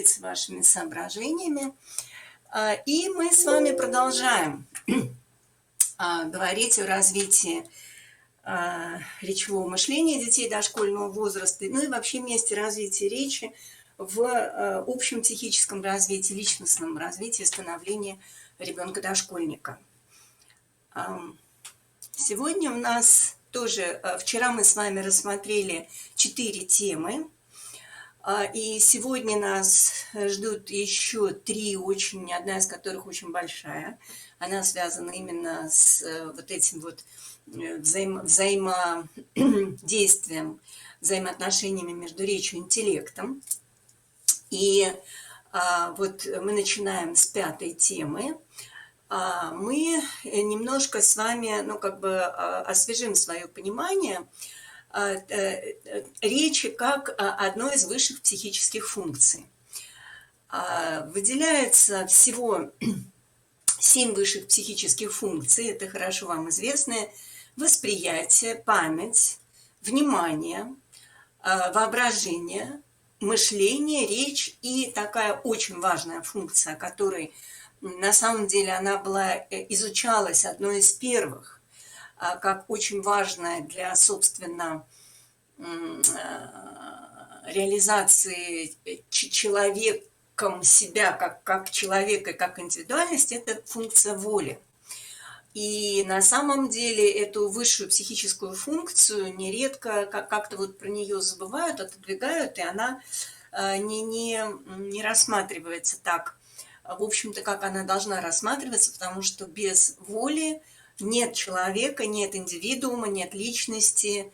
с вашими соображениями. И мы с вами продолжаем говорить о развитии речевого мышления детей дошкольного возраста, ну и вообще месте развития речи в общем психическом развитии, личностном развитии, становлении ребенка-дошкольника. Сегодня у нас тоже, вчера мы с вами рассмотрели 4 темы, и сегодня нас ждут еще 3, одна из которых очень большая. Она связана именно с вот этим вот взаимодействием, взаимоотношениями между речью и интеллектом. И вот мы начинаем с 5-й темы. Мы немножко с вами, освежим свое понимание речи как одной из высших психических функций. Выделяется всего 7 высших психических функций, это хорошо вам известные: восприятие, память, внимание, воображение, мышление, речь и такая очень важная функция, которой на самом деле она изучалась одной из первых, как очень важная для, собственно, реализации человеком себя как человека, как индивидуальность, это функция воли. И на самом деле эту высшую психическую функцию нередко как-то вот про нее забывают, отодвигают, и она не рассматривается так, в общем-то, как она должна рассматриваться, потому что без воли нет человека, нет индивидуума, нет личности,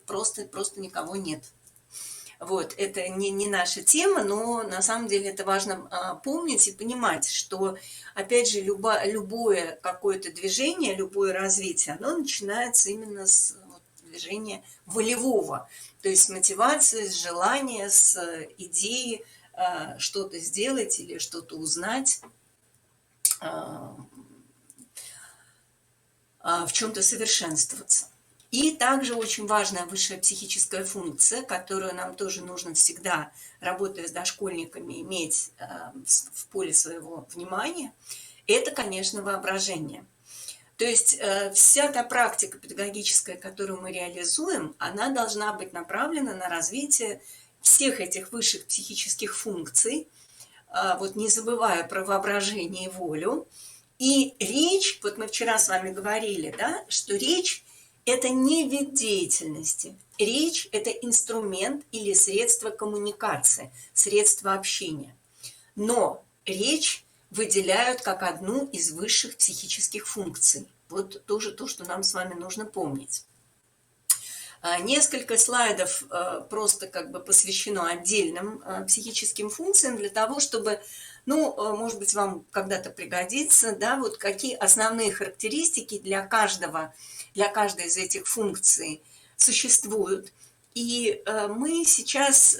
просто никого нет. Вот, это не наша тема, но на самом деле это важно помнить и понимать, что, опять же, любое какое-то движение, любое развитие, оно начинается именно с движения волевого, то есть с мотивации, с желания, с идеи что-то сделать или что-то узнать, в чем-то совершенствоваться. И также очень важная высшая психическая функция, которую нам тоже нужно всегда, работая с дошкольниками, иметь в поле своего внимания, это, конечно, воображение. То есть вся та практика педагогическая, которую мы реализуем, она должна быть направлена на развитие всех этих высших психических функций, вот не забывая про воображение и волю. И речь, вот мы вчера с вами говорили, да, что речь – это не вид деятельности. Речь – это инструмент или средство коммуникации, средство общения. Но речь выделяют как одну из высших психических функций. Вот тоже то, что нам с вами нужно помнить. Несколько слайдов просто посвящено отдельным психическим функциям для того, чтобы, может быть, вам когда-то пригодится, да, вот какие основные характеристики для каждой из этих функций существуют. И мы сейчас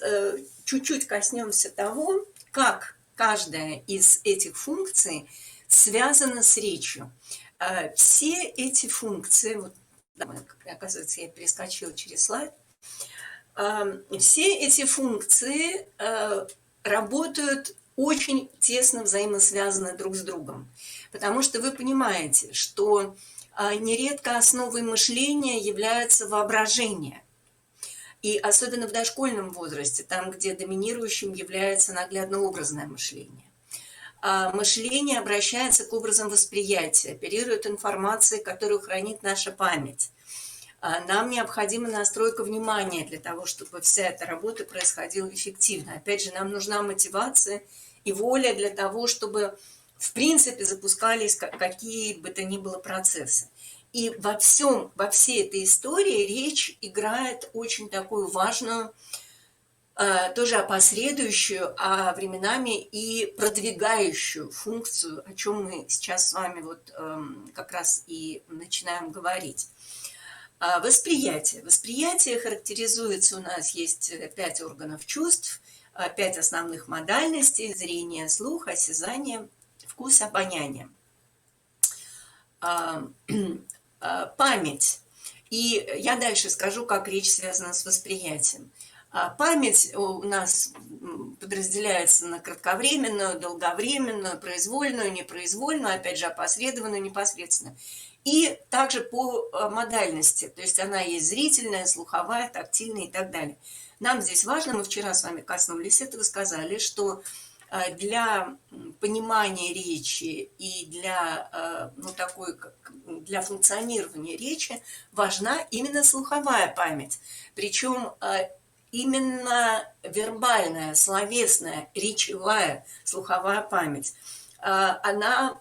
чуть-чуть коснемся того, как каждая из этих функций связана с речью. Все эти функции, оказывается, я перескочила через слайд. Все эти функции работают очень тесно взаимосвязаны друг с другом, потому что вы понимаете, что нередко основой мышления является воображение. И особенно в дошкольном возрасте, там, где доминирующим является наглядно-образное мышление. Мышление обращается к образам восприятия, оперирует информацией, которую хранит наша память. Нам необходима настройка внимания для того, чтобы вся эта работа происходила эффективно. Опять же, нам нужна мотивация и воля для того, чтобы, в принципе, запускались какие бы то ни было процессы. И во всей этой истории речь играет очень такую важную, тоже опосредующую, а временами и продвигающую функцию, о чем мы сейчас с вами как раз и начинаем говорить. Восприятие. Восприятие характеризуется, у нас есть 5 органов чувств, 5 основных модальностей: зрение, слух, осязание, вкус, обоняние. Память. И я дальше скажу, как речь связана с восприятием. Память у нас подразделяется на кратковременную, долговременную, произвольную, непроизвольную, опять же, опосредованную, непосредственно. И также по модальности, то есть она есть зрительная, слуховая, тактильная и так далее. Нам здесь важно, мы вчера с вами коснулись этого, сказали, что для понимания речи и для, для функционирования речи важна именно слуховая память. Причем именно вербальная, словесная, речевая, слуховая память. Она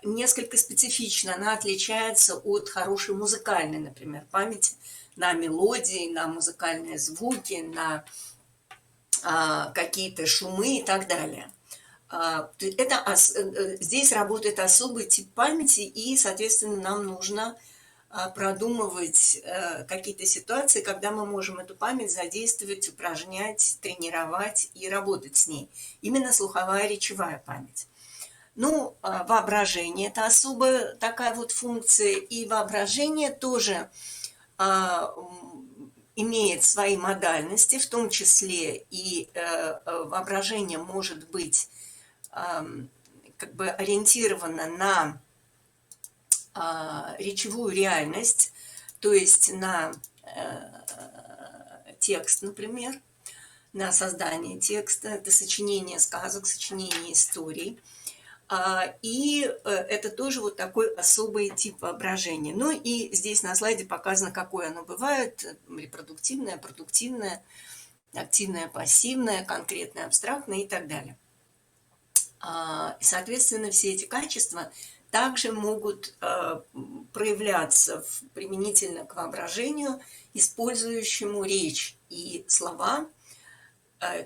несколько специфична, она отличается от хорошей музыкальной, например, памяти на мелодии, на музыкальные звуки, на какие-то шумы и так далее. Здесь работает особый тип памяти, и, соответственно, нам нужно продумывать какие-то ситуации, когда мы можем эту память задействовать, упражнять, тренировать и работать с ней. Именно слуховая речевая память. Ну, воображение – это особая такая вот функция, и воображение тоже имеет свои модальности, в том числе и воображение может быть как бы ориентировано на речевую реальность, то есть на текст, например, на создание текста, это сочинение сказок, сочинение историй. И это тоже вот такой особый тип воображения. Ну и здесь на слайде показано, какое оно бывает: репродуктивное, продуктивное, активное, пассивное, конкретное, абстрактное и так далее. Соответственно, все эти качества также могут проявляться применительно к воображению, использующему речь и слова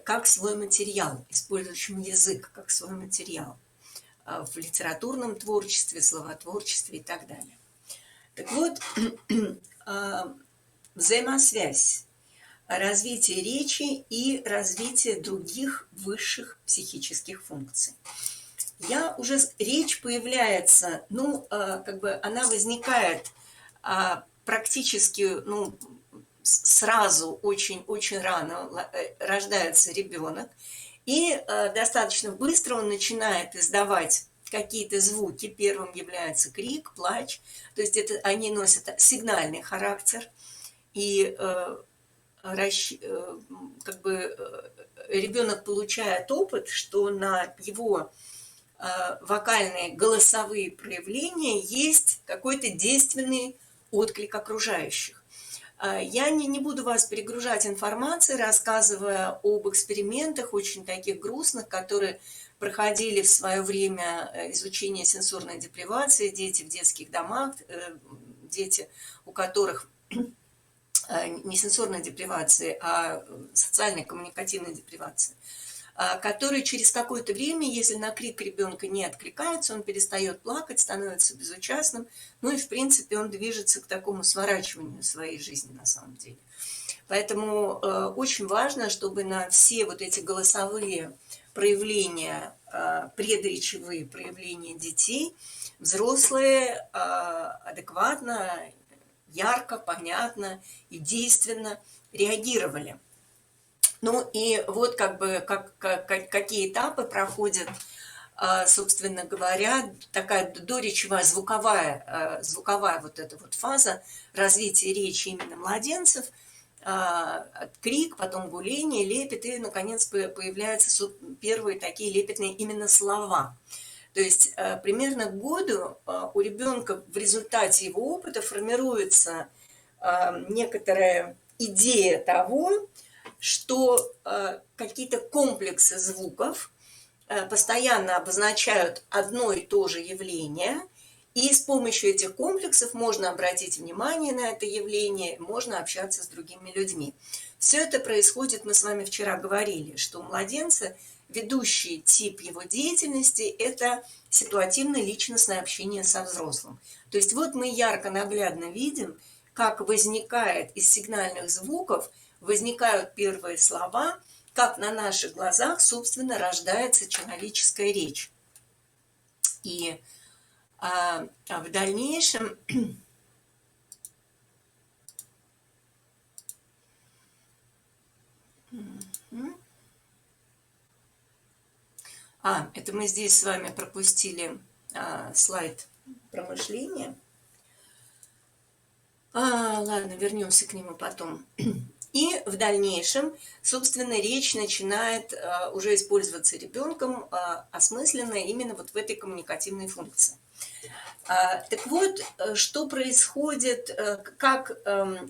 как свой материал, использующему язык как свой материал в литературном творчестве, словотворчестве и так далее. Так вот, взаимосвязь развития речи и развития других высших психических функций. Речь появляется, она возникает практически, сразу, очень рано рождается ребенок, и достаточно быстро он начинает издавать какие-то звуки. Первым является крик, плач, то есть они носят сигнальный характер, и ребенок получает опыт, что на его вокальные голосовые проявления есть какой-то действенный отклик окружающих. Я не буду вас перегружать информацией, рассказывая об экспериментах, очень таких грустных, которые проходили в свое время изучение сенсорной депривации, дети в детских домах, дети, у которых не сенсорной депривации, а социальной коммуникативной депривации, которые через какое-то время, если на крик ребенка не откликается, он перестает плакать, становится безучастным, ну и, в принципе, он движется к такому сворачиванию своей жизни на самом деле. Поэтому очень важно, чтобы на все вот эти голосовые проявления, предречевые проявления детей, взрослые адекватно, ярко, понятно и действенно реагировали. Ну и вот какие этапы проходят, собственно говоря, такая доречевая, звуковая вот эта вот фаза развития речи именно младенцев, крик, потом гуление, лепет, и, наконец, появляются первые такие лепетные именно слова. То есть примерно к году у ребенка в результате его опыта формируется некоторая идея того, что какие-то комплексы звуков постоянно обозначают одно и то же явление, и с помощью этих комплексов можно обратить внимание на это явление, можно общаться с другими людьми. Все это происходит, мы с вами вчера говорили, что у младенца ведущий тип его деятельности – это ситуативное личностное общение со взрослым. То есть вот мы ярко, наглядно видим, как возникает из сигнальных звуков, возникают первые слова, как на наших глазах, собственно, рождается человеческая речь. И в дальнейшем Это мы здесь с вами пропустили слайд про мышление. Ладно, вернемся к нему потом. И в дальнейшем, собственно, речь начинает уже использоваться ребенком осмысленно именно вот в этой коммуникативной функции. Так вот, что происходит, как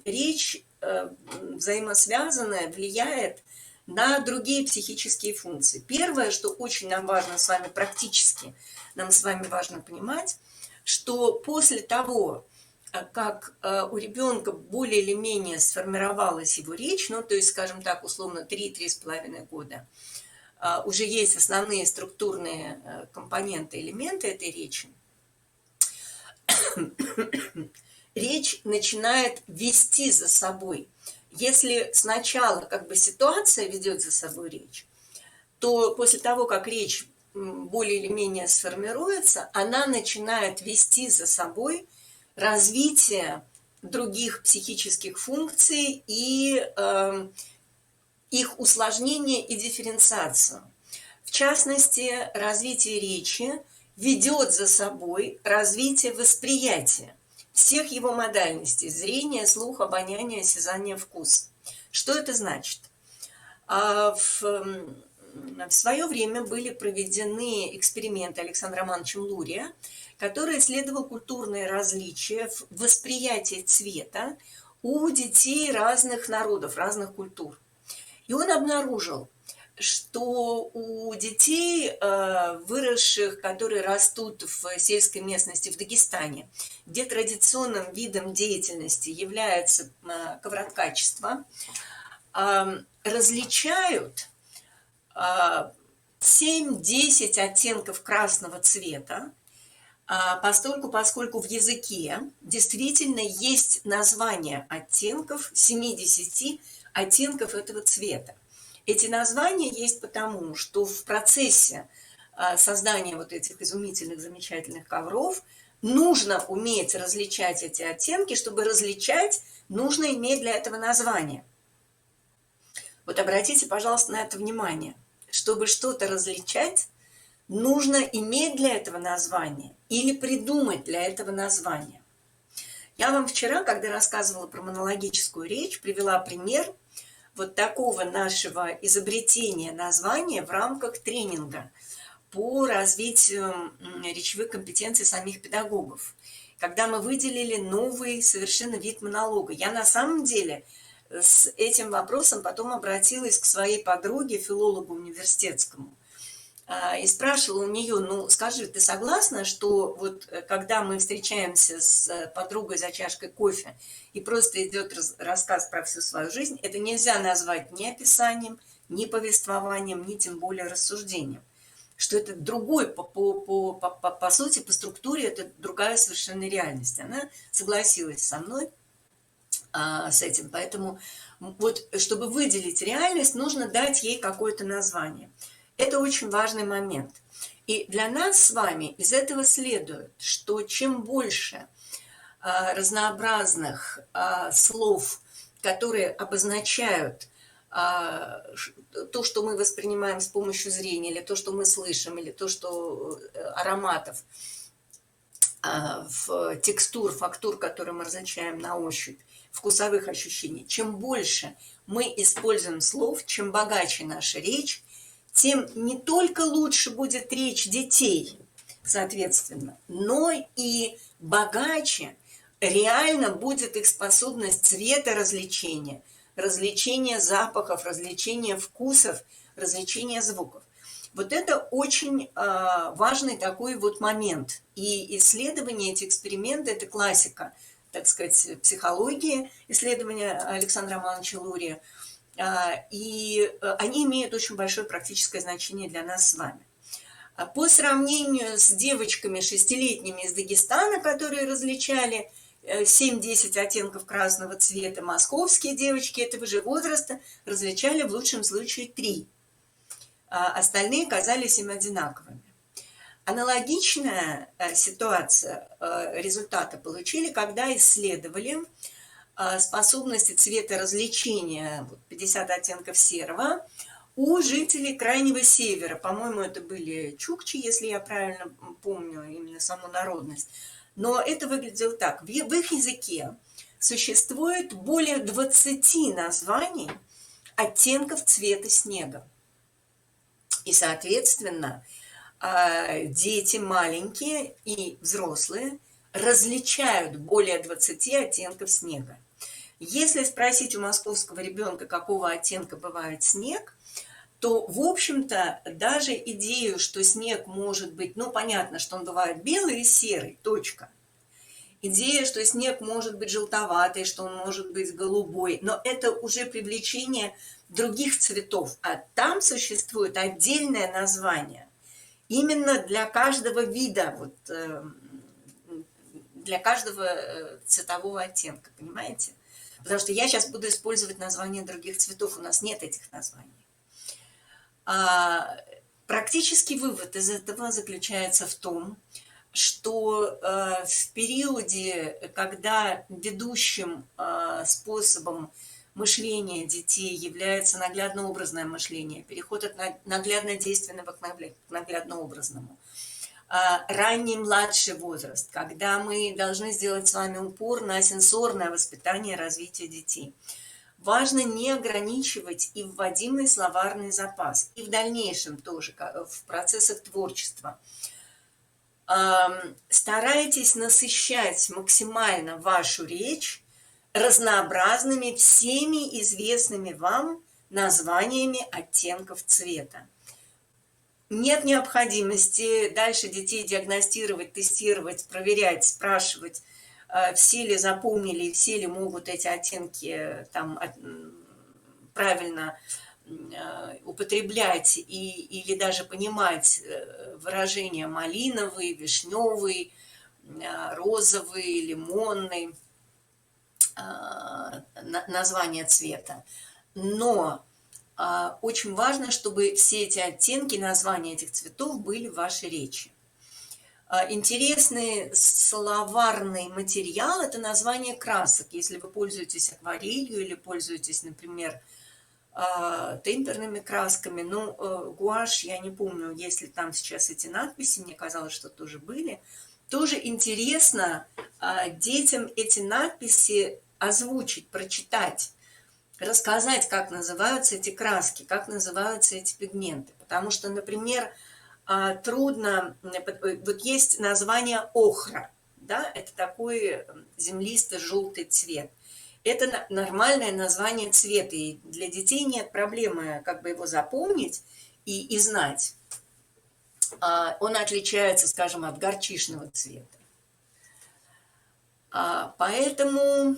речь взаимосвязанная влияет на другие психические функции. Первое, что очень нам важно с вами практически, нам с вами важно понимать, что после того, как у ребенка более или менее сформировалась его речь, ну, то есть, скажем так, условно, 3-3,5 года, уже есть основные структурные компоненты, элементы этой речи, речь начинает вести за собой. Если сначала как бы ситуация ведет за собой речь, то после того, как речь более или менее сформируется, она начинает вести за собой развитие других психических функций и их усложнение и дифференциацию. В частности, развитие речи ведет за собой развитие восприятия всех его модальностей – зрение, слух, обоняние, осязание, вкус. Что это значит? В свое время были проведены эксперименты Александром Романовичем Лурия, который исследовал культурные различия в восприятии цвета у детей разных народов, разных культур. И он обнаружил, что у детей, выросших, которые растут в сельской местности в Дагестане, где традиционным видом деятельности является ковроткачество, различают 7-10 оттенков красного цвета, поскольку в языке действительно есть название оттенков, 7-10 оттенков этого цвета. Эти названия есть потому, что в процессе создания вот этих изумительных, замечательных ковров нужно уметь различать эти оттенки. Чтобы различать, нужно иметь для этого название. Вот обратите, пожалуйста, на это внимание. Чтобы что-то различать, нужно иметь для этого название или придумать для этого название. Я вам вчера, когда рассказывала про монологическую речь, привела пример вот такого нашего изобретения названия в рамках тренинга по развитию речевых компетенций самих педагогов, когда мы выделили новый совершенно вид монолога. Я на самом деле с этим вопросом потом обратилась к своей подруге, филологу университетскому, и спрашивала у нее: ну, скажи, ты согласна, что вот когда мы встречаемся с подругой за чашкой кофе и просто идет рассказ про всю свою жизнь, это нельзя назвать ни описанием, ни повествованием, ни тем более рассуждением, что это другой, по сути, по структуре, это другая совершенно реальность. Она согласилась со мной с этим, поэтому вот, чтобы выделить реальность, нужно дать ей какое-то название. Это очень важный момент. И для нас с вами из этого следует, что чем больше разнообразных слов, которые обозначают то, что мы воспринимаем с помощью зрения, или то, что мы слышим, или то, что ароматов, текстур, фактур, которые мы различаем на ощупь, вкусовых ощущений, чем больше мы используем слов, чем богаче наша речь, тем не только лучше будет речь детей, соответственно, но и богаче реально будет их способность цвета различения, различения запахов, различения вкусов, различения звуков. Вот это очень важный такой вот момент. И исследования, эти эксперименты – это классика, так сказать, психологии, исследования Александра Романовича Лурия. И они имеют очень большое практическое значение для нас с вами. По сравнению с девочками 6-летними из Дагестана, которые различали 7-10 оттенков красного цвета, московские девочки этого же возраста различали в лучшем случае 3. Остальные казались им одинаковыми. Аналогичная ситуация, результаты получили, когда исследовали способности цветоразличения, вот 50 оттенков серого, у жителей Крайнего Севера. По-моему, это были чукчи, если я правильно помню именно саму народность. Но это выглядело так. В их языке существует более 20 названий оттенков цвета снега. И, соответственно, дети маленькие и взрослые различают более 20 оттенков снега. Если спросить у московского ребенка, какого оттенка бывает снег, то, в общем-то, даже идею, что снег может быть, ну, понятно, что он бывает белый и серый, точка. Идея, что снег может быть желтоватый, что он может быть голубой, но это уже привлечение других цветов, а там существует отдельное название. Именно для каждого вида, вот, для каждого цветового оттенка, понимаете? Потому что я сейчас буду использовать названия других цветов, у нас нет этих названий. Практический вывод из этого заключается в том, что в периоде, когда ведущим способом мышления детей является наглядно-образное мышление, переход от наглядно-действенного к наглядно-образному, ранний младший возраст, когда мы должны сделать с вами упор на сенсорное воспитание и развитие детей, важно не ограничивать и вводимый словарный запас, и в дальнейшем тоже в процессах творчества. Старайтесь насыщать максимально вашу речь разнообразными, всеми известными вам названиями оттенков цвета. Нет необходимости дальше детей диагностировать, тестировать, проверять, спрашивать, все ли запомнили и все ли могут эти оттенки там правильно употреблять или даже понимать выражения малиновый, вишневый, розовый, лимонный, название цвета. Но очень важно, чтобы все эти оттенки, названия этих цветов были в вашей речи. Интересный словарный материал – это название красок. Если вы пользуетесь акварелью или пользуетесь, например, темперными красками, ну, гуашь, я не помню, есть ли там сейчас эти надписи, мне казалось, что тоже были. Тоже интересно детям эти надписи озвучить, прочитать, рассказать, как называются эти краски, как называются эти пигменты. Потому что, например, трудно, вот есть название охра, да, это такой землисто-желтый цвет. Это нормальное название цвета, и для детей нет проблемы как бы его запомнить и знать. Он отличается, скажем, от горчичного цвета. Поэтому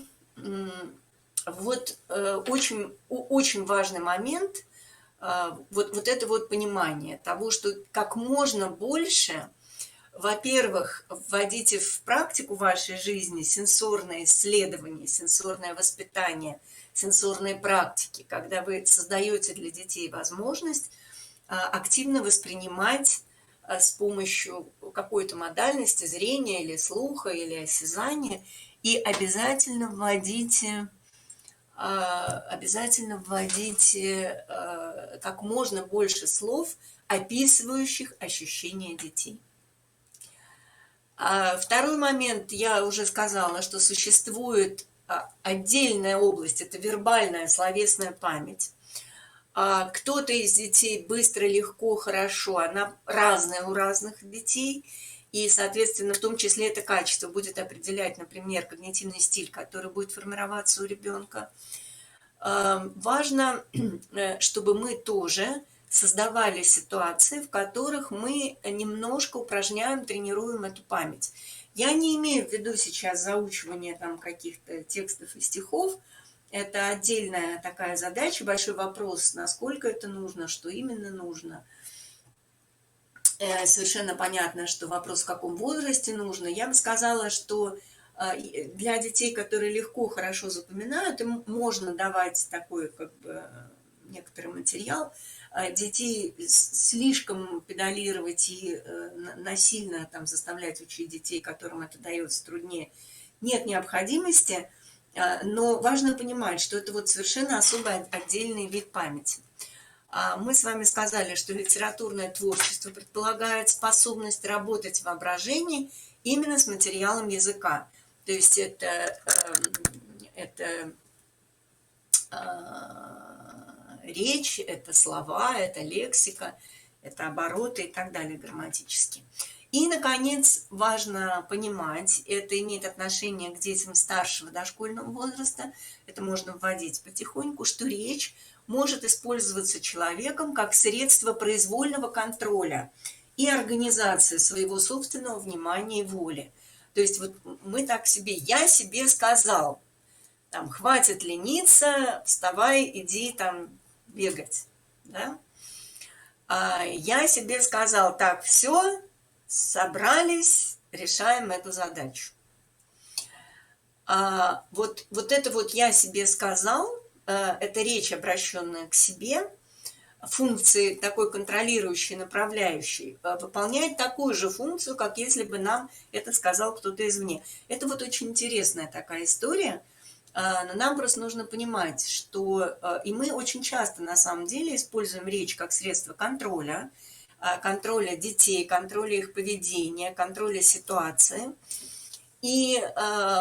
вот очень важный момент, вот это вот понимание того, что как можно больше, во-первых, вводите в практику вашей жизни сенсорное исследование, сенсорное воспитание, сенсорные практики, когда вы создаете для детей возможность активно воспринимать с помощью какой-то модальности зрения или слуха, или осязания, и обязательно вводите как можно больше слов, описывающих ощущения детей. Второй момент, я уже сказала, что существует отдельная область, это вербальная словесная память. Кто-то из детей быстро, легко, хорошо, она разная у разных детей, и, соответственно, в том числе это качество будет определять, например, когнитивный стиль, который будет формироваться у ребенка. Важно, чтобы мы тоже создавали ситуации, в которых мы немножко упражняем, тренируем эту память. Я не имею в виду сейчас заучивание там каких-то текстов и стихов. Это отдельная такая задача, большой вопрос, насколько это нужно, что именно нужно. Совершенно понятно, что вопрос, в каком возрасте нужно. Я бы сказала, что для детей, которые легко, хорошо запоминают, им можно давать такой, как бы, некоторый материал. Детей слишком педалировать и насильно там заставлять учить детей, которым это дается труднее, нет необходимости. Но важно понимать, что это вот совершенно особый отдельный вид памяти. Мы с вами сказали, что литературное творчество предполагает способность работать в воображении именно с материалом языка. То есть это речь, это слова, это лексика, это обороты и так далее грамматически. И, наконец, важно понимать, это имеет отношение к детям старшего дошкольного возраста, это можно вводить потихоньку, что речь может использоваться человеком как средство произвольного контроля и организации своего собственного внимания и воли. То есть вот мы так себе, я себе сказал, там, хватит лениться, вставай, иди там бегать, да? Я себе сказал, так, все, собрались, решаем эту задачу. Вот это вот я себе сказал, это речь, обращенная к себе, функции такой контролирующей, направляющей, выполняет такую же функцию, как если бы нам это сказал кто-то извне. Это вот очень интересная такая история, но нам просто нужно понимать, что и мы очень часто на самом деле используем речь как средство контроля детей, контроля их поведения, контроля ситуации. И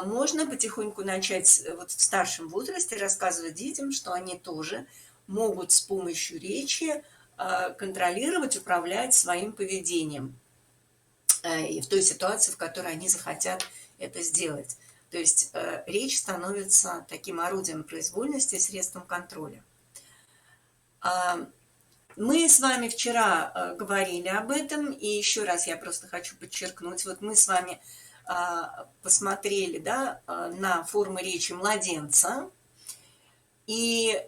можно потихоньку начать вот в старшем возрасте рассказывать детям, что они тоже могут с помощью речи контролировать, управлять своим поведением и в той ситуации, в которой они захотят это сделать. То есть речь становится таким орудием произвольности, средством контроля. Мы с вами вчера говорили об этом, и еще раз я просто хочу подчеркнуть, вот мы с вами посмотрели, да, на формы речи младенца, и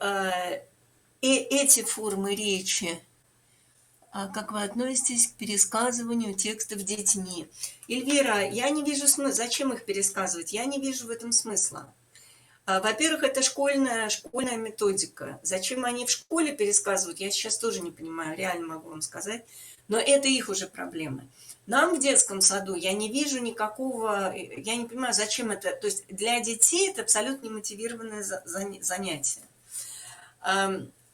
эти формы речи, как вы относитесь к пересказыванию текстов детьми? Эльвира, я не вижу смысла. Зачем их пересказывать? Я не вижу в этом смысла. Во-первых, это школьная методика. Зачем они в школе пересказывают, я сейчас тоже не понимаю, реально могу вам сказать. Но это их уже проблемы. Нам в детском саду я не вижу никакого, я не понимаю, зачем это. То есть для детей это абсолютно немотивированное занятие.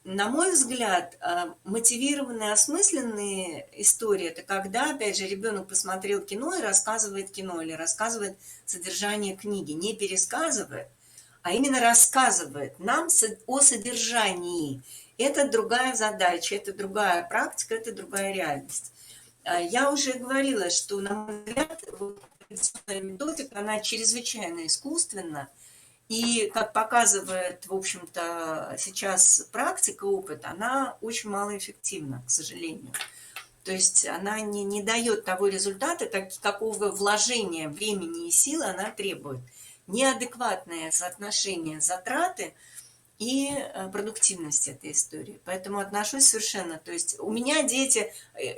На мой взгляд, мотивированные, осмысленные истории – это когда, опять же, ребенок посмотрел кино и рассказывает кино, или рассказывает содержание книги, не пересказывает, а именно рассказывает нам о содержании. Это другая задача, это другая практика, это другая реальность. Я уже говорила, что, на мой взгляд, традиционная методика, она чрезвычайно искусственна, и, как показывает, в общем-то, сейчас практика, опыт, она очень малоэффективна, к сожалению. То есть она не дает того результата, какого вложения времени и силы она требует. Неадекватное соотношение затраты и продуктивность этой истории. Поэтому отношусь совершенно. То есть у меня дети,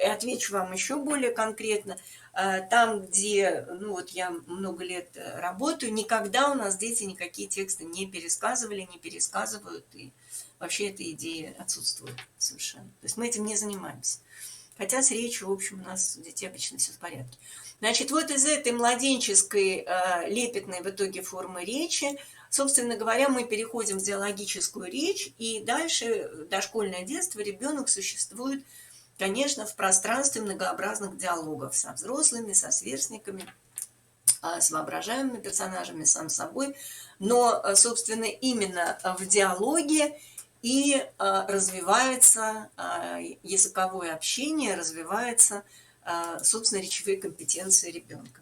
отвечу вам еще более конкретно, там, где, ну вот я много лет работаю, никогда у нас дети никакие тексты не пересказывали, не пересказывают, и вообще эта идея отсутствует совершенно. То есть мы этим не занимаемся. Хотя с речью, в общем, у нас у детей обычно все в порядке. Значит, вот из этой младенческой лепетной в итоге формы речи, собственно говоря, мы переходим в диалогическую речь, и дальше дошкольное детство ребенок существует, конечно, в пространстве многообразных диалогов со взрослыми, со сверстниками, с воображаемыми персонажами, сам собой. Но, собственно, именно в диалоге и развивается языковое общение, развиваются, собственно, речевые компетенции ребенка.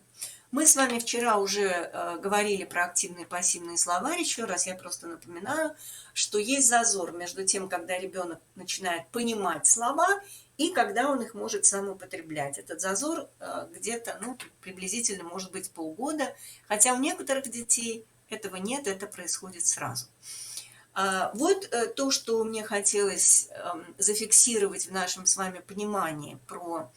Мы с вами вчера уже говорили про активные и пассивные словарь. Еще раз я просто напоминаю, что есть зазор между тем, когда ребенок начинает понимать слова, и когда он их может сам употреблять. Этот зазор где-то, ну, приблизительно может быть полгода, хотя у некоторых детей этого нет, это происходит сразу. Вот то, что мне хотелось зафиксировать в нашем с вами понимании про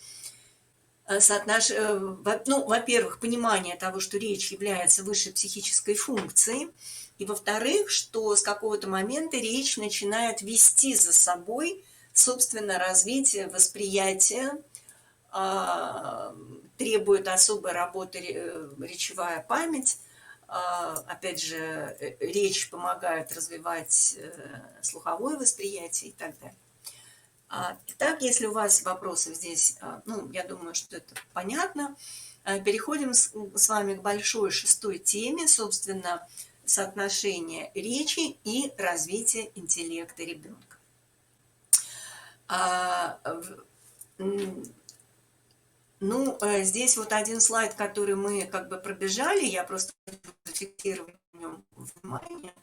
ну, во-первых, понимание того, что речь является высшей психической функцией, и, во-вторых, что с какого-то момента речь начинает вести за собой, собственно, развитие восприятия, требует особой работы речевая память, Опять же, речь помогает развивать слуховое восприятие и так далее. Итак, если у вас вопросов здесь, ну, я думаю, что это понятно, переходим с вами к большой шестой теме, собственно, соотношение речи и развития интеллекта ребенка. Ну, здесь вот один слайд, который мы как бы пробежали, я просто зафиксировала на нем внимание.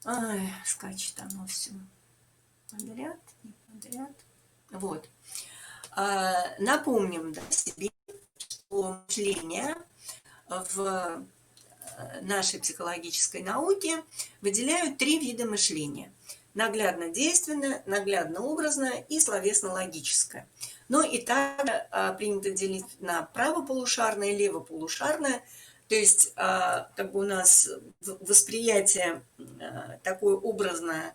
Ай, скачет оно все подряд, не подряд. Вот. Напомним себе, что мышление в нашей психологической науке выделяют 3 вида мышления. Наглядно-действенное, наглядно-образное и словесно-логическое. Но и также принято делить на правополушарное и левополушарное. То есть как бы у нас восприятие такое образное,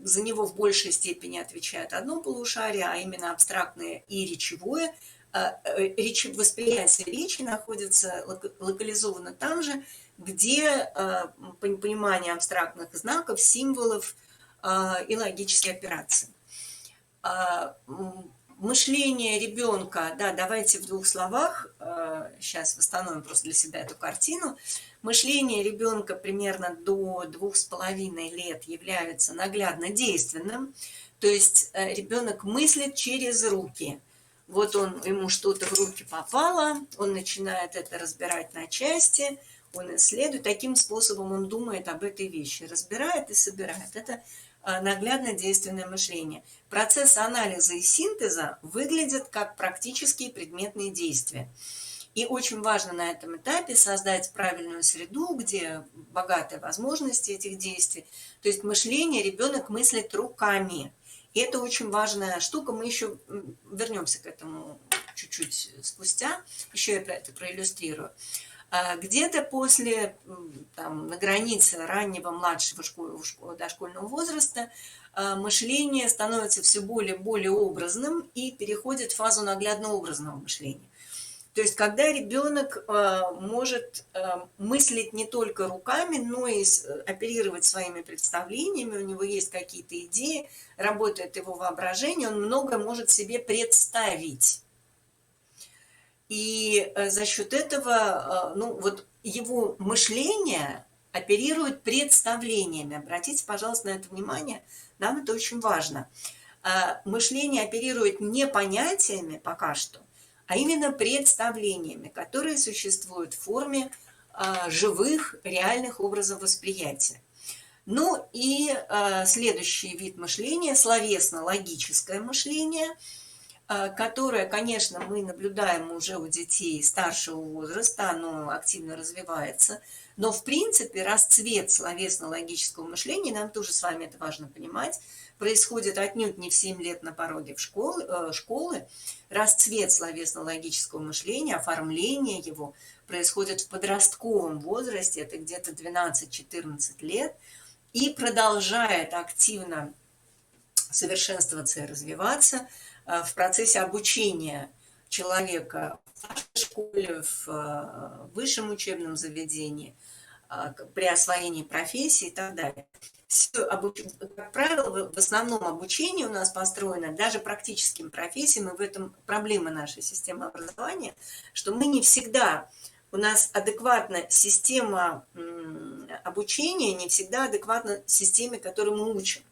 за него в большей степени отвечает одно полушарие, а именно абстрактное и речевое. Восприятие речи находится локализовано там же, где понимание абстрактных знаков, символов и логические операции. Мышление ребенка, да, давайте в 2 словах, сейчас восстановим просто для себя эту картину. Мышление ребенка примерно до 2,5 лет является наглядно-действенным, то есть ребенок мыслит через руки. Вот ему что-то в руки попало, он начинает это разбирать на части, он исследует, таким способом он думает об этой вещи, разбирает и собирает. Это наглядно-действенное мышление. Процесс анализа и синтеза выглядят как практические предметные действия. И очень важно на этом этапе создать правильную среду, где богатые возможности этих действий. То есть мышление ребенок мыслит руками. И это очень важная штука. Мы еще вернемся к этому чуть-чуть спустя. Еще я это проиллюстрирую. Где-то после, на границе раннего младшего дошкольного возраста мышление становится все более и более образным и переходит в фазу наглядно-образного мышления. То есть когда ребенок может мыслить не только руками, но и оперировать своими представлениями, у него есть какие-то идеи, работает его воображение, он многое может себе представить. И за счет этого, ну, вот его мышление оперирует представлениями. Обратите, пожалуйста, на это внимание, нам это очень важно. Мышление оперирует не понятиями пока что, а именно представлениями, которые существуют в форме живых, реальных образов восприятия. Ну и следующий вид мышления – словесно-логическое мышление – которое, конечно, мы наблюдаем уже у детей старшего возраста, оно активно развивается, но, в принципе, расцвет словесно-логического мышления, нам тоже с вами это важно понимать, происходит отнюдь не в 7 лет на пороге школы. Расцвет словесно-логического мышления, оформление его происходит в подростковом возрасте, это где-то 12-14 лет, и продолжает активно совершенствоваться и развиваться в процессе обучения человека в старшей школе, в высшем учебном заведении, при освоении профессии и так далее. Как правило, в основном обучение у нас построено даже практическим профессиям, и в этом проблема нашей системы образования, что мы не всегда, у нас адекватна система обучения, не всегда адекватна системе, которую мы учим.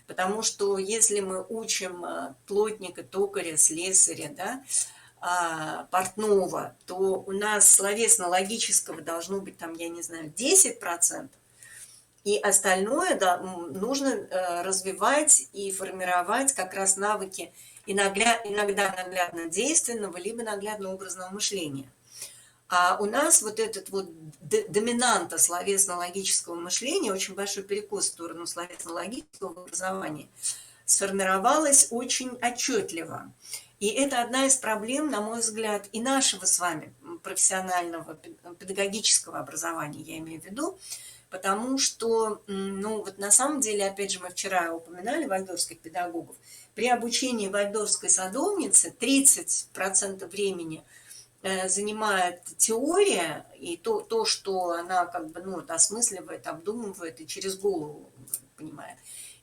Потому что если мы учим плотника, токаря, слесаря, да, портного, то у нас словесно-логического должно быть, там, я не знаю, 10%, и остальное нужно развивать и формировать как раз навыки иногда наглядно-действенного, либо наглядно-образного мышления. А у нас вот этот вот доминанта словесно-логического мышления, очень большой перекос в сторону словесно-логического образования, сформировалась очень отчетливо. И это одна из проблем, на мой взгляд, и нашего с вами профессионального педагогического образования, я имею в виду, потому что, ну, вот на самом деле, опять же, мы вчера упоминали вальдорфских педагогов, при обучении вальдорфской садовницы 30% времени занимает теория и то, что она как бы, ну, осмысливает, обдумывает и через голову понимает.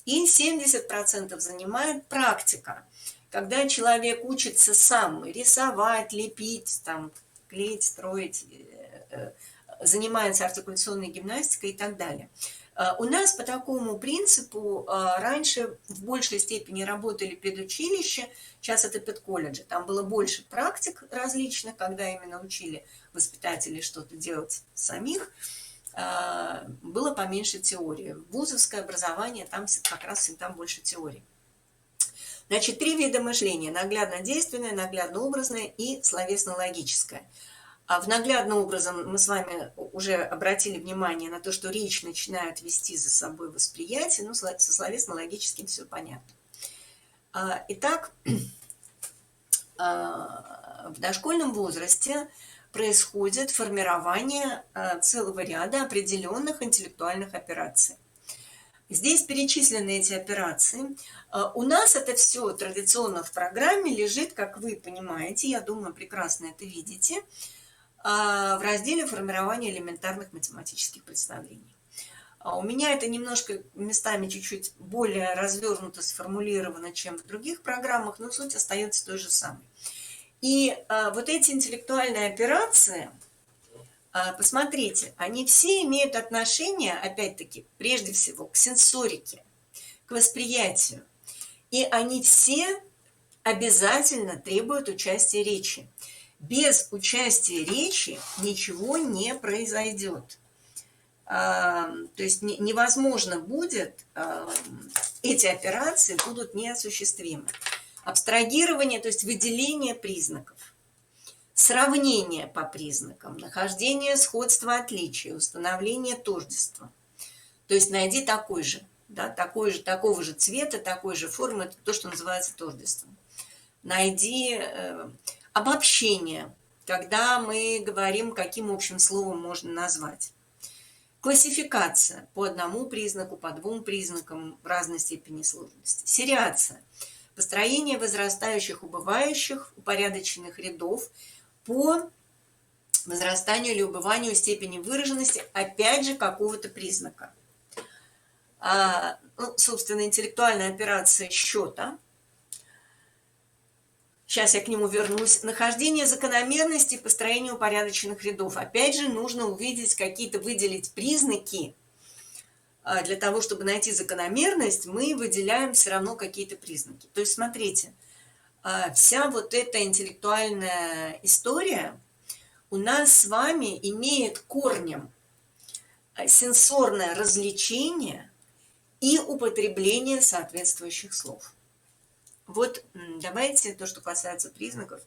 И 70% занимает практика, когда человек учится сам рисовать, лепить, там, клеить, строить, занимается артикуляционной гимнастикой и так далее. У нас по такому принципу раньше в большей степени работали педучилища, сейчас это педколледжи. Там было больше практик различных, когда именно учили воспитателей что-то делать самих. Было поменьше теории. Вузовское образование, там как раз всегда больше теории. Значит, 3 вида мышления: наглядно-действенное, наглядно-образное и словесно-логическое. А в наглядным образом мы с вами уже обратили внимание на то, что речь начинает вести за собой восприятие, ну, со словесно-логическим все понятно. Итак, в дошкольном возрасте происходит формирование целого ряда определенных интеллектуальных операций. Здесь перечислены эти операции. У нас это все традиционно в программе лежит, как вы понимаете, я думаю, прекрасно это видите, в разделе формирования элементарных математических представлений. У меня это немножко местами чуть-чуть более развернуто сформулировано, чем в других программах, но суть остается той же самой. И вот эти интеллектуальные операции, посмотрите, они все имеют отношение, опять-таки, прежде всего, к сенсорике, к восприятию. И они все обязательно требуют участия речи. Без участия речи ничего не произойдет. То есть невозможно будет, эти операции будут неосуществимы. Абстрагирование, то есть выделение признаков, сравнение по признакам, нахождение сходства, отличия, установление тождества. То есть найди такой же, да, такого же цвета, такой же формы, это то, что называется тождеством. Найди обобщение, когда мы говорим, каким общим словом можно назвать. Классификация по одному признаку, по двум признакам в разной степени сложности. Сериация. Построение возрастающих, убывающих, упорядоченных рядов по возрастанию или убыванию степени выраженности, опять же, какого-то признака. Собственно, интеллектуальная операция счета. Сейчас я к нему вернусь. Нахождение закономерностей по строению упорядоченных рядов. Опять же, нужно увидеть какие-то, выделить признаки. Для того, чтобы найти закономерность, мы выделяем все равно какие-то признаки. То есть, смотрите, вся вот эта интеллектуальная история у нас с вами имеет корнем сенсорное развлечение и употребление соответствующих слов. Вот давайте то, что касается признаков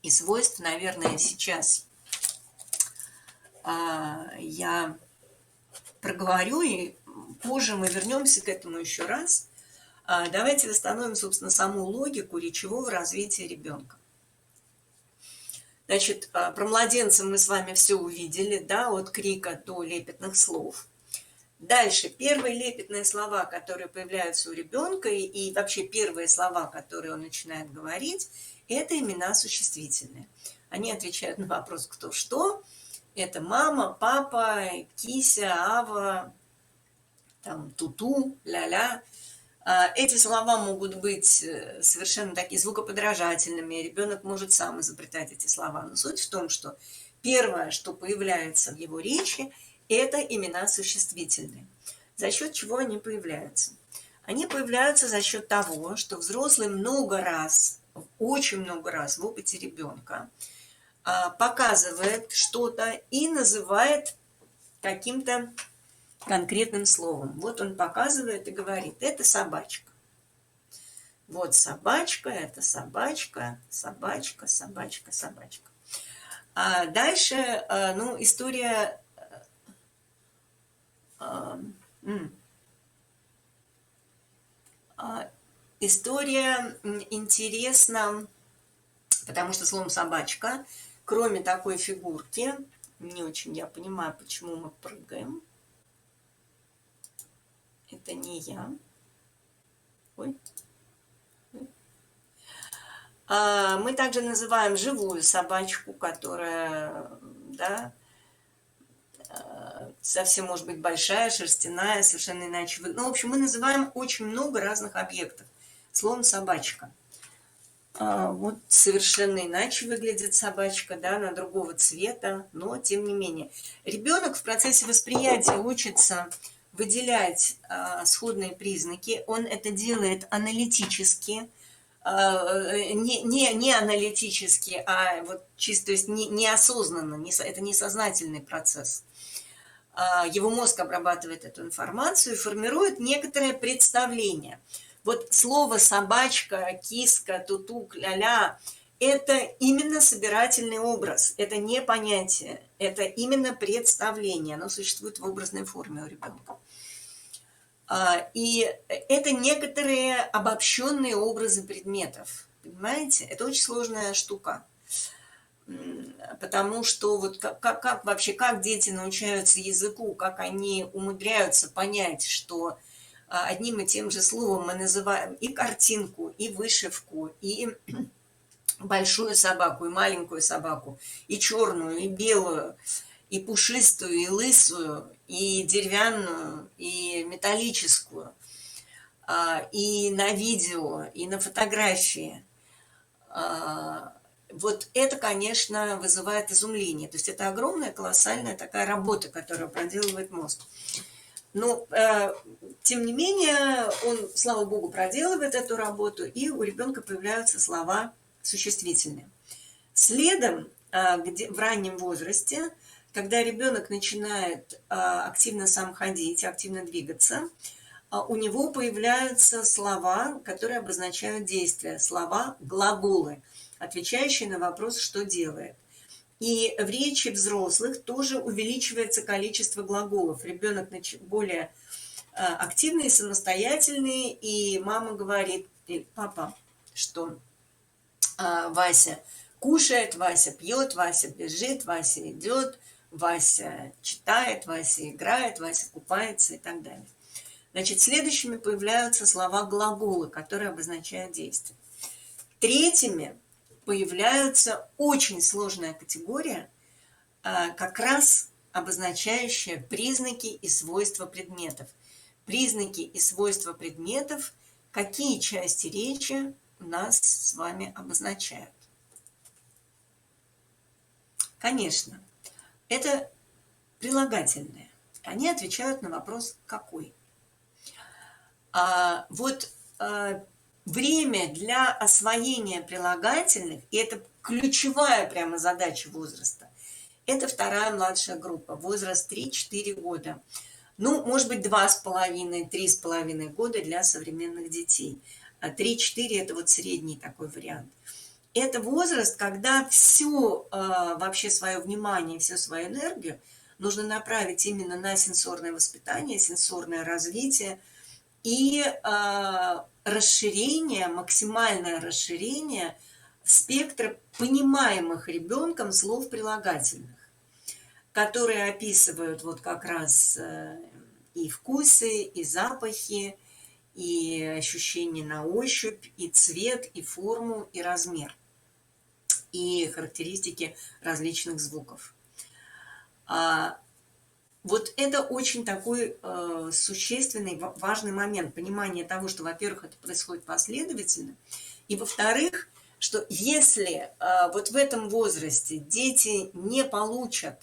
и свойств, наверное, сейчас я проговорю, и позже мы вернемся к этому еще раз. Давайте восстановим, собственно, саму логику речевого развития ребенка. Значит, про младенца мы с вами все увидели, да, от крика до лепетных слов. Дальше, первые лепетные слова, которые появляются у ребенка, и вообще первые слова, которые он начинает говорить, это имена существительные. Они отвечают на вопрос «кто что?». Это мама, папа, кися, ава, там, туту, ля-ля. Эти слова могут быть совершенно такие звукоподражательными, ребенок может сам изобретать эти слова. Но суть в том, что первое, что появляется в его речи, это имена существительные. За счет чего они появляются? Они появляются за счет того, что взрослый много раз, очень много раз в опыте ребенка показывает что-то и называет каким-то конкретным словом. Вот он показывает и говорит: это собачка. Вот собачка, это собачка, собачка, собачка, собачка. А дальше, история... История интересна, потому что словом собачка, кроме такой фигурки, не очень я понимаю, почему мы прыгаем. Это не я. Ой. Мы также называем живую собачку, которая, да, совсем может быть большая, шерстяная, совершенно иначе. Ну, в общем, мы называем очень много разных объектов словом собачка. Вот совершенно иначе выглядит собачка, да, она другого цвета, но тем не менее. Ребенок в процессе восприятия учится выделять сходные признаки. Он это делает аналитически, не аналитически, а вот чисто, то есть неосознанно, это несознательный процесс. Его мозг обрабатывает эту информацию и формирует некоторое представление. Вот слово собачка, киска, тутук, ля-ля – это именно собирательный образ, это не понятие, это именно представление, оно существует в образной форме у ребенка. И это некоторые обобщенные образы предметов, понимаете? Это очень сложная штука, потому что вот как вообще, как дети научаются языку, как они умудряются понять, что одним и тем же словом мы называем и картинку, и вышивку, и большую собаку, и маленькую собаку, и черную, и белую, и пушистую, и лысую, и деревянную, и металлическую, и на видео, и на фотографии. Вот это, конечно, вызывает изумление. То есть это огромная, колоссальная такая работа, которую проделывает мозг. Но, тем не менее, он, слава богу, проделывает эту работу, и у ребенка появляются слова существительные. Следом, в раннем возрасте, когда ребенок начинает активно сам ходить, активно двигаться, у него появляются слова, которые обозначают действия, слова глаголы, отвечающие на вопрос «что делает?». И в речи взрослых тоже увеличивается количество глаголов. Ребенок более активный, самостоятельный, и мама говорит, папа, что Вася кушает, Вася пьет, Вася бежит, Вася идет, Вася читает, Вася играет, Вася купается и так далее. Значит, следующими появляются слова глаголы, которые обозначают действие. Третьими появляется очень сложная категория, как раз обозначающая признаки и свойства предметов. Признаки и свойства предметов, какие части речи у нас с вами обозначают. Конечно, это прилагательные. Они отвечают на вопрос «какой?». Время для освоения прилагательных, и это ключевая прямо задача возраста, это вторая младшая группа, возраст 3-4 года. Ну, может быть, 2,5-3,5 года для современных детей. 3-4 – это вот средний такой вариант. Это возраст, когда все вообще свое внимание, всю свою энергию нужно направить именно на сенсорное воспитание, сенсорное развитие и расширение, максимальное расширение спектра понимаемых ребенком слов прилагательных, которые описывают вот как раз и вкусы, и запахи, и ощущения на ощупь, и цвет, и форму, и размер, и характеристики различных звуков. Вот это очень такой существенный, важный момент, понимание того, что, во-первых, это происходит последовательно, и, во-вторых, что если вот в этом возрасте дети не получат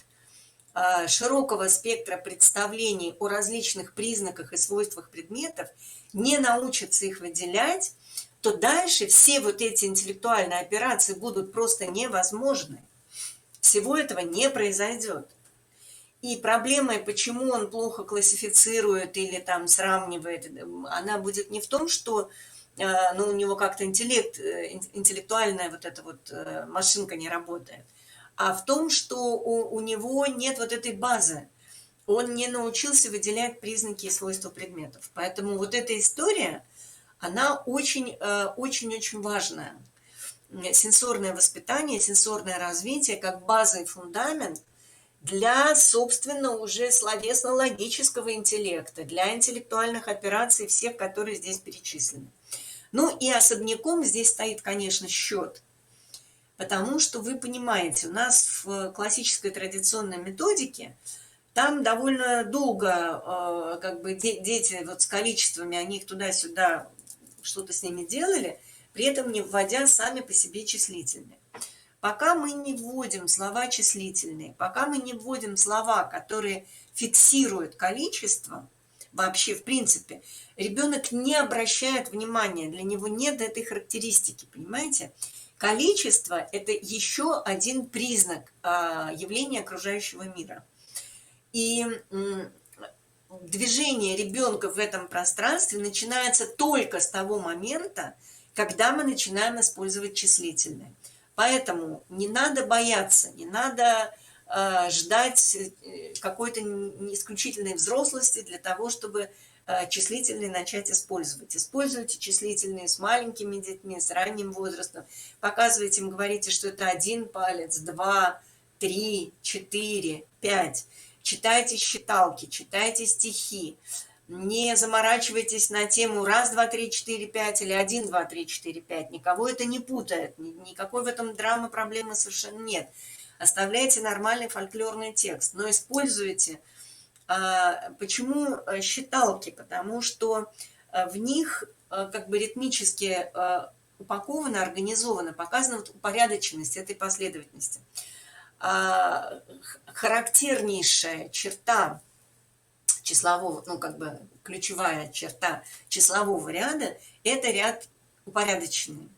широкого спектра представлений о различных признаках и свойствах предметов, не научатся их выделять, то дальше все вот эти интеллектуальные операции будут просто невозможны. Всего этого не произойдет. И проблемой, почему он плохо классифицирует или там сравнивает, она будет не в том, что у него как-то интеллектуальная вот эта вот машинка не работает, а в том, что у него нет вот этой базы. Он не научился выделять признаки и свойства предметов. Поэтому вот эта история, она очень-очень важная. Сенсорное воспитание, сенсорное развитие как база и фундамент для, собственно, уже словесно-логического интеллекта, для интеллектуальных операций всех, которые здесь перечислены. Ну и особняком здесь стоит, конечно, счет. Потому что вы понимаете, у нас в классической традиционной методике там довольно долго как бы дети вот с количествами, они их туда-сюда что-то с ними делали, при этом не вводя сами по себе числительные. Пока мы не вводим слова числительные, пока мы не вводим слова, которые фиксируют количество, вообще, в принципе, ребенок не обращает внимания, для него нет этой характеристики, понимаете? Количество – это еще один признак явления окружающего мира. И движение ребенка в этом пространстве начинается только с того момента, когда мы начинаем использовать числительные. Поэтому не надо бояться, не надо ждать какой-то исключительной взрослости для того, чтобы числительные начать использовать. Используйте числительные с маленькими детьми, с ранним возрастом. Показывайте им, говорите, что это 1 палец, 2, 3, 4, 5. Читайте считалки, читайте стихи. Не заморачивайтесь на тему 1, 2, 3, 4, 5 или 1, 2, 3, 4, 5. Никого это не путает. Никакой в этом драмы, проблемы совершенно нет. Оставляйте нормальный фольклорный текст, но используйте. Почему считалки? Потому что в них как бы ритмически упаковано, организовано, показана вот упорядоченность этой последовательности. Характернейшая черта числового, ну как бы ключевая черта числового ряда – это ряд упорядоченный.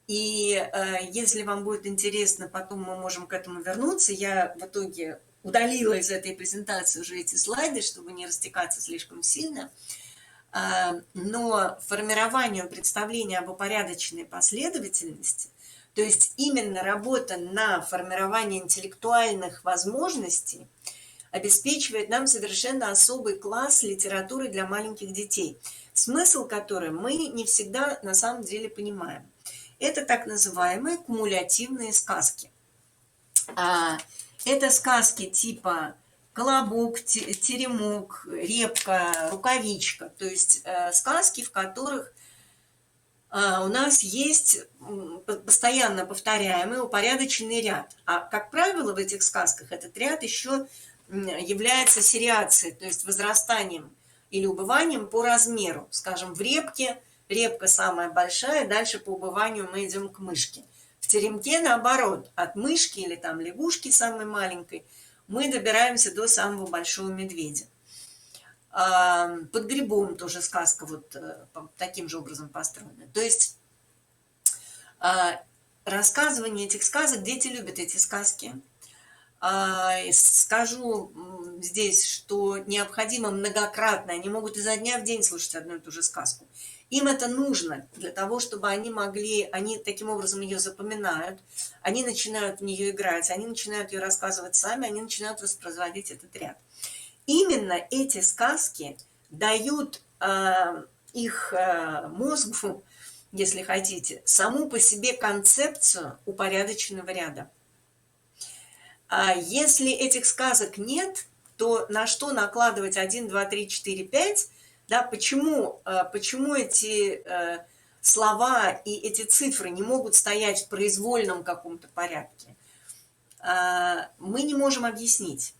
И если вам будет интересно, потом мы можем к этому вернуться. Я в итоге удалила из этой презентации уже эти слайды, чтобы не растекаться слишком сильно. Но формированию представления об упорядоченной последовательности, то есть именно работа на формирование интеллектуальных возможностей, обеспечивает нам совершенно особый класс литературы для маленьких детей, смысл которой мы не всегда на самом деле понимаем. Это так называемые кумулятивные сказки. Это сказки типа «Колобок», «Теремок», «Репка», «Рукавичка», то есть сказки, в которых у нас есть постоянно повторяемый упорядоченный ряд. А, как правило, в этих сказках этот ряд еще является сериацией, то есть возрастанием или убыванием по размеру. Скажем, в «Репке» репка самая большая, дальше по убыванию мы идем к мышке. В «Теремке» наоборот, от мышки или там лягушки самой маленькой мы добираемся до самого большого медведя. Под грибом тоже сказка вот таким же образом построена. То есть рассказывание этих сказок, дети любят эти сказки. Скажу здесь, что необходимо многократно, они могут изо дня в день слушать одну и ту же сказку. Им это нужно для того, чтобы они могли, они таким образом ее запоминают, они начинают в нее играть, они начинают ее рассказывать сами, они начинают воспроизводить этот ряд. Именно эти сказки дают их мозгу, если хотите, саму по себе концепцию упорядоченного ряда. Если этих сказок нет, то на что накладывать 1, 2, 3, 4, 5? Да, почему эти слова и эти цифры не могут стоять в произвольном каком-то порядке? Мы не можем объяснить.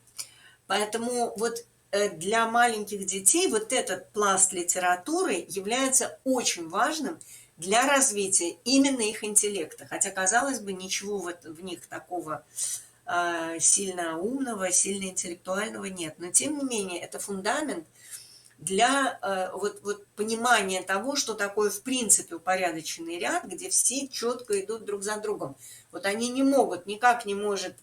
Поэтому вот для маленьких детей вот этот пласт литературы является очень важным для развития именно их интеллекта. Хотя, казалось бы, ничего в них такого сильно умного, сильно интеллектуального нет. Но, тем не менее, это фундамент для вот понимания того, что такое в принципе упорядоченный ряд, где все четко идут друг за другом. Вот они не могут, никак не может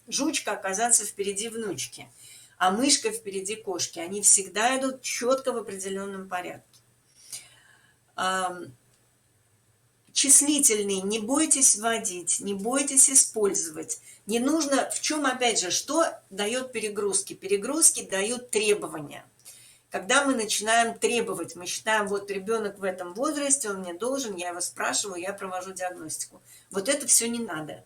жучка оказаться впереди внучки, а мышка впереди кошки. Они всегда идут четко в определенном порядке. Числительные не бойтесь вводить, не бойтесь использовать. Не нужно, в чем, опять же, что дает перегрузки? Перегрузки дают требования. Когда мы начинаем требовать, мы считаем, вот ребенок в этом возрасте, он мне должен, я его спрашиваю, я провожу диагностику. Вот это все не надо.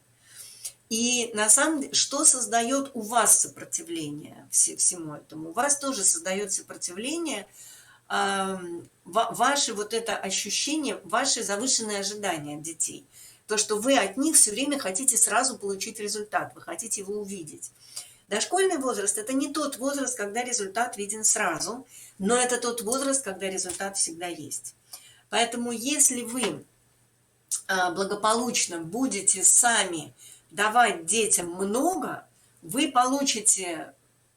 И на самом деле, что создает у вас сопротивление всему этому? У вас тоже создает сопротивление ваше вот это ощущение, ваши завышенные ожидания от детей. То, что вы от них все время хотите сразу получить результат, вы хотите его увидеть. Дошкольный возраст – это не тот возраст, когда результат виден сразу, но это тот возраст, когда результат всегда есть. Поэтому если вы благополучно будете сами давать детям много, вы получите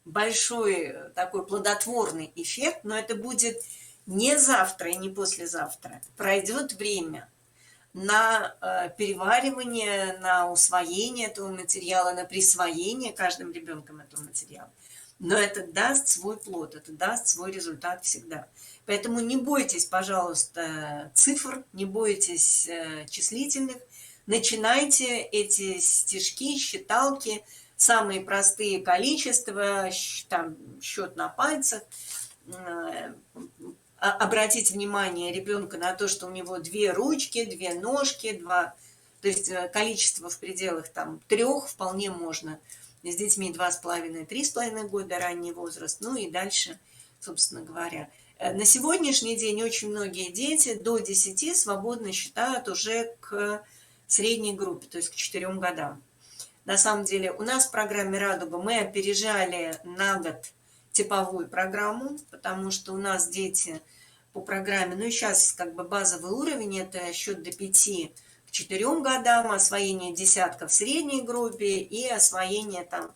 большой такой плодотворный эффект, но это будет не завтра и не послезавтра. Пройдет время на переваривание, на усвоение этого материала, на присвоение каждым ребенком этого материала. Но это даст свой плод, это даст свой результат всегда. Поэтому не бойтесь, пожалуйста, цифр, не бойтесь числительных. Начинайте эти стишки, считалки, самые простые количества, там, счет на пальцах. Обратить внимание ребенка на то, что у него 2 ручки, 2 ножки, 2, то есть количество в пределах там 3 вполне можно. С детьми 2,5-3,5 года, ранний возраст, ну и дальше, собственно говоря. На сегодняшний день очень многие дети до 10 свободно считают уже к средней группе, то есть к 4 годам. На самом деле у нас в программе «Радуга» мы опережали на год типовую программу, потому что у нас дети по программе, ну и сейчас как бы базовый уровень – это счет до 5 к 4 годам, освоение десятка в средней группе и освоение там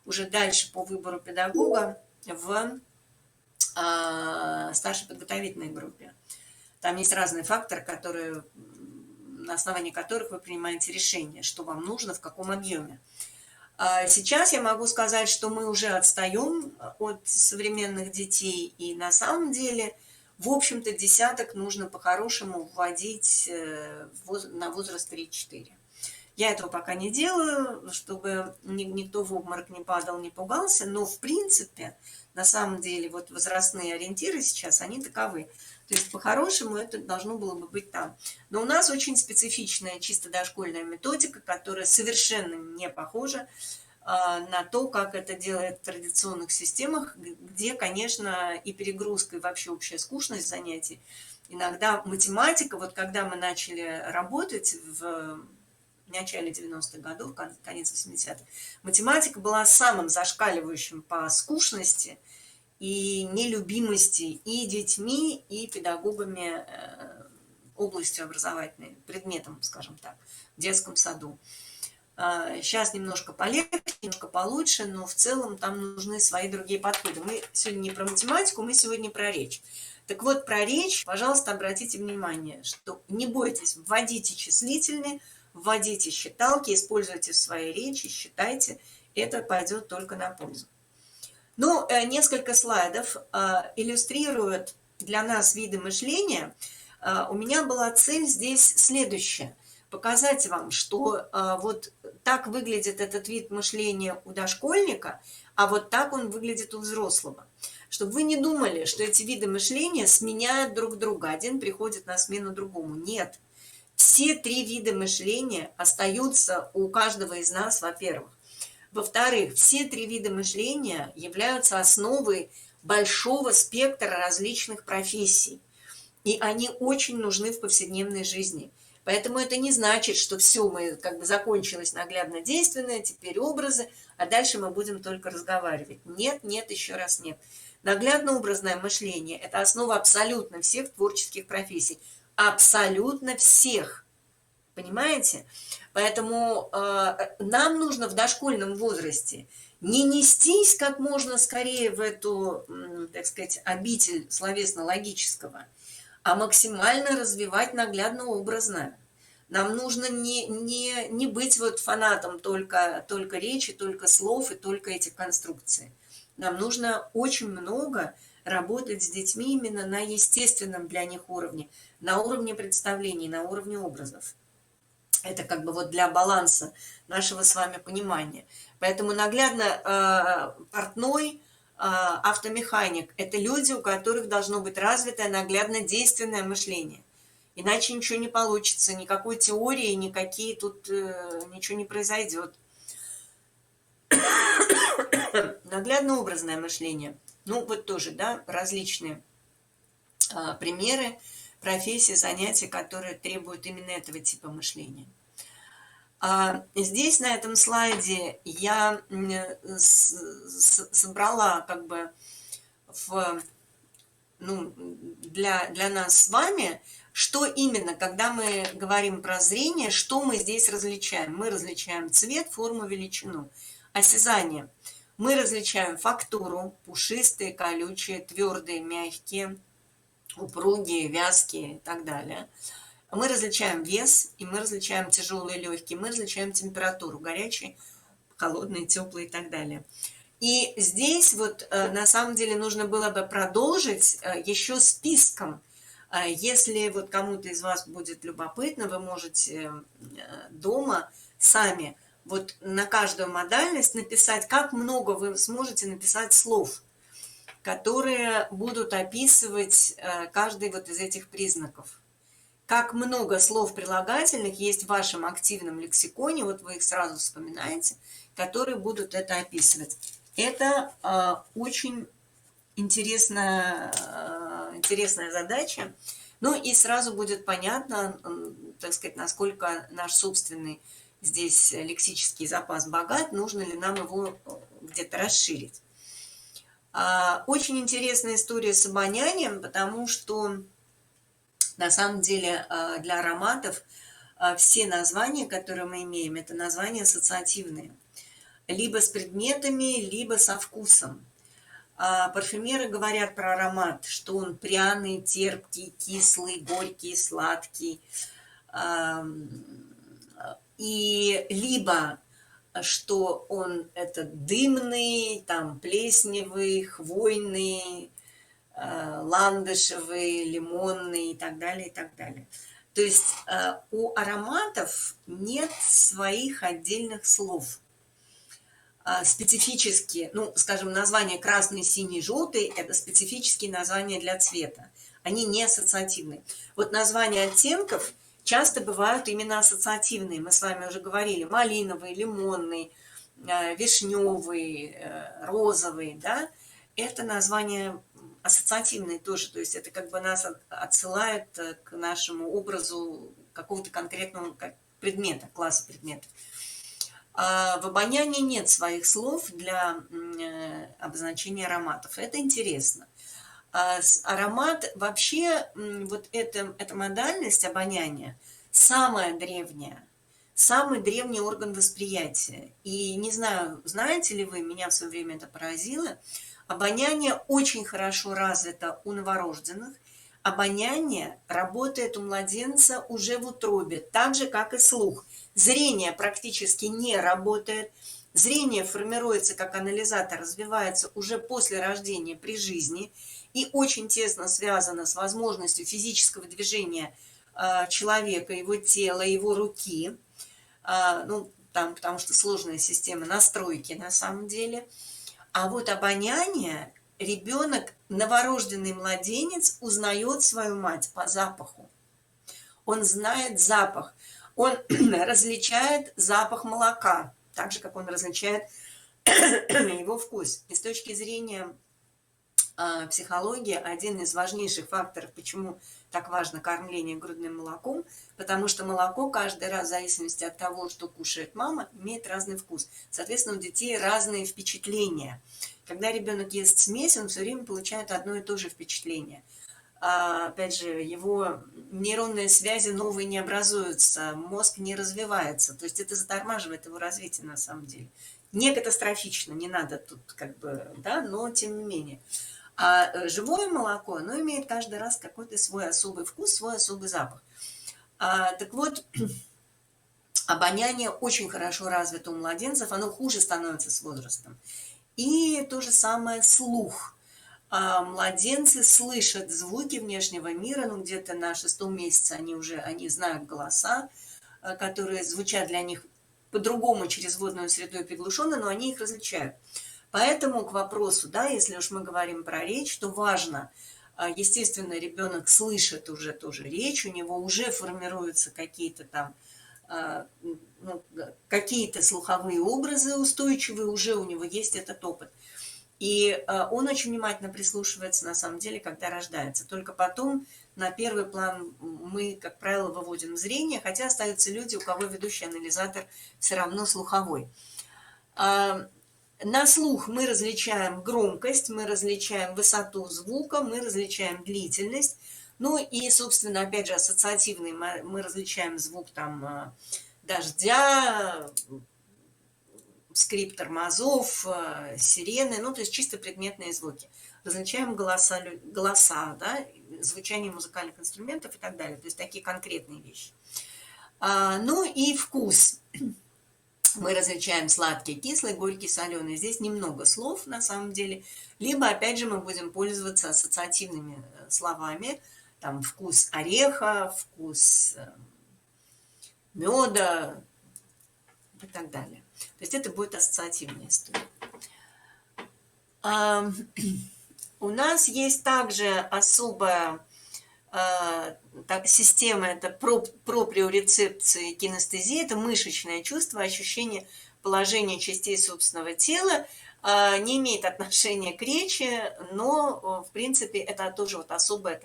уже дальше по выбору педагога в старшей подготовительной группе. Там есть разные факторы, которые, на основании которых вы принимаете решение, что вам нужно, в каком объеме. Сейчас я могу сказать, что мы уже отстаем от современных детей, и на самом деле, в общем-то, десяток нужно по-хорошему вводить на возраст 3-4. Я этого пока не делаю, чтобы никто в обморок не падал, не пугался, но в принципе, на самом деле, вот возрастные ориентиры сейчас, они таковы. То есть по-хорошему это должно было бы быть там. Но у нас очень специфичная чисто дошкольная методика, которая совершенно не похожа на то, как это делают в традиционных системах, где, конечно, и перегрузка, и вообще общая скучность занятий. Иногда математика, вот когда мы начали работать в начале 90-х годов, конец 80-х, математика была самым зашкаливающим по скучности и нелюбимости и детьми, и педагогами областью образовательной, предметом, скажем так, в детском саду. Сейчас немножко полегче, немножко получше, но в целом там нужны свои другие подходы. Мы сегодня не про математику, мы сегодня про речь. Так вот, про речь, пожалуйста, обратите внимание, что не бойтесь, вводите числительные, вводите считалки, используйте в своей речи, считайте, это пойдет только на пользу. Ну, несколько слайдов иллюстрируют для нас виды мышления. У меня была цель здесь следующая. Показать вам, что вот так выглядит этот вид мышления у дошкольника, а вот так он выглядит у взрослого. Чтобы вы не думали, что эти виды мышления сменяют друг друга. Один приходит на смену другому. Нет. Все 3 вида мышления остаются у каждого из нас, во-первых. Во-вторых, все 3 вида мышления являются основой большого спектра различных профессий. И они очень нужны в повседневной жизни. Поэтому это не значит, что все, мы как бы закончилось наглядно-действенное, теперь образы, а дальше мы будем только разговаривать. Нет, нет, еще раз нет. Наглядно-образное мышление – это основа абсолютно всех творческих профессий. Абсолютно всех. Понимаете? Поэтому нам нужно в дошкольном возрасте не нестись как можно скорее в эту, так сказать, обитель словесно-логического, а максимально развивать наглядно-образно. Нам нужно не быть вот фанатом только речи, только слов и только этих конструкций. Нам нужно очень много работать с детьми именно на естественном для них уровне, на уровне представлений, на уровне образов. Это как бы вот для баланса нашего с вами понимания. Поэтому наглядно портной, автомеханик – это люди, у которых должно быть развитое наглядно-действенное мышление. Иначе ничего не получится, никакой теории, никакие тут ничего не произойдет. Наглядно-образное мышление. Ну, вот тоже, да, различные примеры профессий, занятий, которые требуют именно этого типа мышления. Здесь на этом слайде я собрала как бы для нас с вами, что именно, когда мы говорим про зрение, что мы здесь различаем. Мы различаем цвет, форму, величину. Осязание. Мы различаем фактуру, пушистые, колючие, твердые, мягкие, упругие, вязкие и так далее. Мы различаем вес, и мы различаем тяжелые, легкие, мы различаем температуру, горячий, холодный, теплый и так далее. И здесь вот на самом деле нужно было бы продолжить еще списком. Если вот кому-то из вас будет любопытно, вы можете дома сами вот на каждую модальность написать, как много вы сможете написать слов, которые будут описывать каждый вот из этих признаков. Как много слов прилагательных есть в вашем активном лексиконе, вот вы их сразу вспоминаете, которые будут это описывать. Это очень интересная задача. Ну и сразу будет понятно, так сказать, насколько наш собственный здесь лексический запас богат, нужно ли нам его где-то расширить. Очень интересная история с обонянием, потому что на самом деле для ароматов все названия, которые мы имеем, это названия ассоциативные. Либо с предметами, либо со вкусом. Парфюмеры говорят про аромат, что он пряный, терпкий, кислый, горький, сладкий. И либо что он это дымный, там плесневый, хвойный, ландышевый, лимонный и так далее, и так далее. То есть у ароматов нет своих отдельных слов. Специфические, ну, скажем, названия красный, синий, желтый – это специфические названия для цвета. Они не ассоциативные. Вот названия оттенков часто бывают именно ассоциативные. Мы с вами уже говорили: малиновый, лимонный, вишневый, розовый, да? Это названия ассоциативные тоже. То есть это как бы нас отсылает к нашему образу какого-то конкретного предмета, класса предметов. В обонянии нет своих слов для обозначения ароматов. Это интересно. Аромат вообще, вот эта модальность обоняния самая древняя, самый древний орган восприятия. И не знаю, знаете ли вы, меня в свое время это поразило, обоняние очень хорошо развито у новорожденных. Обоняние работает у младенца уже в утробе, так же, как и слух. Зрение практически не работает. Зрение формируется как анализатор, развивается уже после рождения, при жизни, и очень тесно связано с возможностью физического движения человека, его тела, его руки. Ну, там, потому что сложная система настройки на самом деле. А вот обоняние, ребенок, новорожденный младенец, узнает свою мать по запаху. Он знает запах. Он различает запах молока, так же, как он различает его вкус. И с точки зрения психологии, один из важнейших факторов, почему так важно кормление грудным молоком, потому что молоко каждый раз, в зависимости от того, что кушает мама, имеет разный вкус. Соответственно, у детей разные впечатления. Когда ребенок ест смесь, он все время получает одно и то же впечатление. Опять же, его нейронные связи новые не образуются, мозг не развивается. То есть это затормаживает его развитие на самом деле. Не катастрофично, не надо тут как бы, да, но тем не менее. А живое молоко, оно имеет каждый раз какой-то свой особый вкус, свой особый запах. Так вот, обоняние очень хорошо развито у младенцев, оно хуже становится с возрастом. И то же самое слух. Младенцы слышат звуки внешнего мира, ну где-то на 6-м месяце они знают голоса, которые звучат для них по-другому через водную среду и приглушенно, но они их различают. Поэтому к вопросу, да, если уж мы говорим про речь, то важно, естественно, ребенок слышит уже тоже речь, у него уже формируются какие-то там, какие-то слуховые образы устойчивые, уже у него есть этот опыт. И он очень внимательно прислушивается, на самом деле, когда рождается. Только потом на первый план мы, как правило, выводим зрение, хотя остаются люди, у кого ведущий анализатор все равно слуховой. На слух мы различаем громкость, мы различаем высоту звука, мы различаем длительность. Ну и, собственно, опять же, ассоциативный мы различаем звук там дождя, скрип тормозов, сирены, ну, то есть чисто предметные звуки. Различаем голоса, да, звучание музыкальных инструментов и так далее. То есть такие конкретные вещи. Ну и вкус. Мы различаем сладкий, кислый, горький, соленый. Здесь немного слов на самом деле. Либо, опять же, мы будем пользоваться ассоциативными словами. Там вкус ореха, вкус меда и так далее. То есть это будет ассоциативная история. У нас есть также особая система, это проприорецепции кинестезии, это мышечное чувство, ощущение положения частей собственного тела, не имеет отношения к речи, но, в принципе, это тоже вот особое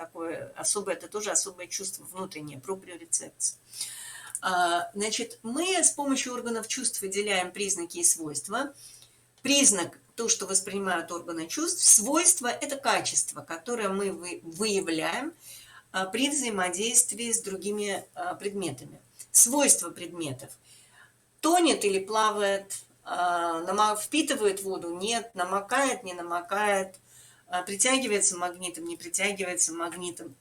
чувство внутреннее, проприорецепция. Значит, мы с помощью органов чувств выделяем признаки и свойства. Признак – то, что воспринимают органы чувств. Свойства – это качество, которое мы выявляем при взаимодействии с другими предметами. Свойства предметов. Тонет или плавает, впитывает воду, нет, намокает, не намокает, притягивается магнитом, не притягивается магнитом,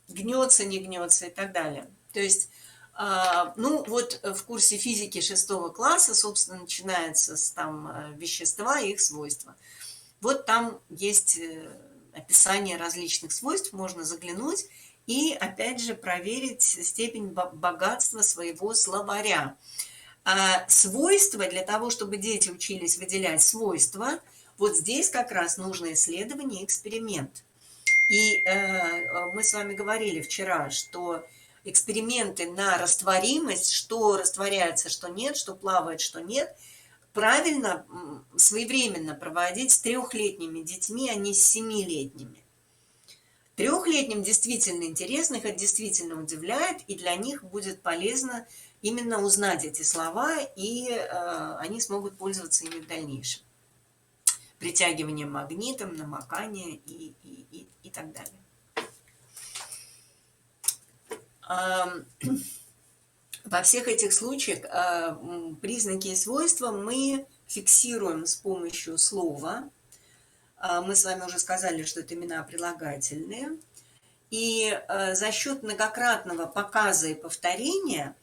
гнется, не гнется и так далее. То есть, ну вот в курсе физики 6 класса, собственно, начинается с там вещества и их свойства. Вот там есть описание различных свойств, можно заглянуть и, опять же, проверить степень богатства своего словаря. Свойства, для того, чтобы дети учились выделять свойства, вот здесь как раз нужно исследование и эксперимент. И мы с вами говорили вчера, что эксперименты на растворимость, что растворяется, что нет, что плавает, что нет, правильно, своевременно проводить с 3-летними детьми, а не с 7-летними. 3-летним действительно интересно, их это действительно удивляет, и для них будет полезно именно узнать эти слова, и они смогут пользоваться ими в дальнейшем. Притягиванием магнитом, намокание и так далее. Во всех этих случаях признаки и свойства мы фиксируем с помощью слова. Мы с вами уже сказали, что это имена прилагательные. И за счет многократного показа и повторения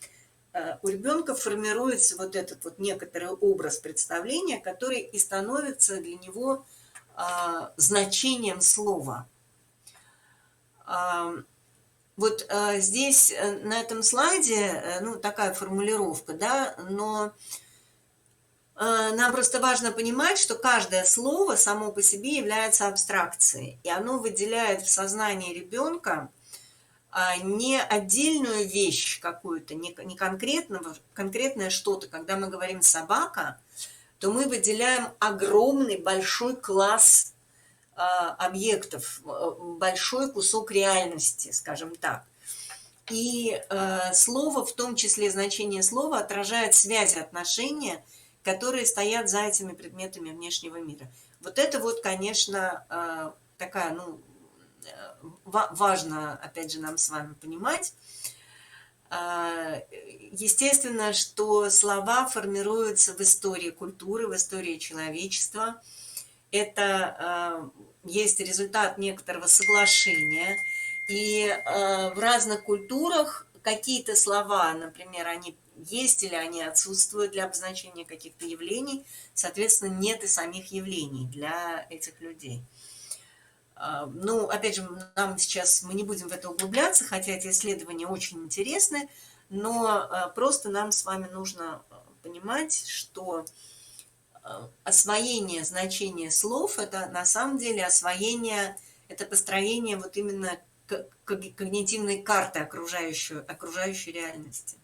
у ребенка формируется вот этот вот некоторый образ представления, который и становится для него значением слова. Вот здесь на этом слайде, ну, такая формулировка, да, но нам просто важно понимать, что каждое слово само по себе является абстракцией, и оно выделяет в сознании ребенка не отдельную вещь какую-то, не конкретное что-то. Когда мы говорим «собака», то мы выделяем огромный большой класс объектов, большой кусок реальности, скажем так. И слово, в том числе значение слова, отражает связи, отношения, которые стоят за этими предметами внешнего мира. Вот это вот, конечно, такая, ну, важно, опять же, нам с вами понимать. Естественно, что слова формируются в истории культуры, в истории человечества. Это есть результат некоторого соглашения. И в разных культурах какие-то слова, например, они есть или они отсутствуют для обозначения каких-то явлений, соответственно, нет и самих явлений для этих людей. Ну, опять же, мы не будем в это углубляться, хотя эти исследования очень интересны, но просто нам с вами нужно понимать, что освоение значения слов – это на самом деле освоение, это построение вот именно когнитивной карты окружающей реальности.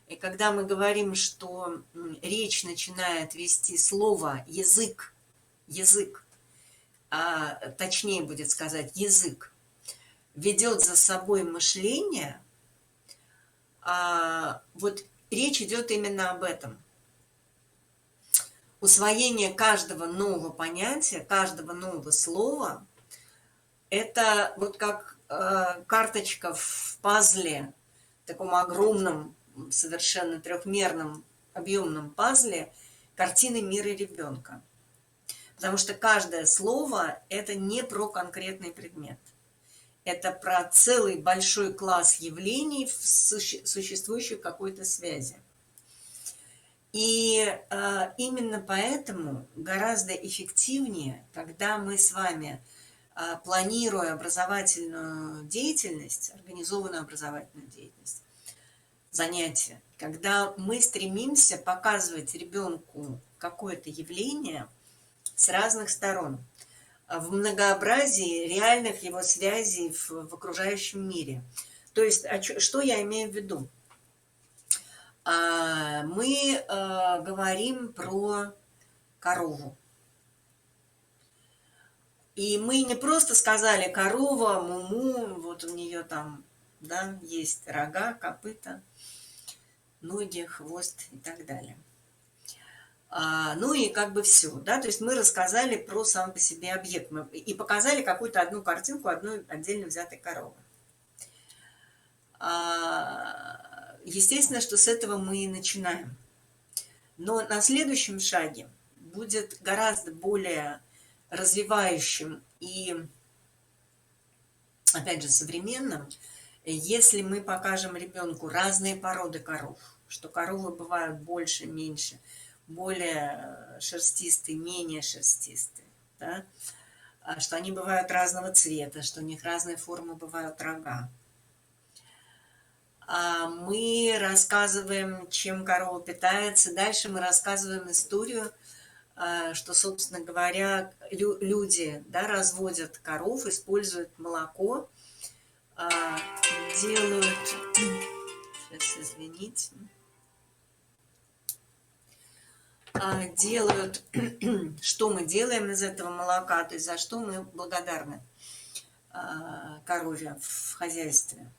И когда мы говорим, что речь начинает вести слово, язык язык, точнее будет сказать, язык, ведет за собой мышление, вот речь идет именно об этом. Усвоение каждого нового понятия, каждого нового слова – это вот как карточка в пазле, таком огромном, совершенно трехмерном, объемном пазле картины мира ребенка. Потому что каждое слово – это не про конкретный предмет. Это про целый большой класс явлений, существующих в какой-то связи. И именно поэтому гораздо эффективнее, когда мы с вами, планируя образовательную деятельность, организованную образовательную деятельность, занятия, когда мы стремимся показывать ребенку какое-то явление с разных сторон, в многообразии реальных его связей в окружающем мире. То есть, что я имею в виду? Мы говорим про корову. И мы не просто сказали корова, муму, вот у нее там, да, есть рога, копыта, ноги, хвост и так далее. Ну и как бы все, да, то есть мы рассказали про сам по себе объект и показали какую-то одну картинку одной отдельно взятой коровы. Естественно, что с этого мы и начинаем. Но на следующем шаге будет гораздо более развивающим и, опять же, современным, если мы покажем ребенку разные породы коров, что коровы бывают больше, меньше, более шерстистые, менее шерстистые, да? Что они бывают разного цвета, что у них разные формы бывают рога. Мы рассказываем, чем корова питается. Дальше мы рассказываем историю, что, собственно говоря, люди, да, разводят коров, используют молоко, делают... Сейчас, извините. Делают, что мы делаем из этого молока, то есть за что мы благодарны корове в хозяйстве.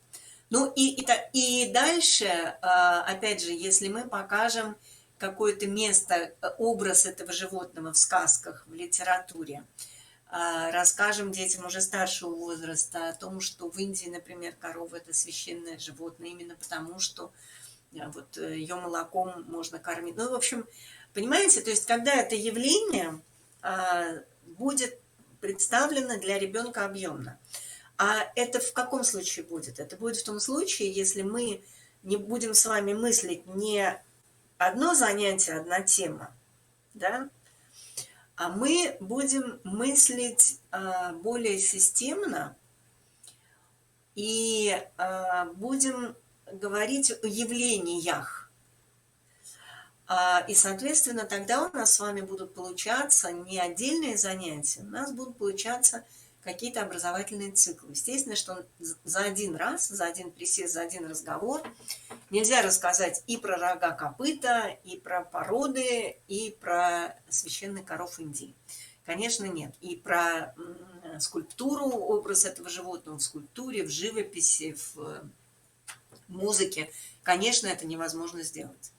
Ну и дальше, опять же, если мы покажем какое-то место, образ этого животного в сказках, в литературе, расскажем детям уже старшего возраста о том, что в Индии, например, корова – это священное животное, именно потому что вот ее молоком можно кормить. Ну, в общем, понимаете, то есть когда это явление будет представлено для ребенка объемно. А это в каком случае будет? Это будет в том случае, если мы не будем с вами мыслить не одно занятие, одна тема, да, а мы будем мыслить более системно и будем говорить о явлениях. И, соответственно, тогда у нас с вами будут получаться не отдельные занятия, у нас будут получаться какие-то образовательные циклы. Естественно, что за один раз, за один присест, за один разговор нельзя рассказать и про рога, копыта, и про породы, и про священных коров Индии. Конечно, нет. И про скульптуру, образ этого животного в скульптуре, в живописи, в музыке, конечно, это невозможно сделать.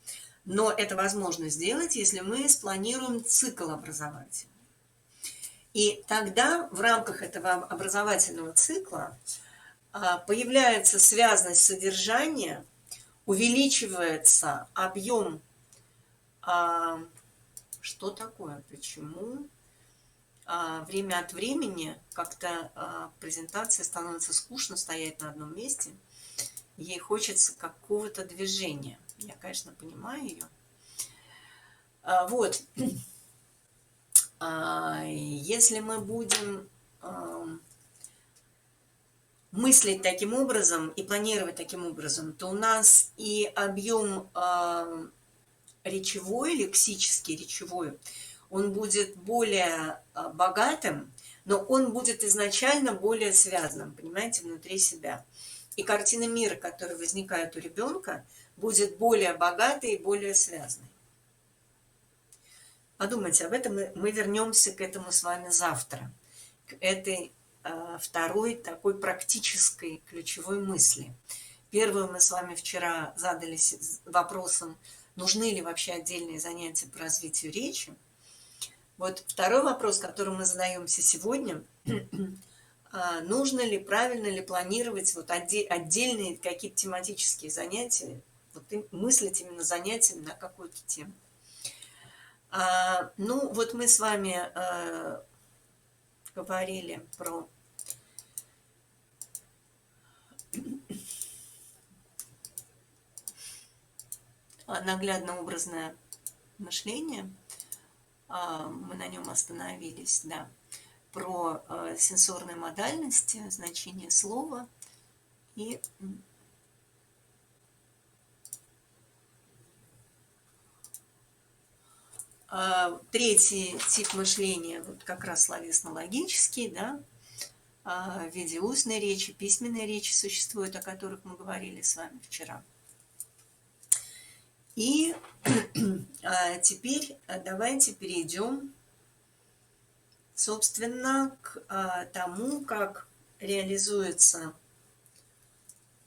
Но это возможно сделать, если мы спланируем цикл образовательный. И тогда в рамках этого образовательного цикла появляется связность содержания, увеличивается объем. Что такое? Почему? Время от времени как-то презентация становится скучно стоять на одном месте. Ей хочется какого-то движения. Я, конечно, понимаю ее. Вот. Если мы будем мыслить таким образом и планировать таким образом, то у нас и объем речевой, лексический, речевой, он будет более богатым, но он будет изначально более связанным, понимаете, внутри себя. И картина мира, которая возникает у ребенка, будет более богатой и более связанной. подумайте об этом, мы вернемся к этому с вами завтра, к этой второй такой практической ключевой мысли. Первую мы с вами вчера задались вопросом, нужны ли вообще отдельные занятия по развитию речи. Вот второй вопрос, который мы задаемся сегодня, нужно ли, правильно ли планировать вот отдельные какие-то тематические занятия, вот мыслить именно занятиями на какую-то тему. Ну, вот мы с вами говорили про наглядно-образное мышление, мы на нем остановились, да, про сенсорные модальности, значение слова и третий тип мышления, вот как раз словесно-логический, да, в виде устной речи, письменной речи существует, о которых мы говорили с вами вчера. И теперь давайте перейдем, собственно, к тому, как реализуется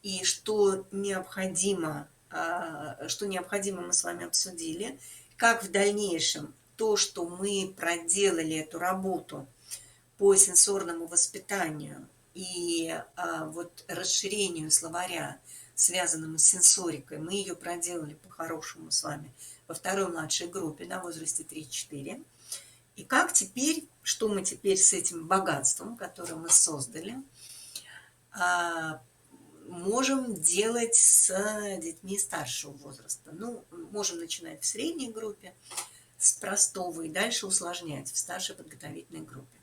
и что необходимо мы с вами обсудили, как в дальнейшем то, что мы проделали эту работу по сенсорному воспитанию и вот расширению словаря, связанному с сенсорикой, мы ее проделали по-хорошему с вами во второй младшей группе на возрасте 3-4. И как теперь, что мы теперь с этим богатством, которое мы создали, можем делать с детьми старшего возраста. Ну, можем начинать в средней группе с простого и дальше усложнять в старшей подготовительной группе.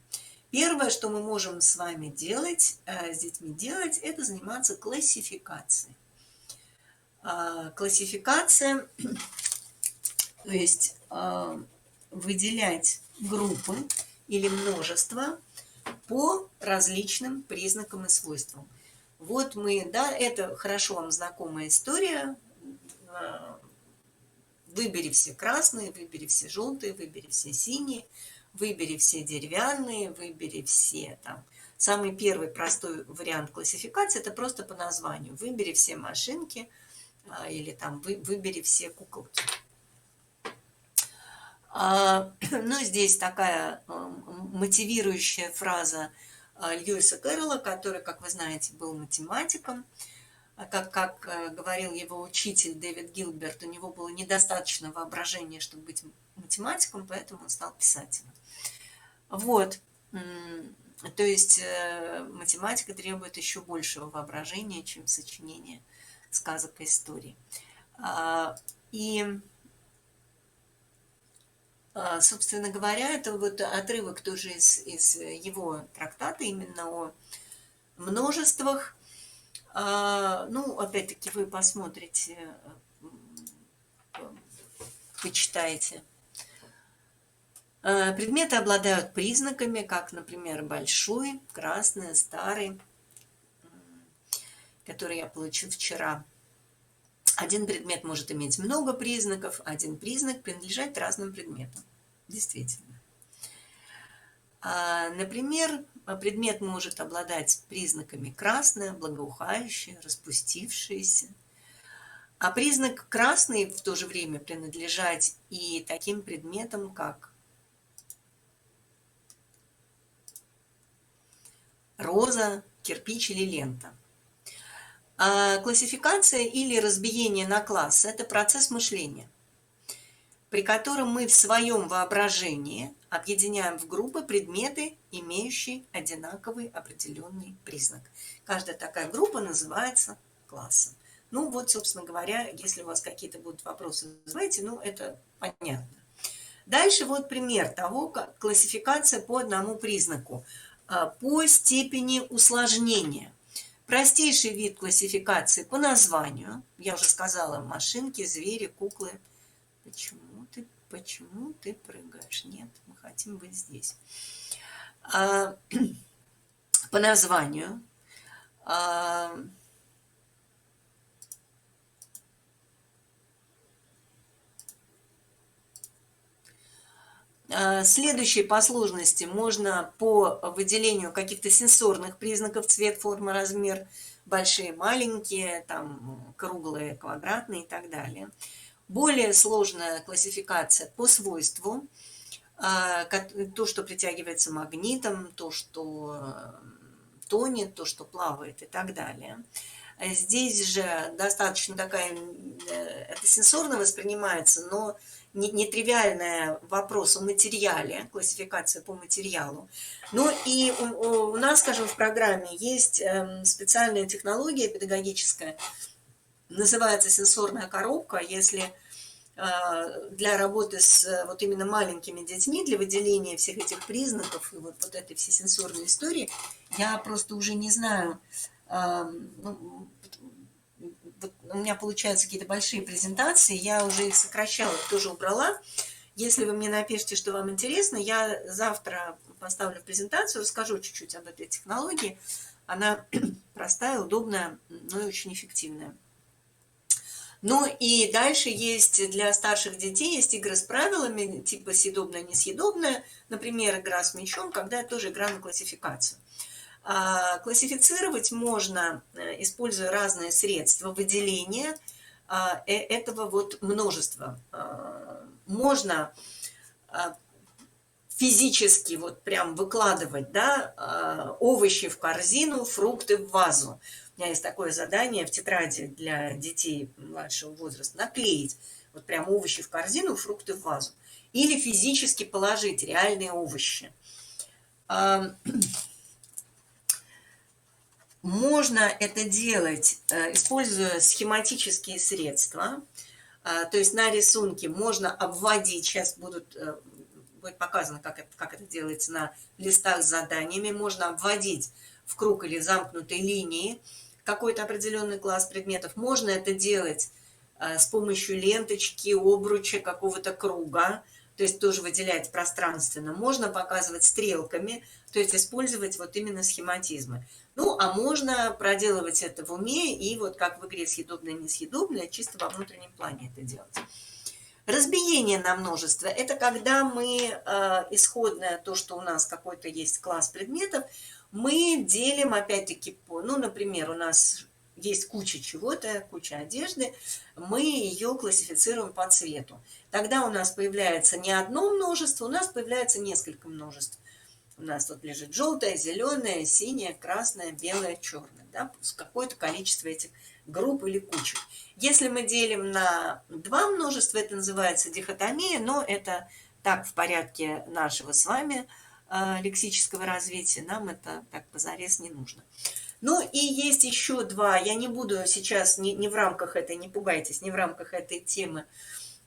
Первое, что мы можем с вами делать, с детьми делать, это заниматься классификацией. Классификация, то есть выделять группы или множество по различным признакам и свойствам. Вот мы, да, это хорошо вам знакомая история. Выбери все красные, выбери все желтые, выбери все синие, выбери все деревянные, выбери все там. Самый первый простой вариант классификации – это просто по названию. Выбери все машинки или там выбери все куколки. Ну, здесь такая мотивирующая фраза Льюиса Кэрролла, который, как вы знаете, был математиком. Как говорил его учитель Дэвид Гилберт, у него было недостаточно воображения, чтобы быть математиком, поэтому он стал писателем. Вот. То есть математика требует еще большего воображения, чем сочинение сказок и историй. И, собственно говоря, это вот отрывок тоже из его трактата именно о множествах. Ну, опять-таки, вы посмотрите, почитаете. Предметы обладают признаками, как, например, большой, красный, старый, который я получил вчера. Один предмет может иметь много признаков, один признак принадлежать разным предметам. Действительно. Например, предмет может обладать признаками красное, благоухающее, распустившееся. А признак красный в то же время принадлежать и таким предметам, как роза, кирпич или лента. Классификация или разбиение на классы – это процесс мышления, при котором мы в своем воображении объединяем в группы предметы, имеющие одинаковый определенный признак. Каждая такая группа называется классом. Ну вот, собственно говоря, если у вас какие-то будут вопросы, задавайте, ну это понятно. Дальше вот пример того, как классификация по одному признаку, по степени усложнения. Простейший вид классификации по названию, я уже сказала, машинки, звери, куклы. Почему ты прыгаешь? Нет, мы хотим быть здесь. По названию. Следующие по сложности можно по выделению каких-то сенсорных признаков: цвет, форма, размер, большие, маленькие, там, круглые, квадратные и так далее. Более сложная классификация по свойству: то, что притягивается магнитом, то, что тонет, то, что плавает и так далее. Здесь же достаточно такая, это сенсорно воспринимается, но нетривиальный вопрос о материале, классификация по материалу. Ну и у нас, скажем, в программе есть специальная технология педагогическая, называется сенсорная коробка. Если для работы с вот именно маленькими детьми, для выделения всех этих признаков и вот этой всей сенсорной истории, я просто уже не знаю, ну, вот у меня получаются какие-то большие презентации, я уже их сокращала, тоже убрала. Если вы мне напишите, что вам интересно, я завтра поставлю в презентацию, расскажу чуть-чуть об этой технологии. Она простая, удобная, но и очень эффективная. Ну и дальше есть для старших детей есть игры с правилами, типа съедобное, несъедобное. Например, игра с мячом, когда это тоже игра на классификацию. Классифицировать можно, используя разные средства выделения этого вот множества. Можно физически вот прям выкладывать, да, овощи в корзину, фрукты в вазу. У меня есть такое задание в тетради для детей младшего возраста: наклеить вот прям овощи в корзину, фрукты в вазу. Или физически положить реальные овощи. Можно это делать, используя схематические средства. То есть на рисунке можно обводить, сейчас будет показано, как это делается на листах с заданиями. Можно обводить в круг или замкнутой линии какой-то определенный класс предметов. Можно это делать с помощью ленточки, обруча, какого-то круга, то есть тоже выделять пространственно. Можно показывать стрелками, то есть использовать вот именно схематизмы. Ну, а можно проделывать это в уме и вот как в игре съедобное, несъедобное, чисто во внутреннем плане это делать. Разбиение на множество – это когда мы исходное, то, что у нас какой-то есть класс предметов, мы делим опять-таки по, ну, например, у нас есть куча чего-то, куча одежды, мы ее классифицируем по цвету. Тогда у нас появляется не одно множество, у нас появляется несколько множеств. У нас тут лежит желтое, зеленое, синее, красное, белое, черное. Да? Какое-то количество этих групп или кучек. Если мы делим на два множества, это называется дихотомия, но это так в порядке нашего с вами лексического развития. Нам это так позарез не нужно. Ну и есть еще два. Я не буду сейчас, не в рамках этой, не пугайтесь, не в рамках этой темы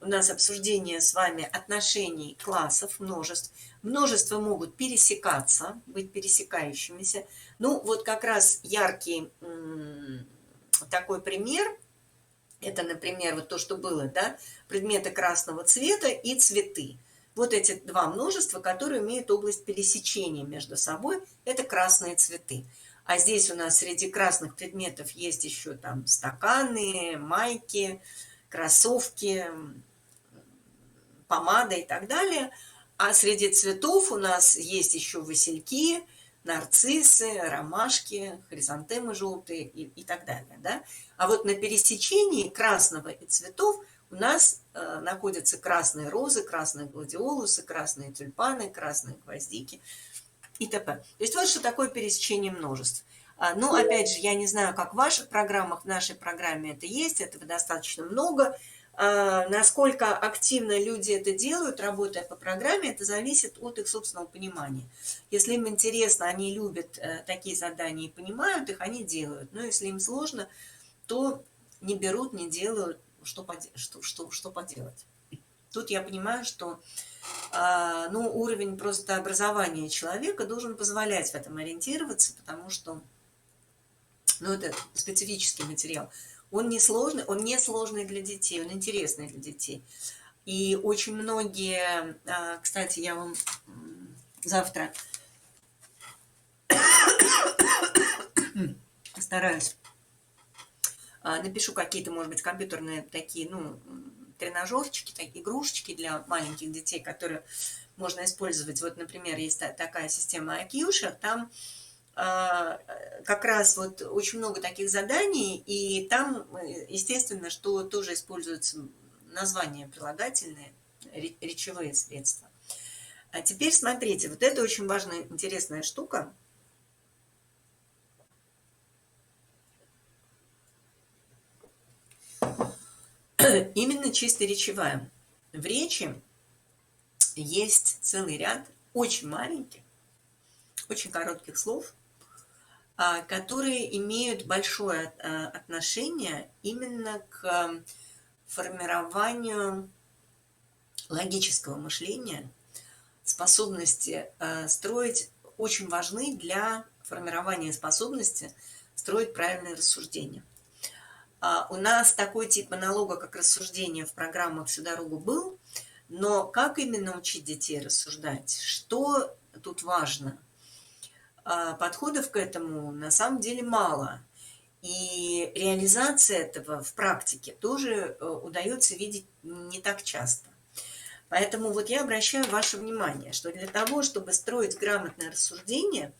у нас обсуждение с вами отношений классов, множеств. Множества могут пересекаться, быть пересекающимися. Ну, вот как раз яркий такой пример, это, например, вот то, что было, да, предметы красного цвета и цветы. Вот эти два множества, которые имеют область пересечения между собой, это красные цветы. А здесь у нас среди красных предметов есть еще там стаканы, майки, кроссовки, помада и так далее. А среди цветов у нас есть еще васильки, нарциссы, ромашки, хризантемы желтые и так далее. Да? А вот на пересечении красного и цветов у нас находятся красные розы, красные гладиолусы, красные тюльпаны, красные гвоздики и т.п. То есть вот что такое пересечение множеств. Но опять же, я не знаю, как в ваших программах, в нашей программе это есть, этого достаточно много. Насколько активно люди это делают, работая по программе, это зависит от их собственного понимания. Если им интересно, они любят такие задания и понимают их, они делают. Но если им сложно, то не берут, не делают, что поделать. Тут я понимаю, что ну, уровень просто образования человека должен позволять в этом ориентироваться, потому что ну, это специфический материал. Он не сложный для детей, он интересный для детей. И очень многие, кстати, я вам завтра постараюсь, напишу какие-то, может быть, компьютерные такие, ну, тренажерчики, такие игрушечки для маленьких детей, которые можно использовать. Вот, например, есть такая система IQSHare, там как раз вот очень много таких заданий, и там, естественно, что тоже используются названия прилагательные, речевые средства. А теперь смотрите, вот это очень важная, интересная штука. Именно чисто речевая. В речи есть целый ряд очень маленьких, очень коротких слов, которые имеют большое отношение именно к формированию логического мышления, способности строить, очень важны для формирования способности строить правильные рассуждения. У нас такой тип монолога, как рассуждение в программах всю дорогу был, но как именно учить детей рассуждать? Что тут важно? Подходов к этому на самом деле мало. И реализация этого в практике тоже удается видеть не так часто. Поэтому вот я обращаю ваше внимание, что для того, чтобы строить грамотное рассуждение,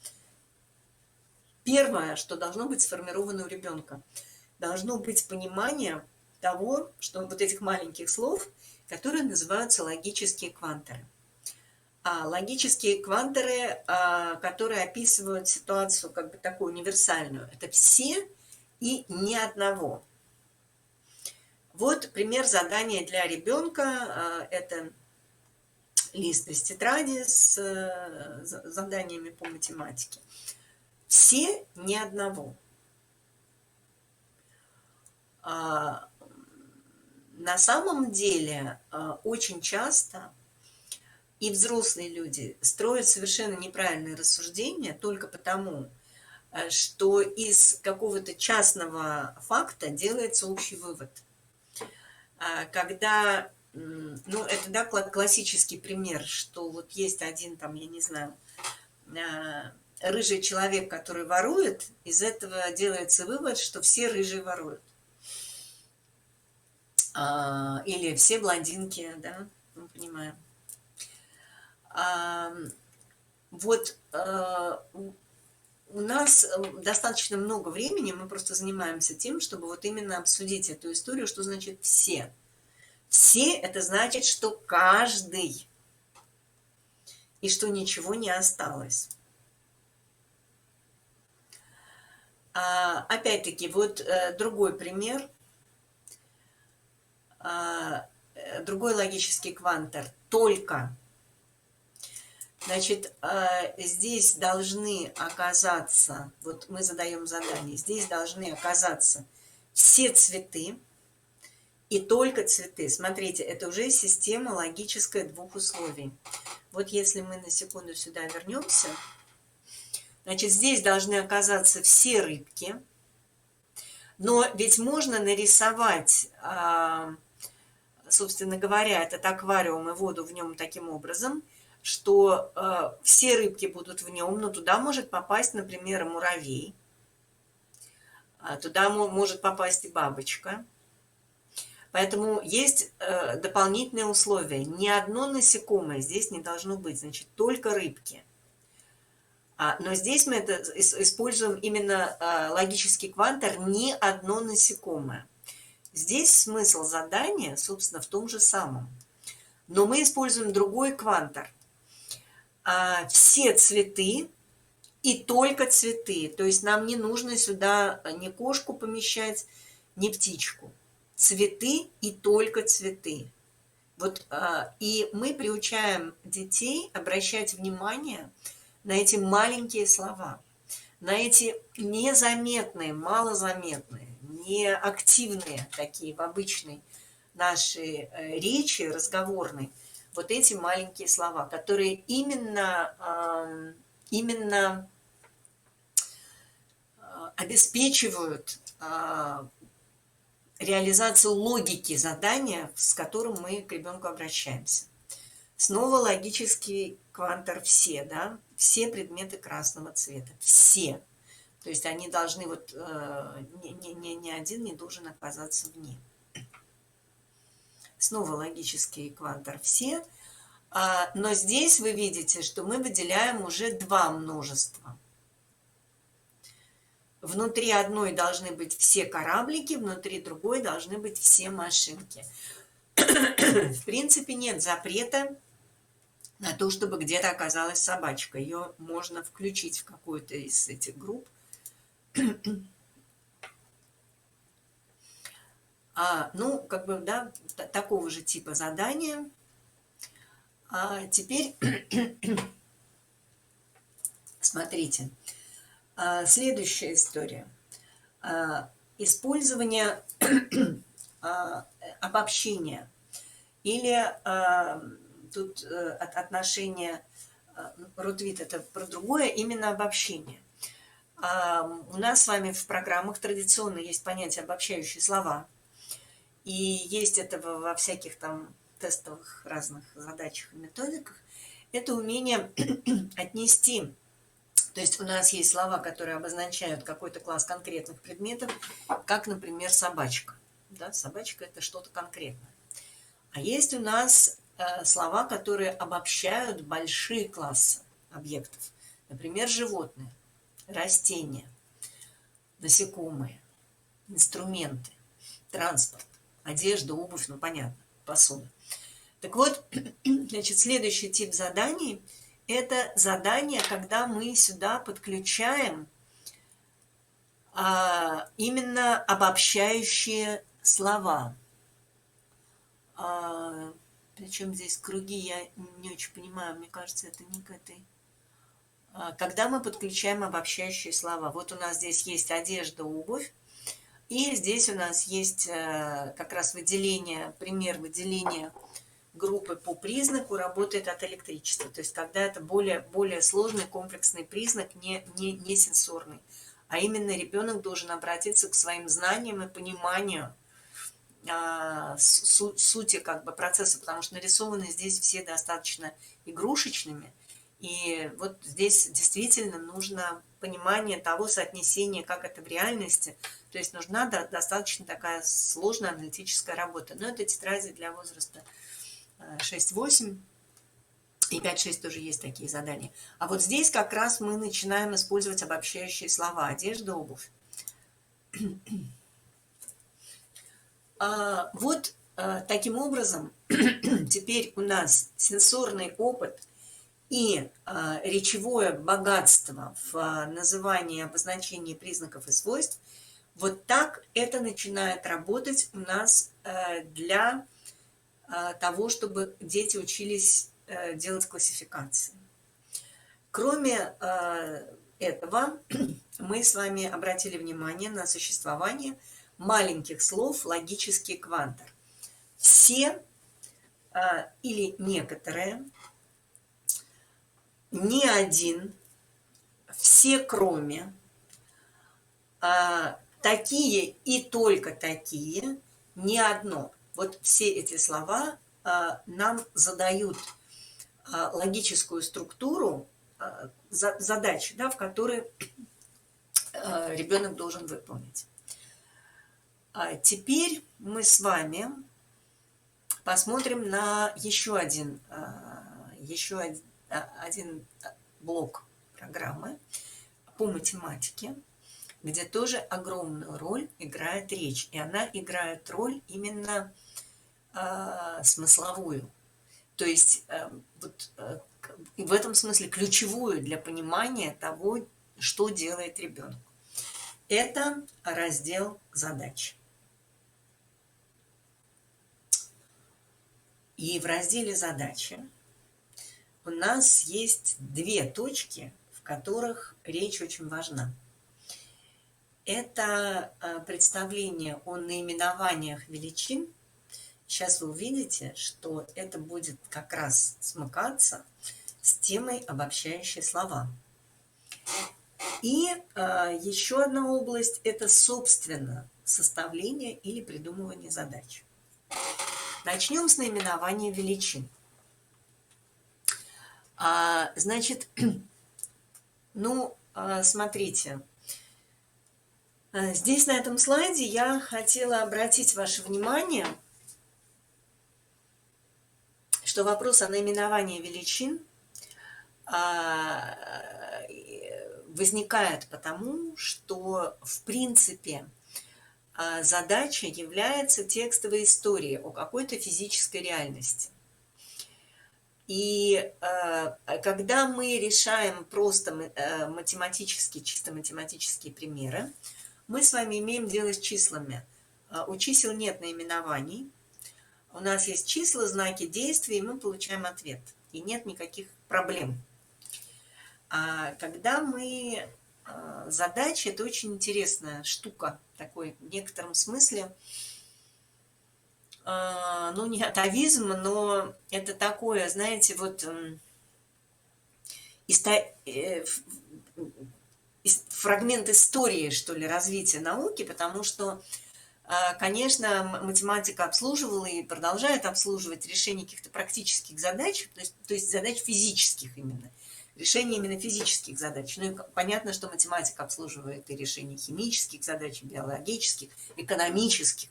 первое, что должно быть сформировано у ребенка, должно быть понимание того, что вот этих маленьких слов, которые называются логические квантеры. Логические квантеры, которые описывают ситуацию как бы такую универсальную, это все и ни одного. Вот пример задания для ребенка. Это лист из тетради с заданиями по математике. Все ни одного. На самом деле очень часто и взрослые люди строят совершенно неправильные рассуждения только потому, что из какого-то частного факта делается общий вывод. Когда, ну, это, да, классический пример, что вот есть один там, я не знаю, рыжий человек, который ворует, из этого делается вывод, что все рыжие воруют. Или все блондинки, да, мы понимаем. Вот у нас достаточно много времени, мы просто занимаемся тем, чтобы вот именно обсудить эту историю, что значит «все». Все – это значит, что каждый, и что ничего не осталось. Опять-таки, вот другой пример, другой логический квантер – «только». Значит, здесь должны оказаться, вот мы задаем задание, здесь должны оказаться все цветы и только цветы. Смотрите, это уже система логическая двух условий. Вот если мы на секунду сюда вернемся, значит, здесь должны оказаться все рыбки, но ведь можно нарисовать, собственно говоря, этот аквариум и воду в нем таким образом, что все рыбки будут в нем, но туда может попасть, например, муравей, туда может попасть и бабочка. Поэтому есть дополнительные условия. Ни одно насекомое здесь не должно быть, значит, только рыбки. Но здесь мы это используем именно логический квантер «ни одно насекомое». Здесь смысл задания, собственно, в том же самом. Но мы используем другой квантер. Все цветы и только цветы. То есть нам не нужно сюда ни кошку помещать, ни птичку. Цветы и только цветы. Вот, и мы приучаем детей обращать внимание на эти маленькие слова, на эти незаметные, малозаметные, неактивные такие в обычной нашей речи разговорной, вот эти маленькие слова, которые именно обеспечивают реализацию логики задания, с которым мы к ребенку обращаемся. Снова логический квантер «все», да? Все предметы красного цвета. Все. То есть они должны, вот ни один не должен оказаться вне. снова логический экватор все, но здесь вы видите, что мы выделяем уже два множества. Внутри одной должны быть все кораблики, внутри другой должны быть все машинки. В принципе, нет запрета на то, чтобы где-то оказалась собачка. Ее можно включить в какую-то из этих групп. Ну, как бы, да, такого же типа задания. Теперь смотрите. Следующая история. Использование обобщения или тут отношение род-вид это про другое, именно обобщение. У нас с вами в программах традиционно есть понятие обобщающие слова, и есть это во всяких там тестовых разных задачах и методиках. Это умение отнести. То есть у нас есть слова, которые обозначают какой-то класс конкретных предметов, как, например, собачка. Да, собачка – это что-то конкретное. А есть у нас слова, которые обобщают большие классы объектов. Например, животные, растения, насекомые, инструменты, транспорт, одежда, обувь, ну понятно, посуда. Так вот, значит, следующий тип заданий – это задание, когда мы сюда подключаем именно обобщающие слова. Причем здесь круги, я не очень понимаю, мне кажется, это не к этой. Когда мы подключаем обобщающие слова. Вот у нас здесь есть одежда, обувь, и здесь у нас есть как раз выделение, пример выделения группы по признаку работает от электричества. То есть когда это более сложный комплексный признак, не сенсорный. А именно ребенок должен обратиться к своим знаниям и пониманию сути как бы процесса, потому что нарисованы здесь все достаточно игрушечными. И вот здесь действительно нужно понимание того соотнесения, как это в реальности. То есть нужна достаточно такая сложная аналитическая работа. Но это тетради для возраста 6-8 и 5-6 тоже есть такие задания. А вот здесь как раз мы начинаем использовать обобщающие слова: одежда, обувь. Вот таким образом теперь у нас сенсорный опыт и речевое богатство в назывании, обозначении признаков и свойств. Вот так это начинает работать у нас для того, чтобы дети учились делать классификации. Кроме этого, мы с вами обратили внимание на существование маленьких слов логический экватор. Все или некоторые, ни один, все кроме, такие и только такие, ни одно. Вот все эти слова нам задают логическую структуру задач, да, в которой ребенок должен выполнить. Теперь мы с вами посмотрим на еще один блок программы по математике, где тоже огромную роль играет речь. И она играет роль именно смысловую. То есть вот, в этом смысле ключевую для понимания того, что делает ребенок. Это раздел задач. И в разделе задачи у нас есть две точки, в которых речь очень важна. Это представление о наименованиях величин. Сейчас вы увидите, что это будет как раз смыкаться с темой обобщающие слова. И еще одна область – это, собственно, составление или придумывание задач. Начнем с наименования величин. Значит, ну, смотрите, здесь на этом слайде я хотела обратить ваше внимание что вопрос о наименовании величин возникает потому, что в принципе задача является текстовой историей о какой-то физической реальности. И когда мы решаем просто математические, чисто математические примеры, мы с вами имеем дело с числами. У чисел нет наименований. У нас есть числа, знаки действия, и мы получаем ответ. И нет никаких проблем. А когда мы... Задача – это очень интересная штука, такой в некотором смысле, ну, не атовизм, но это такое, знаете, вот фрагмент истории, что ли, развития науки, потому что, конечно, математика обслуживала и продолжает обслуживать решение каких-то практических задач, то есть задач физических именно, решение именно физических задач. Ну и понятно, что математика обслуживает и решение химических задач, биологических, экономических.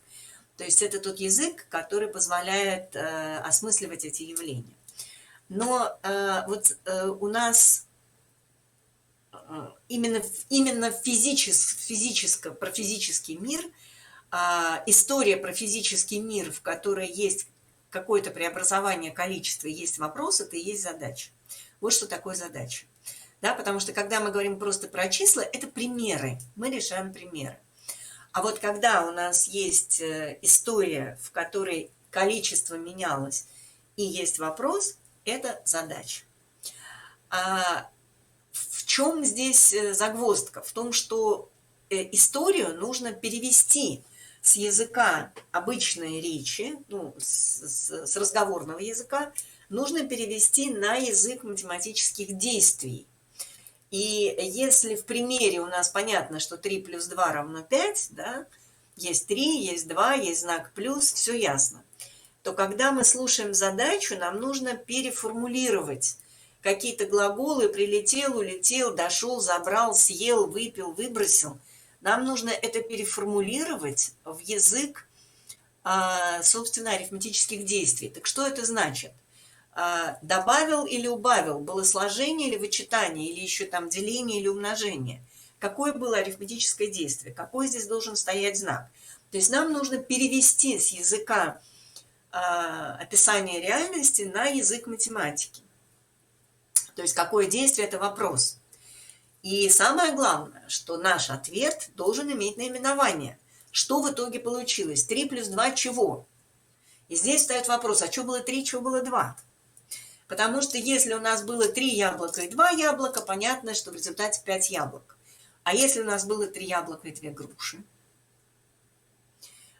То есть это тот язык, который позволяет осмысливать эти явления. Но вот у нас именно про физический мир, история про физический мир, в которой есть какое-то преобразование количества, есть вопрос, это и есть задача. Вот что такое задача. Да, потому что когда мы говорим просто про числа, это примеры, мы решаем примеры. А вот когда у нас есть история, в которой количество менялось, и есть вопрос, это задача. А в чем здесь загвоздка? В том, что историю нужно перевести с языка обычной речи, ну, с разговорного языка, нужно перевести на язык математических действий. И если в примере у нас понятно, что 3 плюс 2 равно 5, да, есть 3, есть 2, есть знак плюс, все ясно, то когда мы слушаем задачу, нам нужно переформулировать какие-то глаголы: прилетел, улетел, дошел, забрал, съел, выпил, выбросил. Нам нужно это переформулировать в язык, собственно, арифметических действий. Так что это значит? Добавил или убавил, было сложение или вычитание, или еще там деление или умножение. Какое было арифметическое действие, какой здесь должен стоять знак. То есть нам нужно перевести с языка описания реальности на язык математики. То есть какое действие – это вопрос. И самое главное, что наш ответ должен иметь наименование. Что в итоге получилось? 3 плюс 2 чего? И здесь встает вопрос, а что было 3, чего было 2? Потому что если у нас было 3 яблока и 2 яблока, понятно, что в результате 5 яблок. А если у нас было 3 яблока и 2 груши,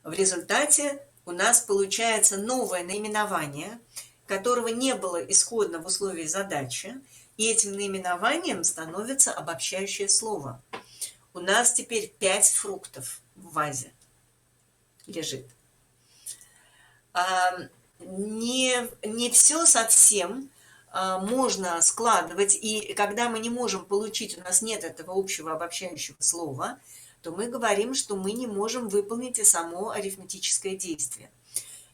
в результате у нас получается новое наименование, которого не было исходно в условии задачи, и этим наименованием становится обобщающее слово. У нас теперь 5 фруктов в вазе лежит. Не все совсем можно складывать, и когда мы не можем получить, у нас нет этого общего обобщающего слова, то мы говорим, что мы не можем выполнить и само арифметическое действие.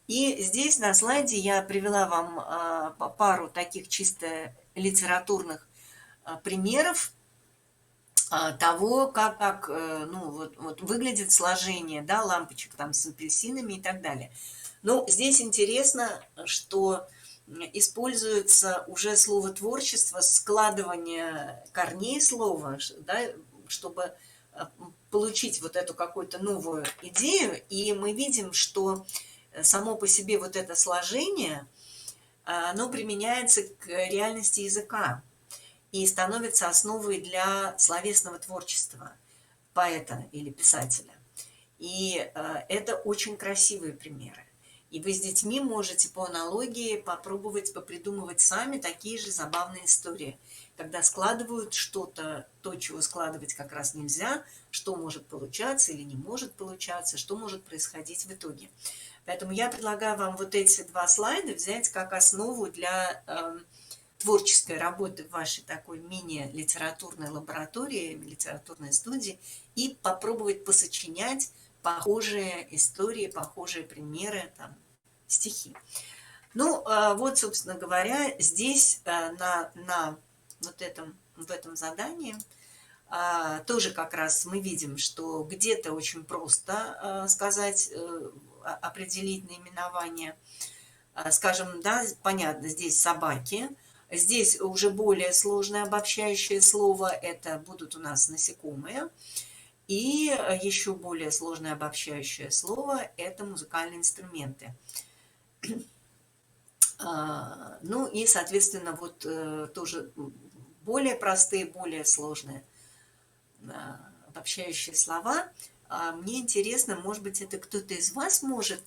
И здесь на слайде я привела вам пару таких чисто литературных примеров того, как ну, вот выглядит сложение, да, лампочек там с апельсинами и так далее. Но здесь интересно, что используется уже словотворчество, складывание корней слова, да, чтобы получить вот эту какую-то новую идею. И мы видим, что само по себе вот это сложение, оно применяется к реальности языка и становится основой для словесного творчества поэта или писателя. И это очень красивые примеры. И вы с детьми можете по аналогии попробовать попридумывать сами такие же забавные истории, когда складывают что-то, то, чего складывать как раз нельзя, что может получаться или не может получаться, что может происходить в итоге. Поэтому я предлагаю вам вот эти 2 слайда взять как основу для творческой работы в вашей такой мини-литературной лаборатории, литературной студии, и попробовать посочинять похожие истории, похожие примеры, там, стихи. Ну, вот, собственно говоря, здесь в этом задании тоже как раз мы видим, что где-то очень просто сказать, определить наименование. Скажем, да, понятно, здесь собаки. Здесь уже более сложное обобщающее слово, это будут у нас насекомые. И еще более сложное обобщающее слово – это музыкальные инструменты. Ну и, соответственно, вот тоже более простые, более сложные обобщающие слова. Мне интересно, может быть, это кто-то из вас может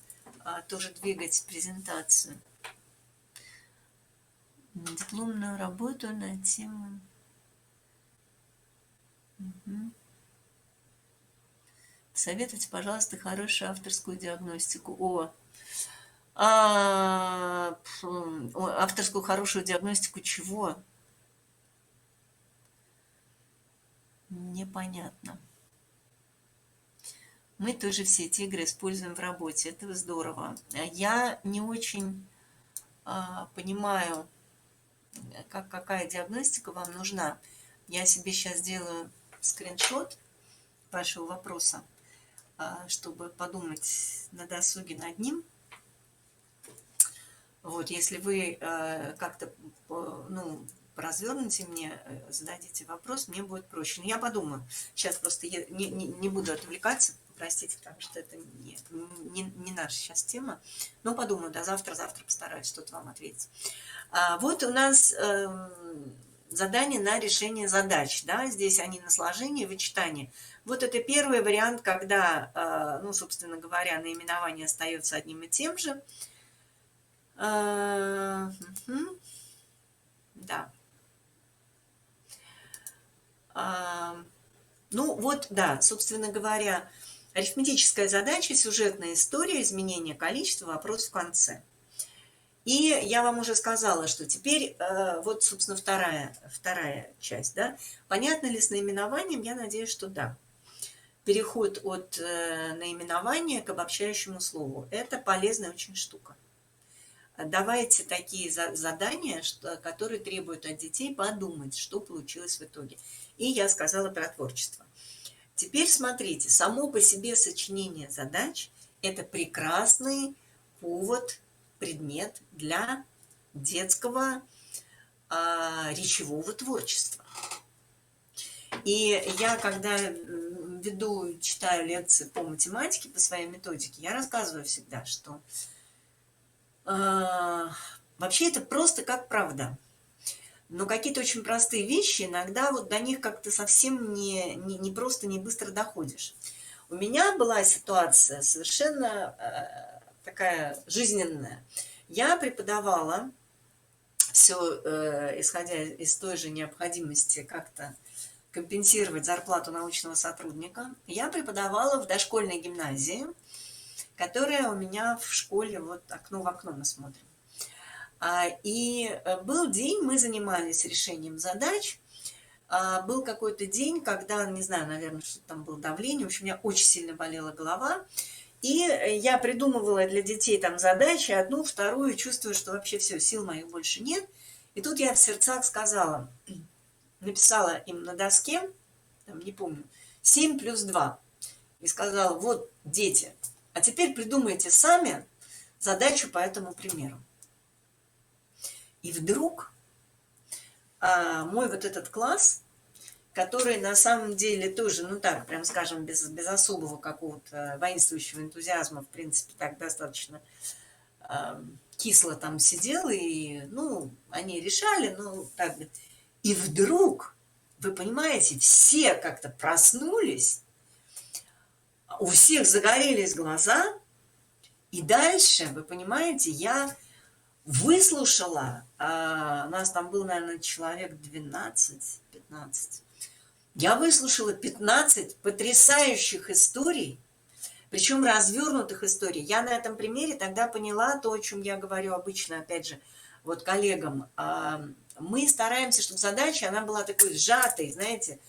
тоже двигать презентацию. Дипломную работу на тему... Угу. Советуйте, пожалуйста, хорошую авторскую диагностику. Авторскую хорошую диагностику чего? Непонятно. Мы тоже все эти игры используем в работе. Это здорово. Я не очень понимаю, какая диагностика вам нужна. Я себе сейчас сделаю скриншот вашего вопроса, чтобы подумать на досуге над ним. Вот, если вы как-то, ну, развернете мне, зададите вопрос, мне будет проще. Но я подумаю. Сейчас просто я не буду отвлекаться, простите, потому что это не наша сейчас тема. Но подумаю, до завтра постараюсь что-то вам ответить. Вот у нас задание на решение задач. Да? Здесь они на сложение, вычитание. Вот это первый вариант, когда, ну, собственно говоря, наименование остается одним и тем же. Да. Ну вот, да, собственно говоря, арифметическая задача, сюжетная история, изменение количества, вопрос в конце. И я вам уже сказала, что теперь вот, собственно, вторая часть, да. Понятно ли с наименованием? Я надеюсь, что да. Переход от наименования к обобщающему слову. Это полезная очень штука. Давайте такие задания, которые требуют от детей подумать, что получилось в итоге. И я сказала про творчество. Теперь смотрите, само по себе сочинение задач – это прекрасный повод, предмет для детского речевого творчества. И я, когда читаю лекции по математике, по своей методике, я рассказываю всегда, что вообще это просто как правда. Но какие-то очень простые вещи, иногда вот до них как-то совсем не просто, не быстро доходишь. У меня была ситуация совершенно такая жизненная. Я преподавала, все исходя из той же необходимости как-то компенсировать зарплату научного сотрудника, я преподавала в дошкольной гимназии, которая у меня в школе, вот окно в окно мы смотрим. И был день, мы занимались решением задач. Был какой-то день, когда, не знаю, наверное, что там было давление, в общем, у меня очень сильно болела голова. И я придумывала для детей там задачи, одну, вторую, чувствую, что вообще все, сил моих больше нет. И тут я в сердцах сказала, написала им на доске, там, не помню, 7 плюс 2. И сказала, вот, дети, а теперь придумайте сами задачу по этому примеру. И вдруг мой вот этот класс, который на самом деле тоже, ну так, прям скажем, без особого какого-то воинствующего энтузиазма, в принципе, так достаточно кисло там сидел, и, ну, они решали, ну, так. И вдруг, вы понимаете, все как-то проснулись, у всех загорелись глаза, и дальше, вы понимаете, я выслушала, у нас там был, наверное, человек 12-15, я выслушала 15 потрясающих историй, причем развернутых историй. Я на этом примере тогда поняла то, о чем я говорю обычно, опять же, вот коллегам. Мы стараемся, чтобы задача, она была такой сжатой, знаете,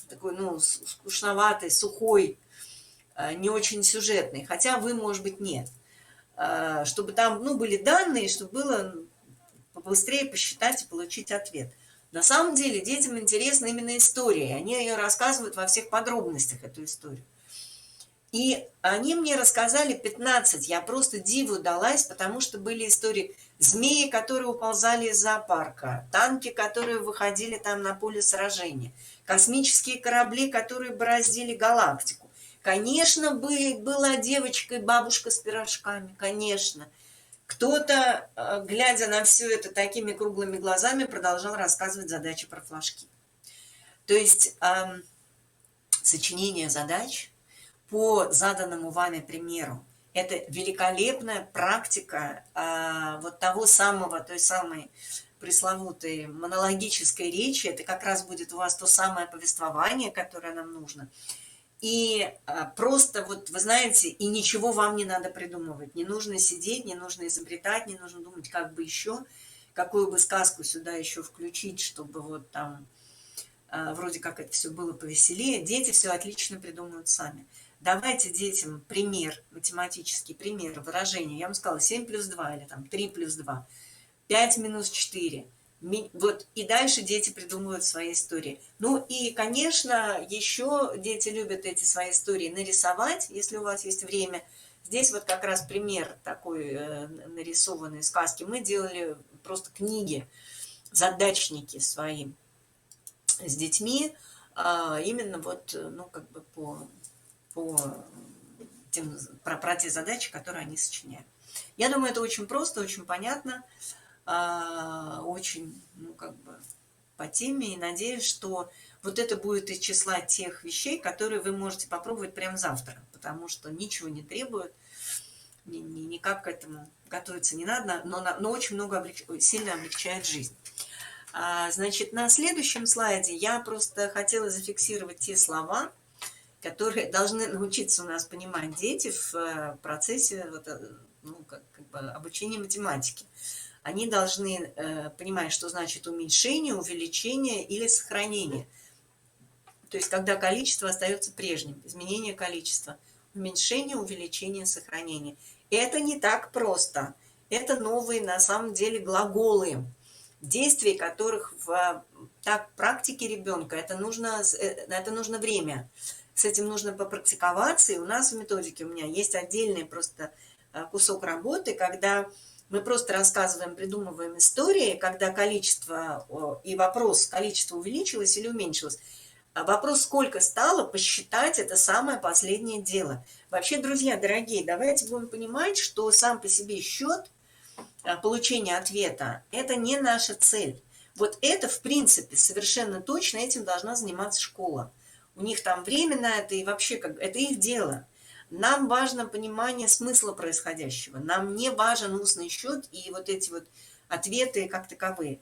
такой, ну, скучноватой, сухой, не очень сюжетной, хотя вы, может быть, нет. чтобы там, ну, были данные, чтобы было побыстрее посчитать и получить ответ. На самом деле детям интересна именно история, они ее рассказывают во всех подробностях, эту историю. И они мне рассказали 15, я просто диву далась, потому что были истории змеи, которые уползали из зоопарка, танки, которые выходили там на поле сражения, космические корабли, которые бороздили галактику. Конечно, была девочка и бабушка с пирожками, конечно. Кто-то, глядя на все это такими круглыми глазами, продолжал рассказывать задачи про флажки. То есть сочинение задач по заданному вами примеру. Это великолепная практика вот того самого, той самой пресловутой монологической речи. Это как раз будет у вас то самое повествование, которое нам нужно. И просто вот, вы знаете, и ничего вам не надо придумывать. Не нужно сидеть, не нужно изобретать, не нужно думать, как бы еще, какую бы сказку сюда еще включить, чтобы вот там вроде как это все было повеселее. Дети все отлично придумывают сами. Давайте детям пример, математический пример, выражение. Я вам сказала 7 плюс 2 или там 3 плюс 2, 5 минус 4. Вот, и дальше дети придумывают свои истории. Ну и, конечно, еще дети любят эти свои истории нарисовать, если у вас есть время. Здесь вот как раз пример такой нарисованной сказки. Мы делали просто книги, задачники свои с детьми, именно вот, ну, как бы про те задачи, которые они сочиняют. Я думаю, это очень просто, очень понятно, очень, ну, как бы по теме, и надеюсь, что вот это будет из числа тех вещей, которые вы можете попробовать прямо завтра, потому что ничего не требует, никак к этому готовиться не надо, но очень много сильно облегчает жизнь. Значит, на следующем слайде я просто хотела зафиксировать те слова, которые должны научиться у нас понимать дети в процессе ну, как бы обучения математики. Они должны понимать, что значит уменьшение, увеличение или сохранение. То есть, когда количество остается прежним, изменение количества, уменьшение, увеличение, сохранение. Это не так просто. Это новые, на самом деле, глаголы, действия которых в практике ребенка это нужно время. С этим нужно попрактиковаться, и у нас в методике у меня есть отдельный просто кусок работы, когда мы просто рассказываем, придумываем истории, когда количество и вопрос, количество увеличилось или уменьшилось. А вопрос, сколько стало, посчитать, это самое последнее дело. Вообще, друзья дорогие, давайте будем понимать, что сам по себе счет, получение ответа, это не наша цель. Вот это, в принципе, совершенно точно этим должна заниматься школа. У них там время на это, и вообще это их дело. Нам важно понимание смысла происходящего. Нам не важен устный счет и вот эти вот ответы как таковые.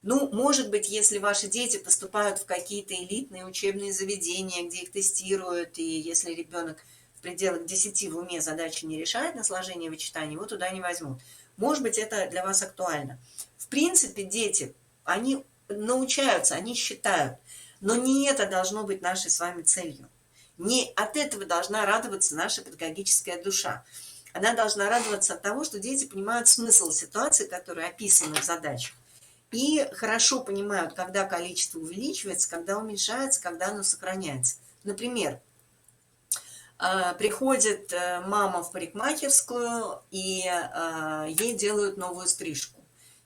Ну, может быть, если ваши дети поступают в какие-то элитные учебные заведения, где их тестируют, и если ребенок в пределах 10 в уме задачи не решает на сложение и вычитание, его туда не возьмут. Может быть, это для вас актуально. В принципе, дети, они научаются, они считают, но не это должно быть нашей с вами целью. Не от этого должна радоваться наша педагогическая душа. Она должна радоваться от того, что дети понимают смысл ситуации, которые описаны в задачах, и хорошо понимают, когда количество увеличивается, когда уменьшается, когда оно сохраняется. Например, приходит мама в парикмахерскую, и ей делают новую стрижку.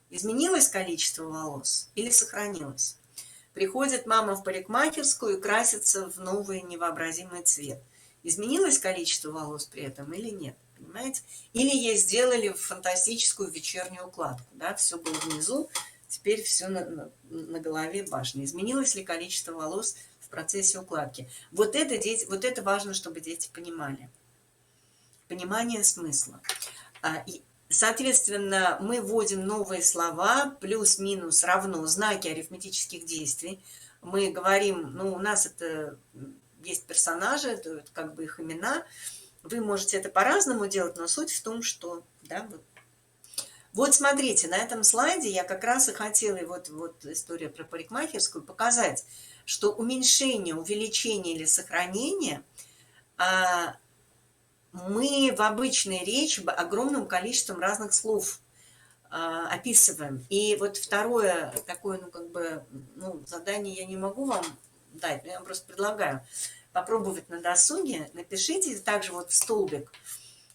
Изменилось количество волос или сохранилось? Приходит мама в парикмахерскую и красится в новый невообразимый цвет. Изменилось количество волос при этом или нет? Понимаете? Или ей сделали фантастическую вечернюю укладку. Да? Все было внизу, теперь все на голове башни. Изменилось ли количество волос в процессе укладки? Вот это важно, чтобы дети понимали. Понимание смысла. Соответственно, мы вводим новые слова, плюс, минус, равно, знаки арифметических действий. Мы говорим, ну, у нас это есть персонажи, это как бы их имена. Вы можете это по-разному делать, но суть в том, что, да, вот смотрите, на этом слайде я как раз и хотела, и вот история про парикмахерскую, показать, что уменьшение, увеличение или сохранение мы в обычной речи огромным количеством разных слов описываем. И вот второе такое, ну, как бы, ну, задание я не могу вам дать, но я вам просто предлагаю попробовать на досуге. Напишите также вот в столбик,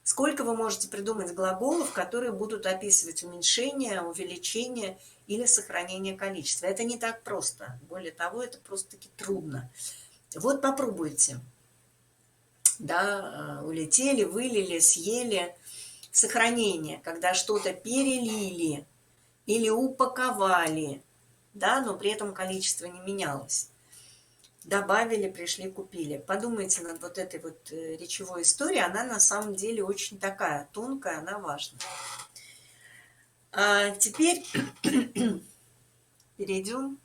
сколько вы можете придумать глаголов, которые будут описывать уменьшение, увеличение или сохранение количества. Это не так просто. Более того, это просто-таки трудно. Вот попробуйте. Да, улетели, вылили, съели. Сохранение, когда что-то перелили или упаковали, да, но при этом количество не менялось. Добавили, пришли, купили. Подумайте над вот этой вот речевой историей, она на самом деле очень такая тонкая, она важна. А теперь перейдем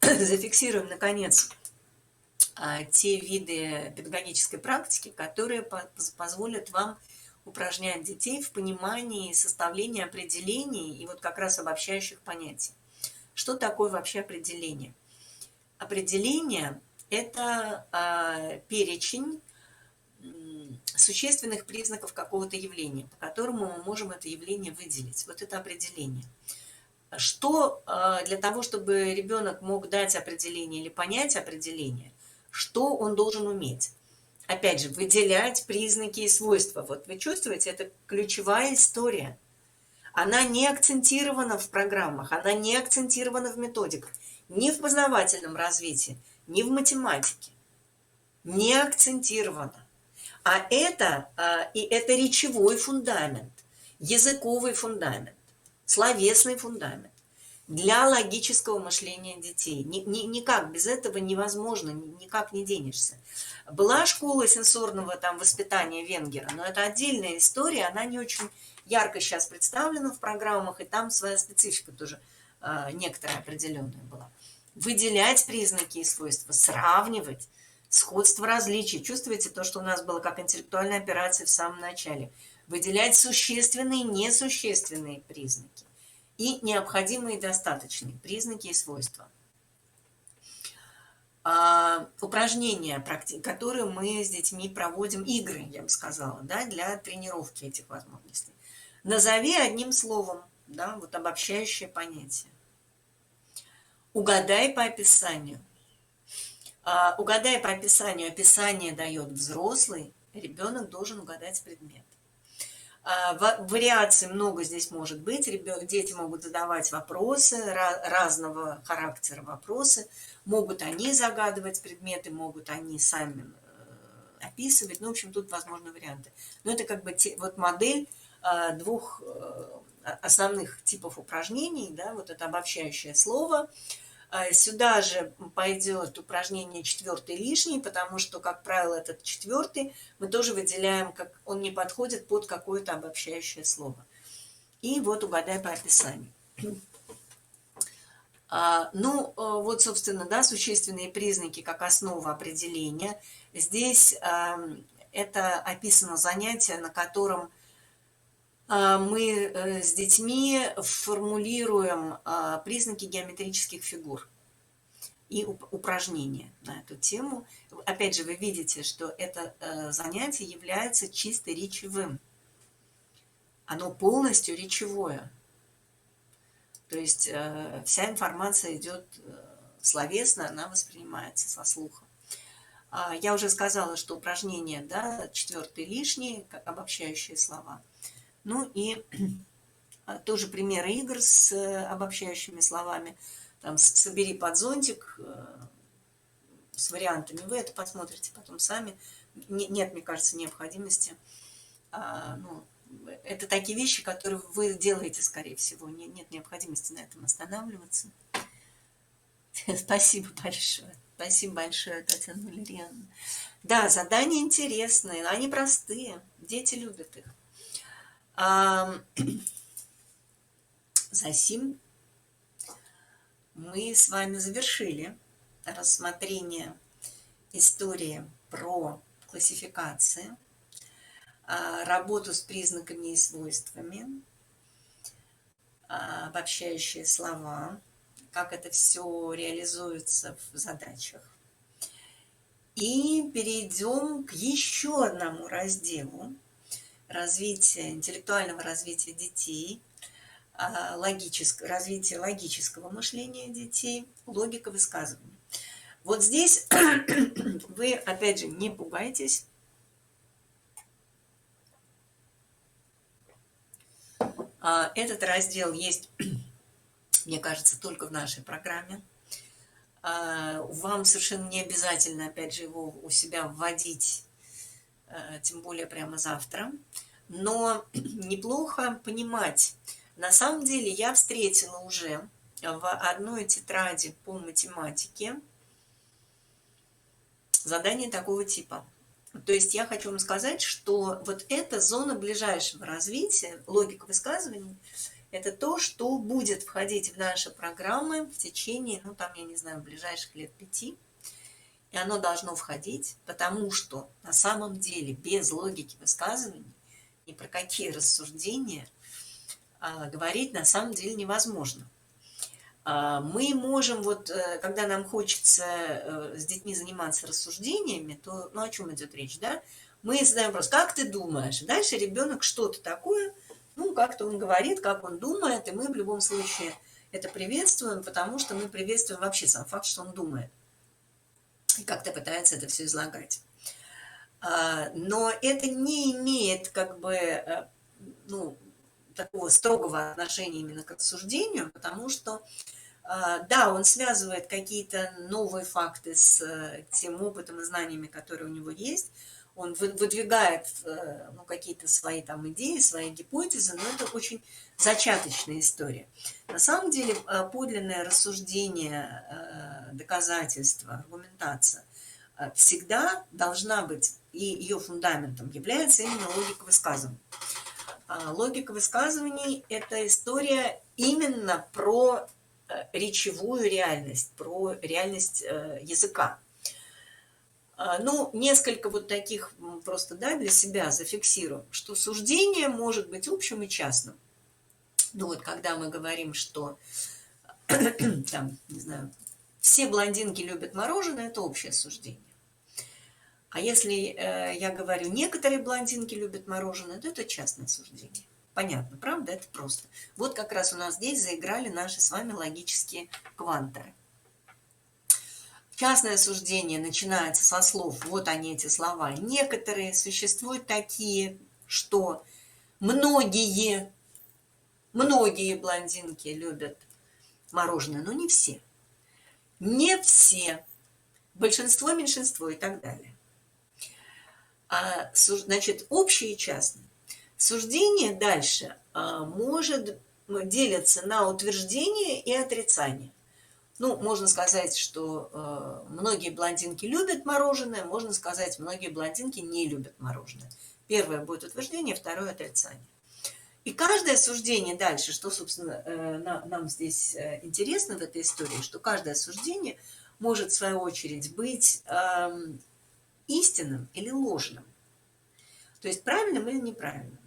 зафиксируем, наконец, те виды педагогической практики, которые позволят вам упражнять детей в понимании и составлении определений и вот как раз обобщающих понятий. Что такое вообще определение? Определение – это перечень существенных признаков какого-то явления, по которому мы можем это явление выделить. Вот это определение. Что для того, чтобы ребенок мог дать определение или понять определение, что он должен уметь? Опять же, выделять признаки и свойства. Вот вы чувствуете, это ключевая история. Она не акцентирована в программах, она не акцентирована в методиках, ни в познавательном развитии, ни в математике. Не акцентирована. Это речевой фундамент, языковый фундамент, словесный фундамент для логического мышления детей. Никак без этого невозможно, никак не денешься. Была школа сенсорного там воспитания Венгера, но это отдельная история, она не очень ярко сейчас представлена в программах, и там своя специфика тоже некоторая определенная была. Выделять признаки и свойства, сравнивать, сходство различий. Чувствуете то, что у нас было как интеллектуальная операция в самом начале? Выделять существенные и несущественные признаки и необходимые и достаточные признаки и свойства. Упражнения, которые мы с детьми проводим, игры, я бы сказала, да, для тренировки этих возможностей. Назови одним словом, да, вот обобщающее понятие. Угадай по описанию. Угадай по описанию. Описание дает взрослый, ребенок должен угадать предмет. Вариаций много здесь может быть. Дети могут задавать вопросы, разного характера вопросы. Могут они загадывать предметы, могут они сами описывать. Ну, в общем, тут возможны варианты. Но это как бы вот модель двух основных типов упражнений. Да, вот это обобщающее слово. Сюда же пойдет упражнение четвертый лишний, потому что, как правило, этот четвертый мы тоже выделяем, как он не подходит под какое-то обобщающее слово. И вот угадай по описанию. Ну, вот, собственно, да, существенные признаки как основа определения. Здесь это описано занятие, на котором мы с детьми формулируем признаки геометрических фигур и упражнения на эту тему. Опять же, вы видите, что это занятие является чисто речевым. Оно полностью речевое. То есть вся информация идет словесно, она воспринимается со слуха. Я уже сказала, что упражнение, да, четвертый лишний, как обобщающие слова. Ну и тоже примеры игр с обобщающими словами. Там, собери под зонтик с вариантами. Вы это посмотрите потом сами. Нет, мне кажется, необходимости. Ну, это такие вещи, которые вы делаете, скорее всего. Нет необходимости на этом останавливаться. Спасибо большое. Спасибо большое, Татьяна Валерьяновна. Да, задания интересные, они простые. Дети любят их. Засим мы с вами завершили рассмотрение истории про классификации, работу с признаками и свойствами, обобщающие слова, как это все реализуется в задачах. И перейдем к еще одному разделу интеллектуального развития детей, развитие логического мышления детей, логика высказывания. Вот здесь вы, опять же, не пугайтесь. Этот раздел есть, мне кажется, только в нашей программе. Вам совершенно не обязательно, опять же, его у себя вводить, тем более прямо завтра. Но неплохо понимать. На самом деле я встретила уже в одной тетради по математике задание такого типа. То есть я хочу вам сказать, что вот эта зона ближайшего развития, логика высказываний, это то, что будет входить в наши программы в течение, ну там, я не знаю, ближайших лет 5. И оно должно входить, потому что на самом деле без логики высказываний ни про какие рассуждения говорить на самом деле невозможно. Мы можем, вот когда нам хочется с детьми заниматься рассуждениями, то, ну о чем идет речь, да? Мы задаем вопрос, как ты думаешь? Дальше ребенок что-то такое, ну как-то он говорит, как он думает, и мы в любом случае это приветствуем, потому что мы приветствуем вообще сам факт, что он думает. И как-то пытается это все излагать. Но это не имеет как бы, ну, такого строгого отношения именно к рассуждению, потому что, да, он связывает какие-то новые факты с тем опытом и знаниями, которые у него есть, он выдвигает ну, какие-то свои там идеи, свои гипотезы, но это очень зачаточная история. На самом деле подлинное рассуждение, доказательство, аргументация всегда должна быть, и ее фундаментом является именно логика высказываний. Логика высказываний – это история именно про речевую реальность, про реальность языка. Ну, несколько вот таких просто, да, для себя зафиксирую, что суждение может быть общим и частным. Ну вот когда мы говорим, что там, не знаю, все блондинки любят мороженое, это общее суждение. А если я говорю, некоторые блондинки любят мороженое, то это частное суждение. Понятно, правда? Это просто. Вот как раз у нас здесь заиграли наши с вами логические кванторы. Частное суждение начинается со слов, вот они эти слова. Некоторые существуют такие, что многие блондинки любят мороженое, но не все. Не все. Большинство, меньшинство и так далее. Значит, общее и частное. Суждение дальше может делиться на утверждение и отрицание. Ну, можно сказать, что многие блондинки любят мороженое, можно сказать, многие блондинки не любят мороженое. Первое будет утверждение, второе отрицание. И каждое суждение дальше, что, собственно, нам здесь интересно в этой истории, что каждое суждение может, в свою очередь, быть истинным или ложным. То есть правильным или неправильным.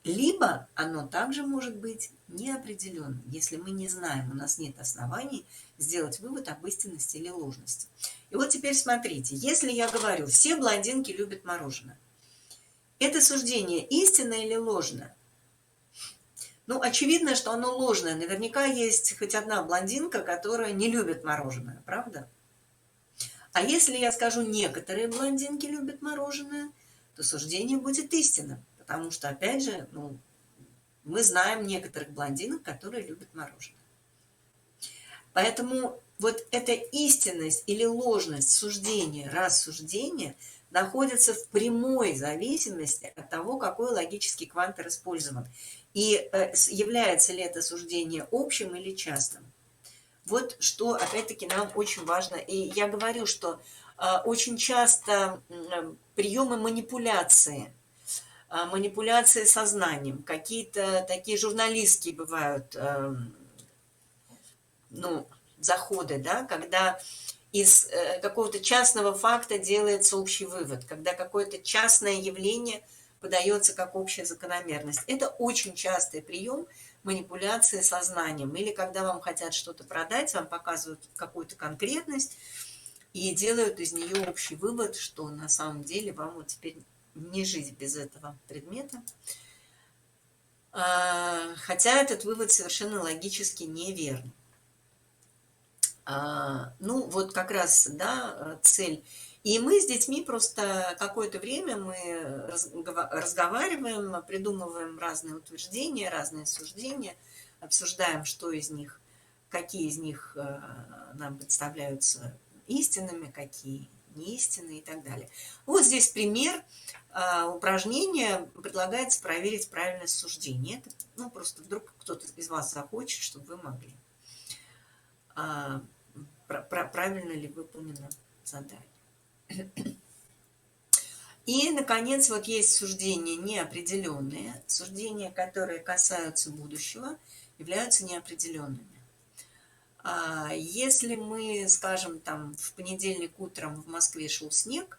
Либо оно также может быть неопределенным, если мы не знаем, у нас нет оснований сделать вывод об истинности или ложности. И вот теперь смотрите, если я говорю, все блондинки любят мороженое, это суждение истинное или ложное? Ну, очевидно, что оно ложное. Наверняка есть хоть одна блондинка, которая не любит мороженое, правда? А если я скажу, некоторые блондинки любят мороженое, то суждение будет истинным. Потому что, опять же, ну, мы знаем некоторых блондинок, которые любят мороженое. Поэтому вот эта истинность или ложность суждения, рассуждения находится в прямой зависимости от того, какой логический квантор использован. И является ли это суждение общим или частным. Вот что, опять-таки, нам очень важно. И я говорю, что очень часто приемы манипуляции сознанием, какие-то такие журналистские бывают, ну, заходы, да, когда из какого-то частного факта делается общий вывод, когда какое-то частное явление подается как общая закономерность. Это очень частый прием, манипуляции сознанием, или когда вам хотят что-то продать, вам показывают какую-то конкретность и делают из нее общий вывод, что на самом деле вам вот теперь не жить без этого предмета. Хотя этот вывод совершенно логически неверный. Ну, вот как раз, да, цель. И мы с детьми просто какое-то время мы разговариваем, придумываем разные утверждения, разные суждения, обсуждаем, что из них, какие из них нам представляются истинными, какие неистинные и так далее. Вот здесь пример упражнения. Предлагается проверить правильность суждения. Это, ну, просто вдруг кто-то из вас захочет, чтобы вы могли. Правильно ли выполнено задание. И, наконец, вот есть суждения неопределенные. Суждения, которые касаются будущего, являются неопределенными. Если мы, скажем, там в понедельник утром в Москве шел снег,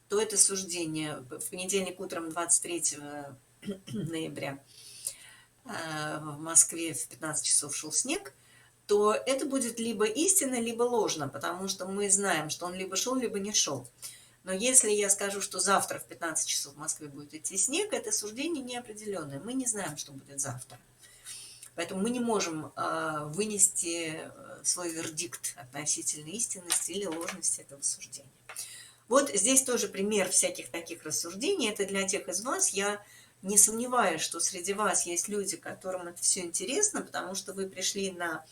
то это суждение в понедельник утром 23 ноября в Москве в 15 часов шел снег, то это будет либо истинно, либо ложно, потому что мы знаем, что он либо шел, либо не шел. Но если я скажу, что завтра в 15 часов в Москве будет идти снег, это суждение неопределенное. Мы не знаем, что будет завтра. Поэтому мы не можем вынести свой вердикт относительно истинности или ложности этого суждения. Вот здесь тоже пример всяких таких рассуждений. Это для тех из вас. Я не сомневаюсь, что среди вас есть люди, которым это все интересно, потому что вы пришли на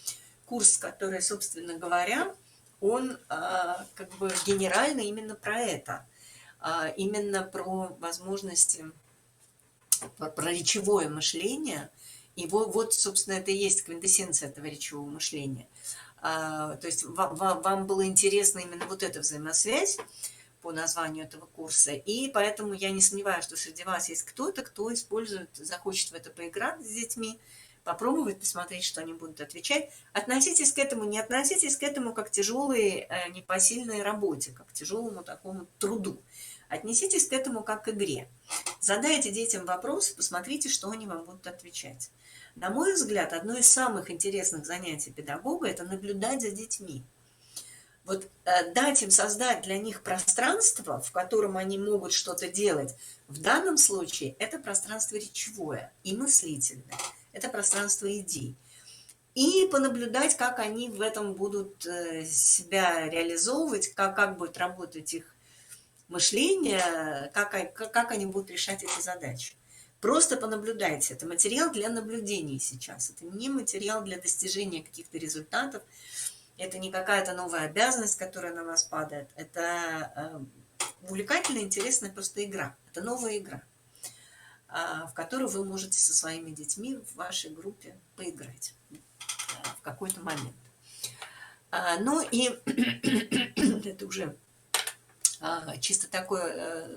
курс, который, собственно говоря, он как бы генерально именно про это. Именно про возможности, про речевое мышление. И вот, собственно, это и есть квинтэссенция этого речевого мышления. То есть вам было интересно именно вот эта взаимосвязь по названию этого курса, и поэтому я не сомневаюсь, что среди вас есть кто-то, кто использует, захочет в это поиграть с детьми, попробовать, посмотреть, что они будут отвечать. Относитесь к этому, не относитесь к этому как к тяжелой, непосильной работе, как к тяжелому такому труду. Отнеситесь к этому как к игре. Задайте детям вопросы, посмотрите, что они вам будут отвечать. На мой взгляд, одно из самых интересных занятий педагога – это наблюдать за детьми. Вот дать им создать для них пространство, в котором они могут что-то делать. В данном случае это пространство речевое и мыслительное. Это пространство идей. И понаблюдать, как они в этом будут себя реализовывать, как будет работать их мышление, как они будут решать эти задачи. Просто понаблюдайте. Это материал для наблюдений сейчас. Это не материал для достижения каких-то результатов. Это не какая-то новая обязанность, которая на вас падает. Это увлекательная, интересная просто игра. Это новая игра, в которую вы можете со своими детьми в вашей группе поиграть в какой-то момент. Ну и это уже чисто такое,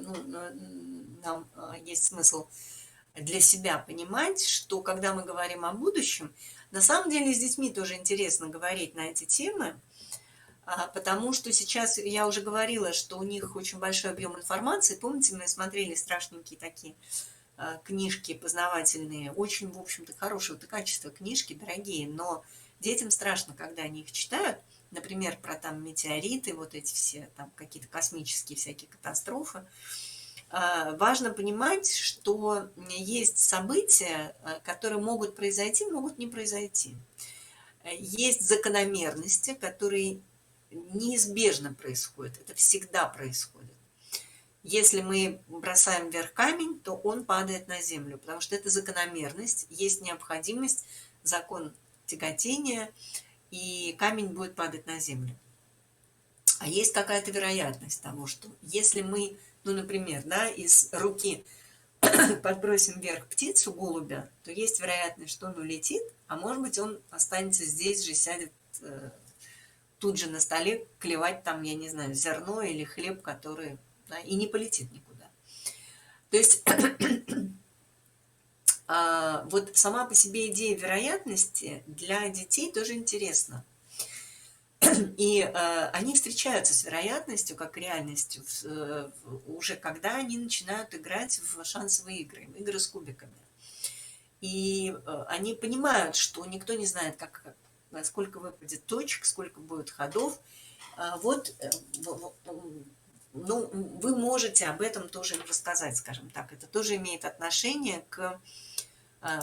нам есть смысл для себя понимать, что когда мы говорим о будущем, на самом деле с детьми тоже интересно говорить на эти темы, потому что сейчас я уже говорила, что у них очень большой объем информации. Помните, мы смотрели страшненькие такие книжки познавательные, очень, в общем-то, хорошего качества книжки, дорогие, но детям страшно, когда они их читают, например, про там метеориты, вот эти все там какие-то космические всякие катастрофы. Важно понимать, что есть события, которые могут произойти, могут не произойти. Есть закономерности, которые неизбежно происходят. Это всегда происходит. Если мы бросаем вверх камень, то он падает на землю, потому что это закономерность, есть необходимость, закон тяготения, и камень будет падать на землю. А есть какая-то вероятность того, что если мы, ну, например, да, из руки подбросим вверх птицу, голубя, то есть вероятность, что он улетит, а может быть, он останется здесь же, сядет тут же на столе, клевать там, я не знаю, зерно или хлеб, который, да, и не полетит никуда. То есть вот сама по себе идея вероятности для детей тоже интересна. И они встречаются с вероятностью, как реальностью, уже когда они начинают играть в шансовые игры, игры с кубиками. И они понимают, что никто не знает, сколько выпадет точек, сколько будет ходов. Вот, ну, вы можете об этом тоже им рассказать, скажем так. Это тоже имеет отношение к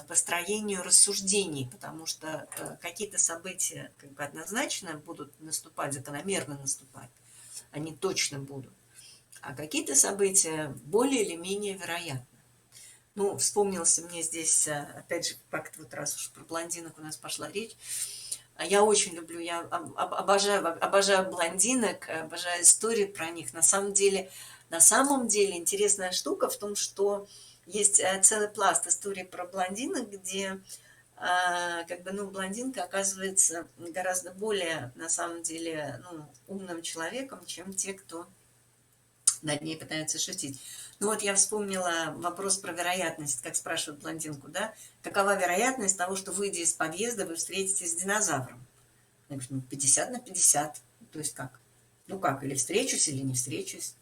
построению рассуждений, потому что какие-то события как бы однозначно будут наступать, закономерно наступать, они точно будут, а какие-то события более или менее вероятны. Ну, вспомнился мне здесь, опять же, факт, вот раз уж про блондинок у нас пошла речь, я очень люблю, я обожаю блондинок, обожаю истории про них. На самом деле интересная штука в том, что есть целый пласт историй про блондинок, где как бы, ну, блондинка оказывается гораздо более, на самом деле, ну, умным человеком, чем те, кто над ней пытаются шутить. Ну вот я вспомнила вопрос про вероятность, как спрашивают блондинку, да? Какова вероятность того, что, выйдя из подъезда, вы встретитесь с динозавром? Я говорю, ну, 50 на 50. То есть как? Ну как, или встречусь, или не встречусь.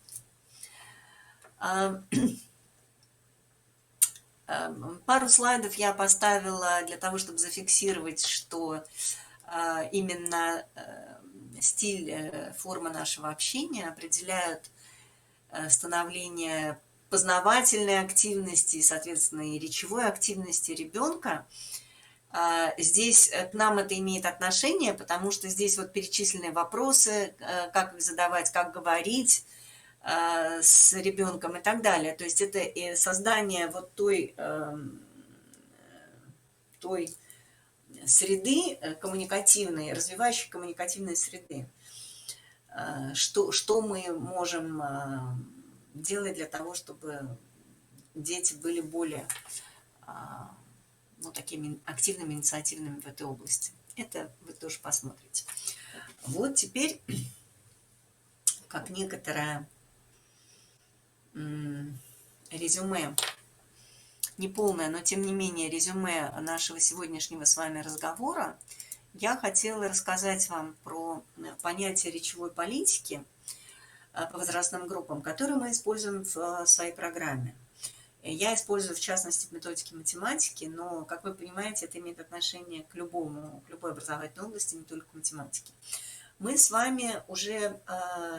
Пару слайдов я поставила для того, чтобы зафиксировать, что именно стиль, форма нашего общения определяют становление познавательной активности и, соответственно, и речевой активности ребенка. Здесь к нам это имеет отношение, потому что здесь вот перечисленные вопросы, как их задавать, как говорить с ребенком и так далее. То есть это и создание вот той среды коммуникативной, развивающей коммуникативной среды. Что мы можем делать для того, чтобы дети были более, ну, такими активными, инициативными в этой области. Это вы тоже посмотрите. Вот теперь, как некоторое резюме, неполное, но тем не менее резюме нашего сегодняшнего с вами разговора, я хотела рассказать вам про понятие речевой политики по возрастным группам, которые мы используем в своей программе. Я использую, в частности, в методике математики, но, как вы понимаете, это имеет отношение к любой образовательной области, не только к математике. Мы с вами уже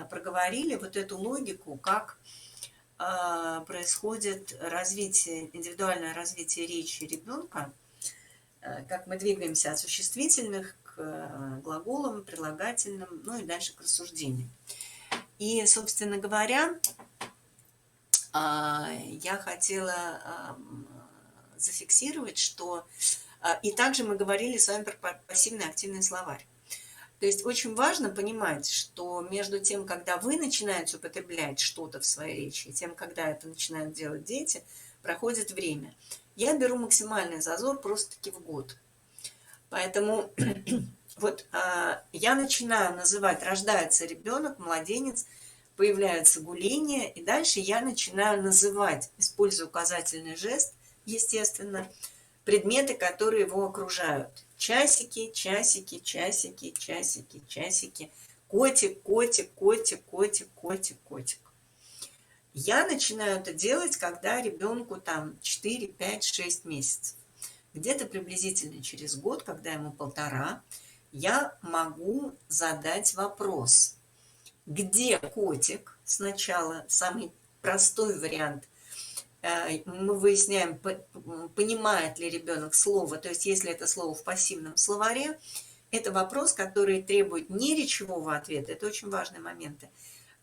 проговорили вот эту логику, как происходит индивидуальное развитие речи ребенка, как мы двигаемся от существительных к глаголам, прилагательным, ну и дальше к рассуждению. И, собственно говоря, я хотела зафиксировать, что... И также мы говорили с вами про пассивный и активный словарь. То есть очень важно понимать, что между тем, когда вы начинаете употреблять что-то в своей речи, и тем, когда это начинают делать дети, проходит время. Я беру максимальный зазор просто-таки в год. Поэтому вот я начинаю называть, рождается ребенок, младенец, появляется гуление, и дальше я начинаю называть, используя указательный жест, естественно, предметы, которые его окружают. Часики, часики, часики, часики, часики. Котик, котик, котик, котик, котик, котик. Я начинаю это делать, когда ребенку там 4, 5, 6 месяцев. Где-то приблизительно через год, когда ему 1,5, я могу задать вопрос. Где котик? Сначала самый простой вариант. Мы выясняем, понимает ли ребенок слово. То есть если это слово в пассивном словаре, это вопрос, который требует не речевого ответа. Это очень важные моменты.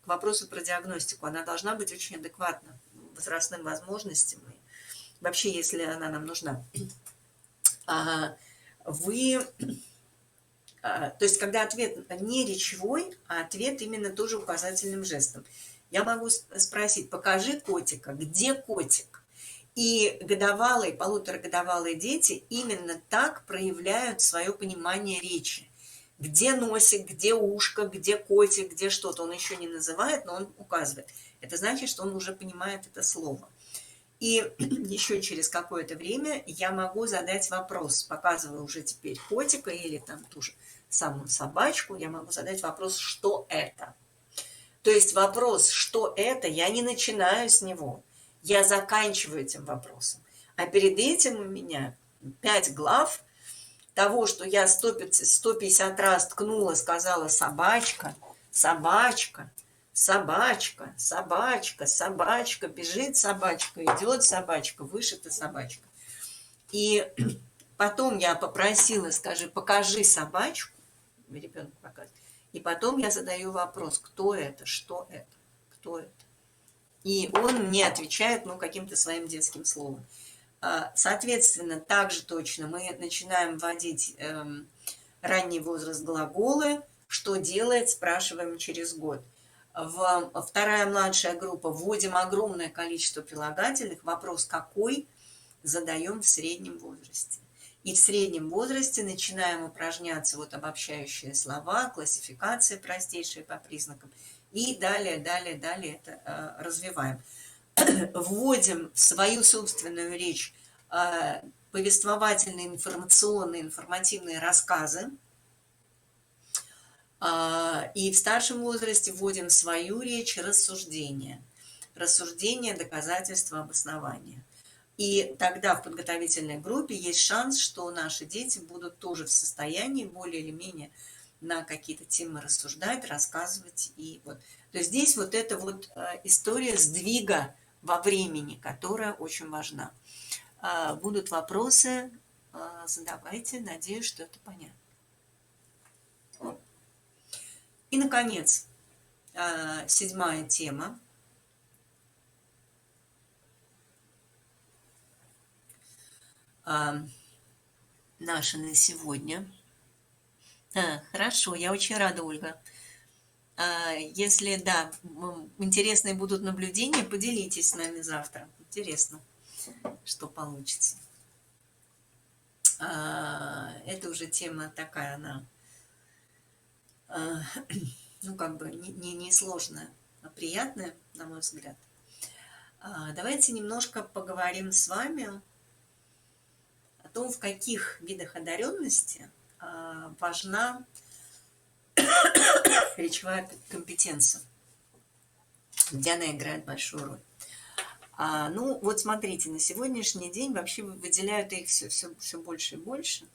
К вопросу про диагностику. Она должна быть очень адекватна возрастным возможностям. И вообще, если она нам нужна. То есть когда ответ не речевой, а ответ именно тоже указательным жестом. Я могу спросить, покажи котика, где котик? И годовалые, 1,5-годовалые дети именно так проявляют свое понимание речи. Где носик, где ушко, где котик, где что-то. Он еще не называет, но он указывает. Это значит, что он уже понимает это слово. И еще через какое-то время я могу задать вопрос, показывая уже теперь котика или там ту же самую собачку, я могу задать вопрос, что это. То есть вопрос, что это, я не начинаю с него, я заканчиваю этим вопросом. А перед этим у меня 5 глав того, что я 150 раз ткнула, сказала собачка, собачка, собачка, собачка, собачка, бежит собачка, идет собачка, вышита собачка. И потом я попросила, скажи, покажи собачку, ребенок показывает, и потом я задаю вопрос, кто это, что это, кто это. И он мне отвечает, ну, каким-то своим детским словом. Соответственно, также точно мы начинаем вводить ранний возраст глаголы. Что делает, спрашиваем через год. Вторая младшая группа вводим огромное количество прилагательных. Вопрос какой задаем в среднем возрасте. И в среднем возрасте начинаем упражняться вот обобщающие слова, классификация простейшая по признакам. И далее это развиваем. Вводим в свою собственную речь повествовательные, информационные, информативные рассказы. И в старшем возрасте вводим в свою речь рассуждения. Рассуждения, доказательства, обоснования. И тогда в подготовительной группе есть шанс, что наши дети будут тоже в состоянии более или менее на какие-то темы рассуждать, рассказывать. И вот. То есть здесь вот эта вот история сдвига во времени, которая очень важна. Будут вопросы, задавайте, надеюсь, что это понятно. И, наконец, 7-я тема. Наша на сегодня. Хорошо, я очень рада, Ольга. Если, да, интересные будут наблюдения, поделитесь с нами завтра. Интересно, что получится. Это уже тема такая, она, ну, как бы не сложная, а приятная, на мой взгляд. Давайте немножко поговорим с вами о том, в каких видах одаренности важна речевая компетенция, где она играет большую роль. Ну, вот смотрите, на сегодняшний день вообще выделяют их все больше и больше.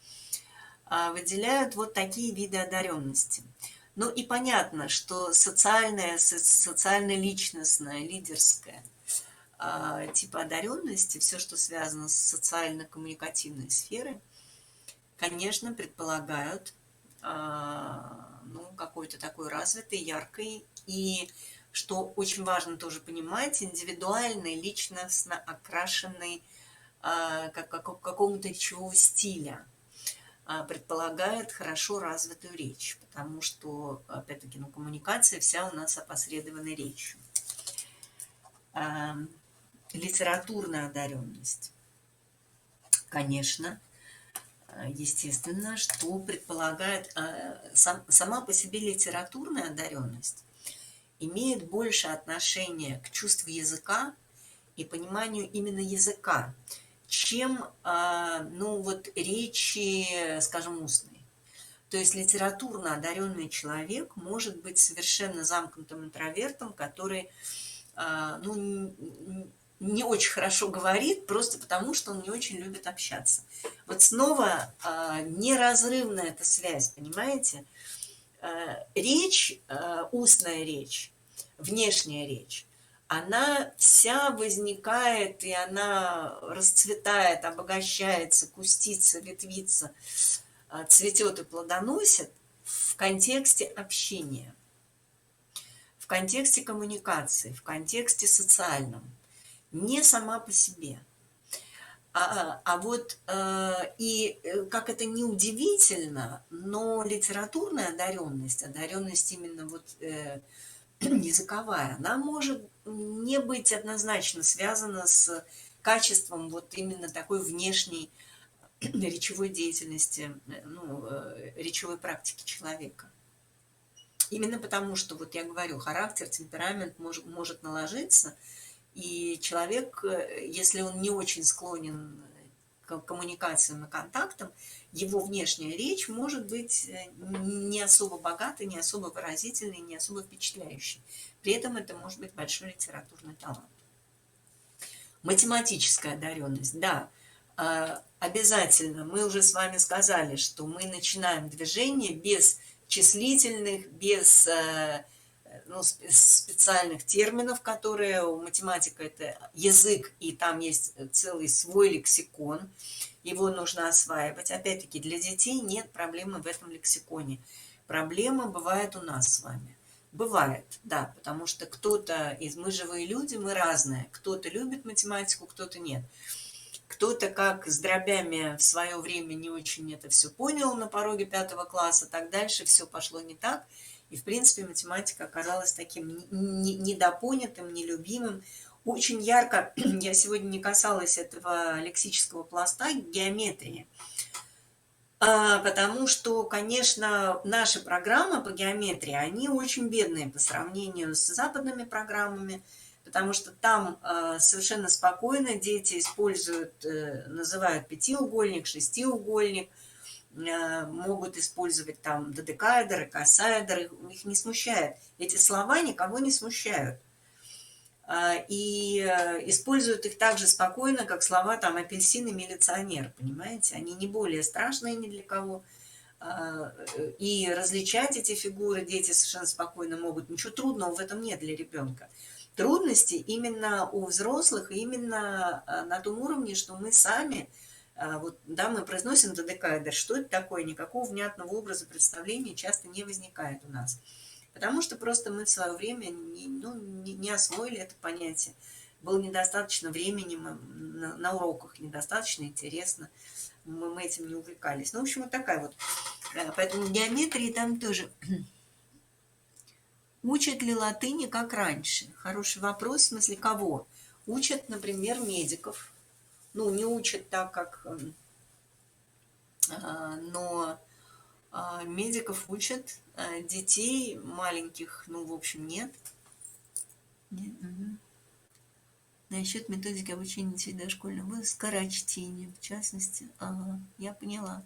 Выделяют вот такие виды одаренности. Ну и понятно, что социально-личностная, лидерская типа одаренности, все, что связано с социально-коммуникативной сферой, конечно, предполагают ну, какой-то такой развитый, яркий и, что очень важно тоже понимать, индивидуальный, личностно окрашенный какому-то речевого стиля предполагает хорошо развитую речь, потому что, опять-таки, ну, коммуникация вся у нас опосредована речью. Литературная одаренность. Конечно, естественно, что предполагает сама по себе литературная одаренность имеет больше отношения к чувству языка и пониманию именно языка, чем, ну, вот речи, скажем, устной. То есть литературно одаренный человек может быть совершенно замкнутым интровертом, который, ну, не очень хорошо говорит, просто потому что он не очень любит общаться. Вот снова неразрывная эта связь, понимаете? Речь, устная речь, внешняя речь, она вся возникает, и она расцветает, обогащается, кустится, ветвится, цветет и плодоносит в контексте общения, в контексте коммуникации, в контексте социальном, не сама по себе. Вот, и как это не удивительно, но литературная одаренность именно вот языковая, она может не быть однозначно связана с качеством вот именно такой внешней речевой деятельности, ну, речевой практики человека. Именно потому, что, вот я говорю, характер, темперамент может наложиться, и человек, если он не очень склонен к коммуникациям и контактам, его внешняя речь может быть не особо богатой, не особо выразительной, не особо впечатляющей. При этом это может быть большой литературный талант. Математическая одаренность, да. Обязательно, мы уже с вами сказали, что мы начинаем движение без числительных, без ну, специальных терминов, которые у математика это язык, и там есть целый свой лексикон, его нужно осваивать. Опять-таки, для детей нет проблемы в этом лексиконе. Проблема бывает у нас с вами. Бывает, да, потому что кто-то мы живые люди, мы разные. Кто-то любит математику, кто-то нет. Кто-то, как с дробями в свое время не очень это все понял на пороге 5 класса, так дальше все пошло не так. И, в принципе, математика оказалась таким недопонятым, нелюбимым. Очень ярко, я сегодня не касалась этого лексического пласта геометрии, потому что, конечно, наши программы по геометрии, они очень бедные по сравнению с западными программами, потому что там совершенно спокойно дети используют, называют пятиугольник, шестиугольник, могут использовать там додекаэдры, косаэдры, их не смущает. Эти слова никого не смущают. И используют их так же спокойно, как слова там апельсин и милиционер, понимаете? Они не более страшные ни для кого. И различать эти фигуры дети совершенно спокойно могут. Ничего трудного в этом нет для ребенка. Трудности именно у взрослых, именно на том уровне, что мы сами, вот, да, мы произносим додекаэдр, что это такое, никакого внятного образа представления часто не возникает у нас. Потому что просто мы в свое время не освоили это понятие. Было недостаточно времени на уроках, недостаточно интересно, мы этим не увлекались. Ну, в общем, вот такая вот. Поэтому в геометрии там тоже... Учат ли латыни как раньше? Хороший вопрос, в смысле кого? Учат, например, медиков. Ну, не учат так, как... Но медиков учат, детей маленьких, ну, в общем, нет. Нет. Угу. Насчет методики обучения детей дошкольного скорочтения, в частности. Ага, я поняла.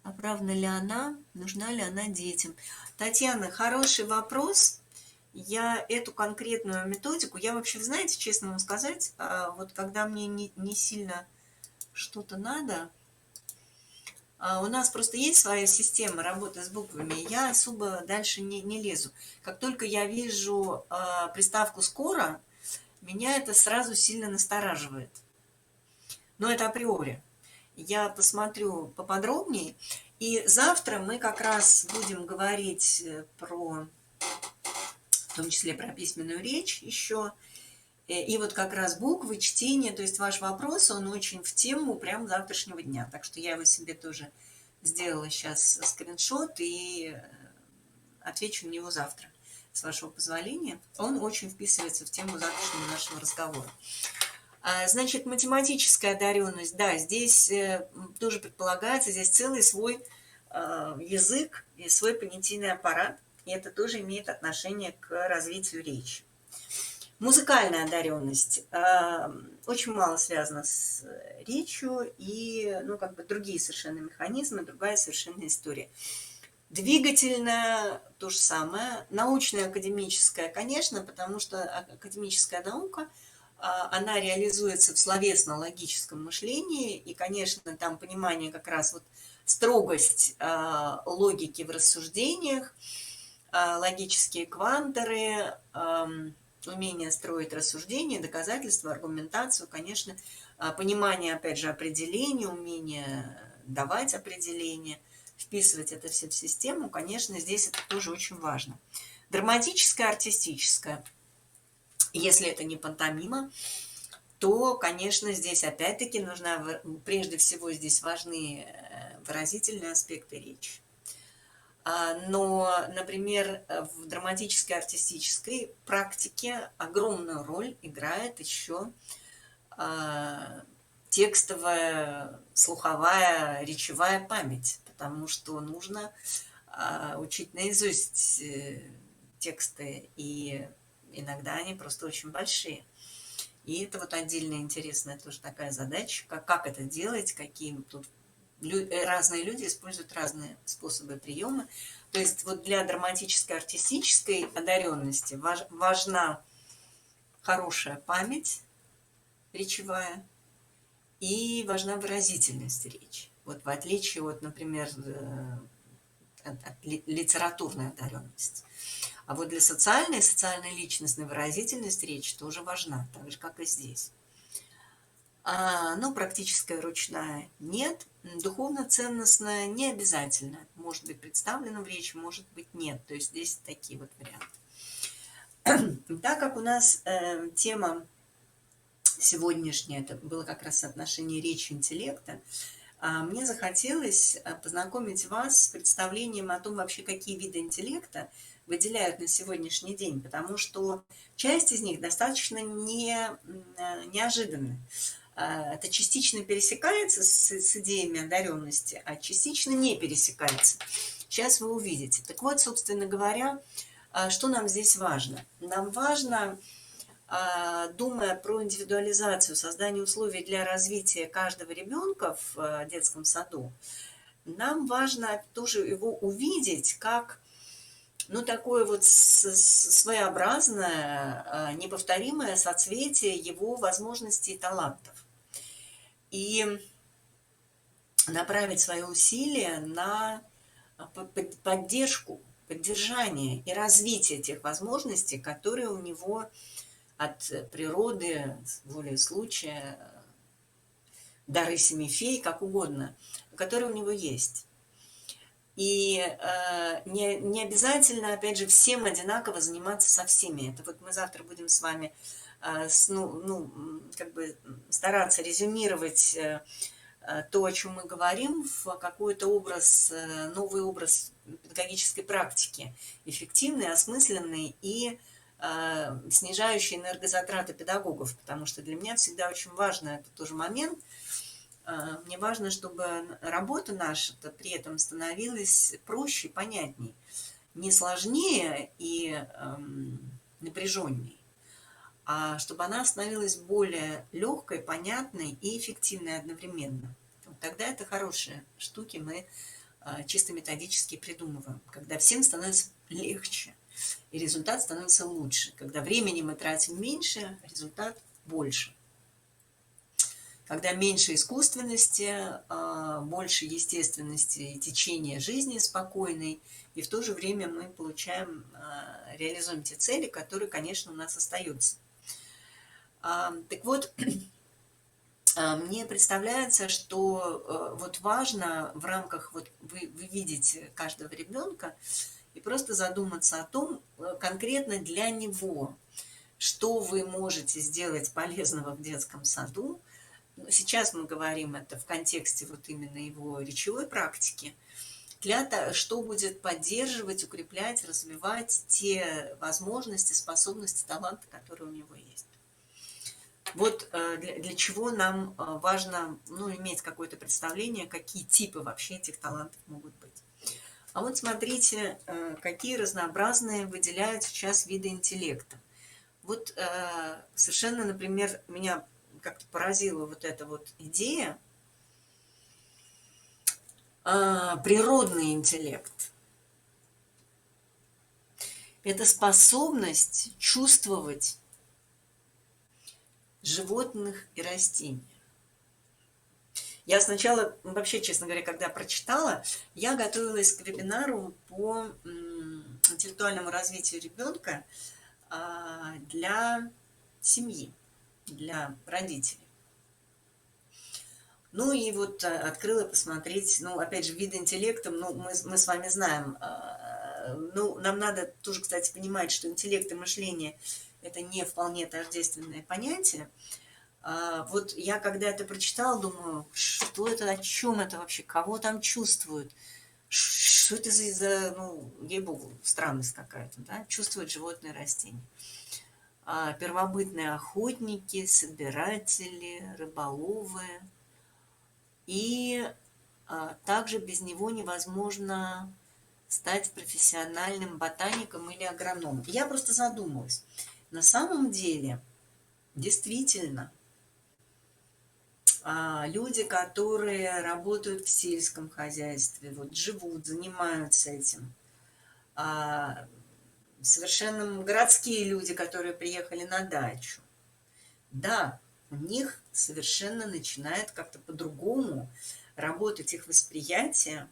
Оправдана ли она, нужна ли она детям? Татьяна, хороший вопрос. Я эту конкретную методику, я вообще, знаете, честно вам сказать, вот когда мне не сильно что-то надо, у нас просто есть своя система работы с буквами, я особо дальше не лезу. Как только я вижу приставку «скоро», меня это сразу сильно настораживает. Но это априори. Я посмотрю поподробнее. И завтра мы как раз будем говорить про, в том числе про письменную речь еще. И вот как раз буквы, чтение. То есть ваш вопрос, он очень в тему прям завтрашнего дня. Так что я его себе тоже сделала сейчас скриншот и отвечу на него завтра, с вашего позволения. Он очень вписывается в тему завтрашнего нашего разговора. Значит, математическая одаренность, да, здесь тоже предполагается, здесь целый свой язык и свой понятийный аппарат, и это тоже имеет отношение к развитию речи. Музыкальная одаренность очень мало связана с речью, и, ну, как бы другие совершенно механизмы, другая совершенно история. Двигательная то же самое, научная, академическая, конечно, потому что академическая наука, она реализуется в словесно-логическом мышлении, и, конечно, там понимание как раз вот строгость логики в рассуждениях, логические кванторы, умение строить рассуждения, доказательства, аргументацию, конечно, понимание, опять же, определения, умение давать определения, вписывать это все в систему, конечно, здесь это тоже очень важно. Драматическое, артистическое. Если это не пантомима, то, конечно, здесь опять-таки нужна, прежде всего, здесь важны выразительные аспекты речи. Но, например, в драматической, артистической практике огромную роль играет еще текстовая, слуховая, речевая память, потому что нужно учить наизусть тексты, и иногда они просто очень большие. И это вот отдельно интересная тоже такая задача, как это делать, какие тут разные люди используют разные способы приема. То есть вот для драматической, артистической одаренности важна хорошая память речевая и важна выразительность речи. Вот в отличие от, например, от литературной одаренности. А вот для социальной личностной выразительность речи тоже важна, так же, как и здесь. Но практическая ручная нет, духовно-ценностная не обязательно. Может быть представлена в речи, может быть нет. То есть здесь такие вот варианты. Так как у нас тема сегодняшняя, это было как раз соотношение речи и интеллекта, мне захотелось познакомить вас с представлением о том, вообще какие виды интеллекта выделяют на сегодняшний день, потому что часть из них достаточно неожиданны. Это частично пересекается с идеями одаренности, а частично не пересекается. Сейчас вы увидите. Так вот, собственно говоря, что нам здесь важно? Нам важно, думая про индивидуализацию, создание условий для развития каждого ребенка в детском саду, нам важно тоже его увидеть как, ну, такое вот своеобразное, неповторимое соцветие его возможностей и талантов. И направить свои усилия на поддержку, поддержание и развитие тех возможностей, которые у него от природы, воли случая, дары семи фей, как угодно, которые у него есть. И не обязательно, опять же, всем одинаково заниматься со всеми. Это вот мы завтра будем с вами как бы стараться резюмировать то, о чем мы говорим, в какой-то образ, новый образ педагогической практики, эффективный, осмысленный и снижающий энергозатраты педагогов, потому что для меня всегда очень важно, это тоже момент, мне важно, чтобы работа наша при этом становилась проще, понятней, не сложнее и напряженней, а чтобы она становилась более легкой, понятной и эффективной одновременно. Вот тогда это хорошие штуки мы чисто методически придумываем, когда всем становится легче, и результат становится лучше. Когда времени мы тратим меньше, результат больше. Когда меньше искусственности, больше естественности и течения жизни спокойной, и в то же время мы получаем, реализуем те цели, которые, конечно, у нас остаются. Так вот, мне представляется, что вот важно в рамках, вот вы видите каждого ребенка, и просто задуматься о том, конкретно для него, что вы можете сделать полезного в детском саду. Сейчас мы говорим это в контексте вот именно его речевой практики, что будет поддерживать, укреплять, развивать те возможности, способности, таланты, которые у него есть. Вот для чего нам важно, ну, иметь какое-то представление, какие типы вообще этих талантов могут быть. А вот смотрите, какие разнообразные выделяют сейчас виды интеллекта. Вот совершенно, например, меня как-то поразила вот эта вот идея, природный интеллект. Это способность чувствовать животных и растений. Я сначала, вообще, честно говоря, когда прочитала, я готовилась к вебинару по интеллектуальному развитию ребенка для семьи, для родителей. Ну и вот открыла посмотреть, ну, опять же, виды интеллекта, ну, мы с вами знаем, ну, нам надо тоже, кстати, понимать, что интеллект и мышление – это не вполне тождественное понятие. Вот я когда это прочитала, думаю, что это, о чем это вообще, кого там чувствуют, что это за ну, ей-богу, странность какая-то, да, чувствуют животные и растения. Первобытные охотники, собиратели, рыболовы. И также без него невозможно стать профессиональным ботаником или агрономом. Я просто задумалась. На самом деле, действительно, люди, которые работают в сельском хозяйстве, вот живут, занимаются этим, совершенно городские люди, которые приехали на дачу. Да, у них совершенно начинает как-то по-другому работать их восприятие,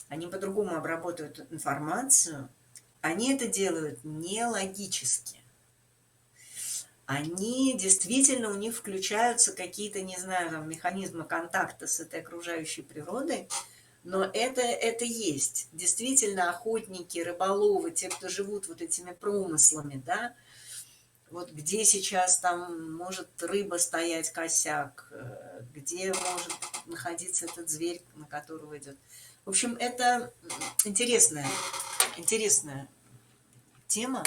они по-другому обрабатывают информацию, они это делают не логически. Они действительно, у них включаются какие-то, не знаю, там, механизмы контакта с этой окружающей природой, но это есть. Действительно, охотники, рыболовы, те, кто живут вот этими промыслами, да, вот где сейчас там может рыба стоять косяк, где может находиться этот зверь, на которого идет. В общем, это интересная тема.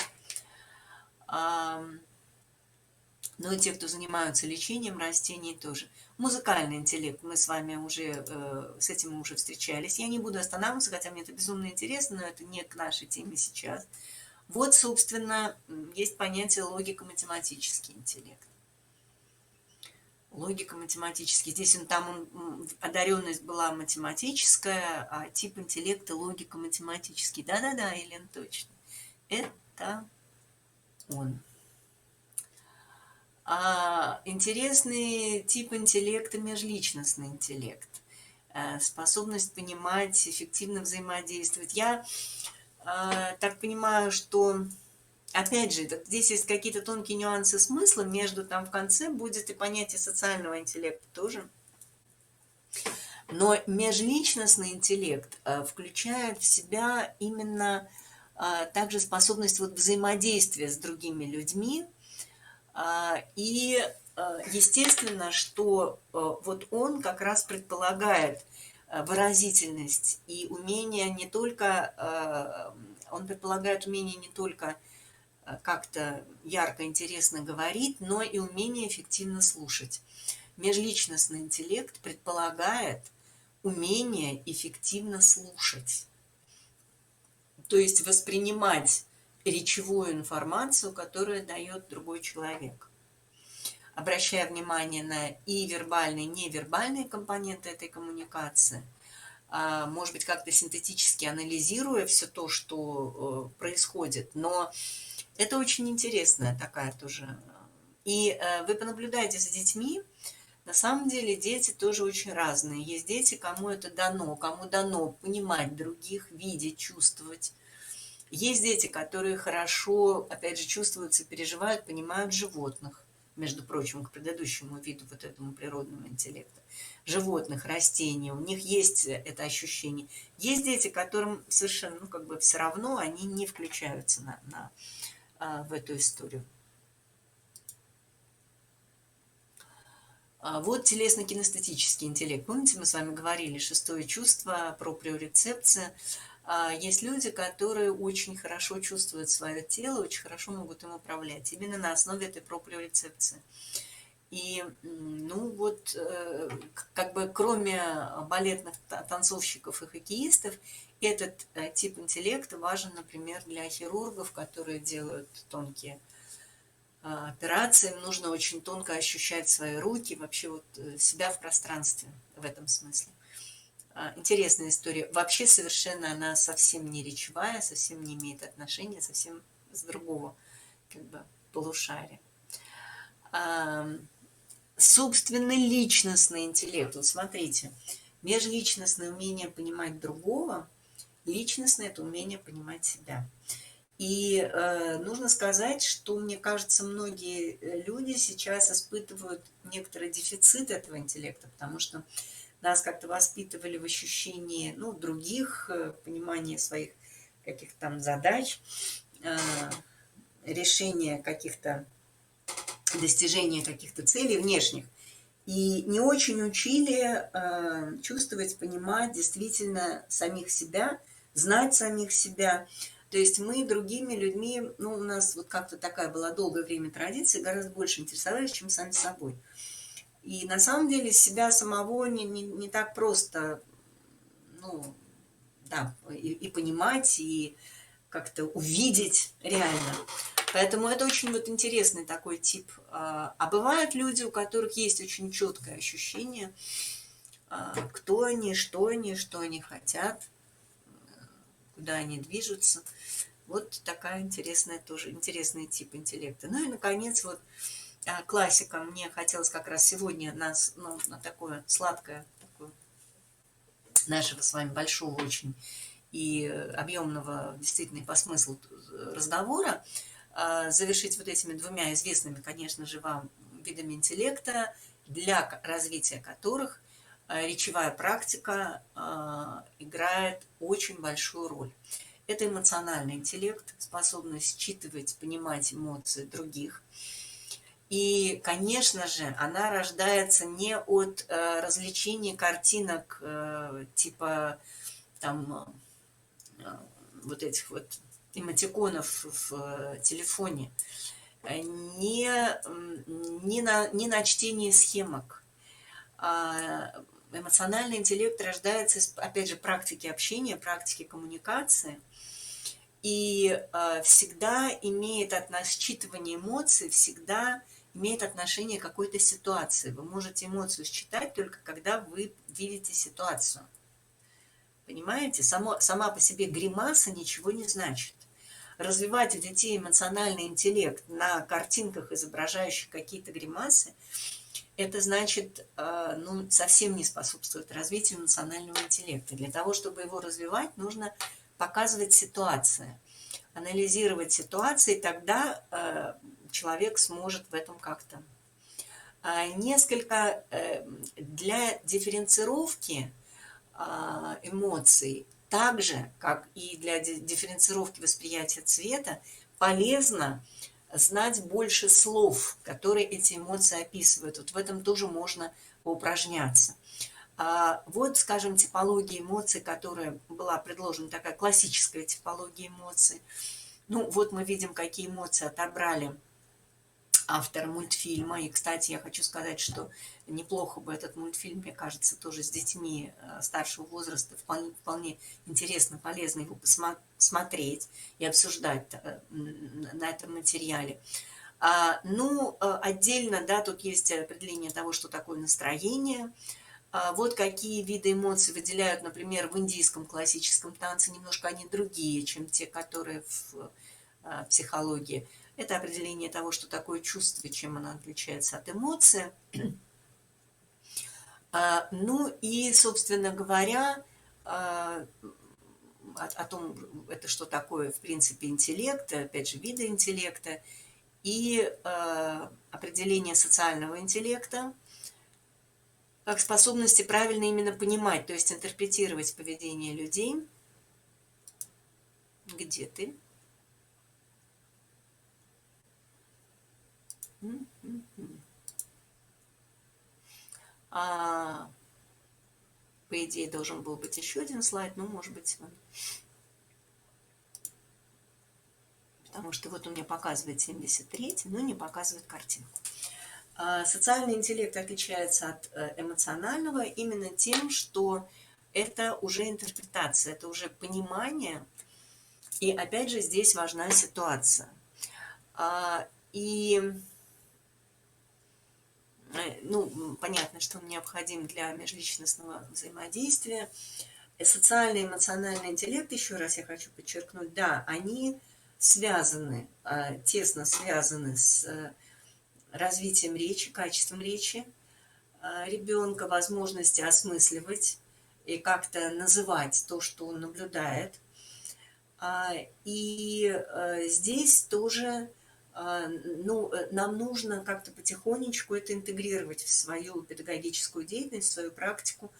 Но и те, кто занимаются лечением растений, тоже. Музыкальный интеллект, мы с вами уже, с этим мы уже встречались. Я не буду останавливаться, хотя мне это безумно интересно, но это не к нашей теме сейчас. Вот, собственно, есть понятие логико-математический интеллект. Логико-математический. Здесь одаренность была математическая, а тип интеллекта логико-математический. Да-да-да, Елена, точно. Это он. Интересный тип интеллекта – межличностный интеллект. Способность понимать, эффективно взаимодействовать. Я так понимаю, что, опять же, здесь есть какие-то тонкие нюансы смысла, между там в конце будет и понятие социального интеллекта тоже. Но межличностный интеллект включает в себя именно также способность вот взаимодействия с другими людьми. И естественно, что вот он как раз предполагает выразительность и умение не только, он предполагает умение не только как-то ярко, интересно говорить, но и умение эффективно слушать. Межличностный интеллект предполагает умение эффективно слушать, то есть воспринимать речевую информацию, которую дает другой человек, обращая внимание на и вербальные, и невербальные компоненты этой коммуникации, может быть, как-то синтетически анализируя все то, что происходит. Но это очень интересная такая тоже. И вы понаблюдаете за детьми. На самом деле дети тоже очень разные. Есть дети, кому это дано, кому дано понимать других, видеть, чувствовать. Есть дети, которые хорошо, опять же, чувствуют, переживают, понимают животных, между прочим, к предыдущему виду вот этому природному интеллекту. Животных, растений, у них есть это ощущение. Есть дети, которым совершенно, ну, как бы все равно, они не включаются в эту историю. Вот телесно-кинестетический интеллект. Помните, мы с вами говорили, шестое чувство, проприорецепция. Есть люди, которые очень хорошо чувствуют свое тело, очень хорошо могут им управлять, именно на основе этой проприорецепции. И, ну вот, как бы кроме балетных танцовщиков и хоккеистов, этот тип интеллекта важен, например, для хирургов, которые делают тонкие операции. Им нужно очень тонко ощущать свои руки, вообще вот себя в пространстве в этом смысле. Интересная история. Вообще совершенно она совсем не речевая, совсем не имеет отношения, совсем с другого как бы полушария. Собственно, личностный интеллект. Вот смотрите, межличностное умение понимать другого, личностное – это умение понимать себя. И нужно сказать, что, мне кажется, многие люди сейчас испытывают некоторый дефицит этого интеллекта, потому что нас как-то воспитывали в ощущении, ну, других, понимания своих каких-то там задач, решения каких-то, достижения каких-то целей внешних. И не очень учили чувствовать, понимать действительно самих себя, знать самих себя. То есть мы другими людьми, ну, у нас вот как-то такая была долгое время традиция, гораздо больше интересовались, чем сами собой. И на самом деле себя самого не так просто, ну, да, и понимать, и как-то увидеть реально. Поэтому это очень вот интересный такой тип. А бывают люди, у которых есть очень четкое ощущение, кто они, что они хотят, куда они движутся. Вот такая интересная тоже, интересный тип интеллекта. Ну и, наконец, вот классика. Мне хотелось как раз сегодня нас, ну, на такое сладкое, такое, нашего с вами большого очень и объемного, действительно, по смыслу разговора, завершить вот этими двумя известными, конечно же, вам видами интеллекта, для развития которых речевая практика играет очень большую роль. Это эмоциональный интеллект, способность считывать, понимать эмоции других. И, конечно же, она рождается не от развлечения картинок типа там вот этих вот эмотиконов в телефоне, не на чтении схемок. Эмоциональный интеллект рождается из, опять же, практики общения, практики коммуникации. И всегда имеет считывание эмоций, всегда имеет отношение к какой-то ситуации. Вы можете эмоцию считать только когда вы видите ситуацию. Понимаете? Сама по себе гримаса ничего не значит. Развивать у детей эмоциональный интеллект на картинках, изображающих какие-то гримасы, это значит, ну, совсем не способствует развитию эмоционального интеллекта. Для того, чтобы его развивать, нужно показывать ситуации, анализировать ситуации, тогда человек сможет в этом как-то. Несколько для дифференцировки эмоций, так же, как и для дифференцировки восприятия цвета, полезно знать больше слов, которые эти эмоции описывают. Вот в этом тоже можно поупражняться. Вот, скажем, типология эмоций, которая была предложена, такая классическая типология эмоций. Ну, вот мы видим, какие эмоции отобрали автор мультфильма. И, кстати, я хочу сказать, что неплохо бы этот мультфильм, мне кажется, тоже с детьми старшего возраста вполне интересно, полезно его посмотреть и обсуждать на этом материале. Ну, отдельно, да, тут есть определение того, что такое настроение. Вот какие виды эмоций выделяют, например, в индийском классическом танце. Немножко они другие, чем те, которые в психологии. Это определение того, что такое чувство, чем оно отличается от эмоции. Ну и, собственно говоря, о том, это что такое, в принципе, интеллект, опять же, виды интеллекта, и определение социального интеллекта как способности правильно именно понимать, то есть интерпретировать поведение людей. Где ты? По идее, должен был быть еще один слайд, но, может быть, потому что вот у меня показывает 73, но не показывает картинку. Социальный интеллект отличается от эмоционального именно тем, что это уже интерпретация, это уже понимание, и опять же здесь важна ситуация. И, ну, понятно, что он необходим для межличностного взаимодействия. Социальный и эмоциональный интеллект, еще раз я хочу подчеркнуть, да, они связаны, тесно связаны с развитием речи, качеством речи ребенка, возможности осмысливать и как-то называть то, что он наблюдает. И здесь тоже, ну, нам нужно как-то потихонечку это интегрировать в свою педагогическую деятельность, в свою практику,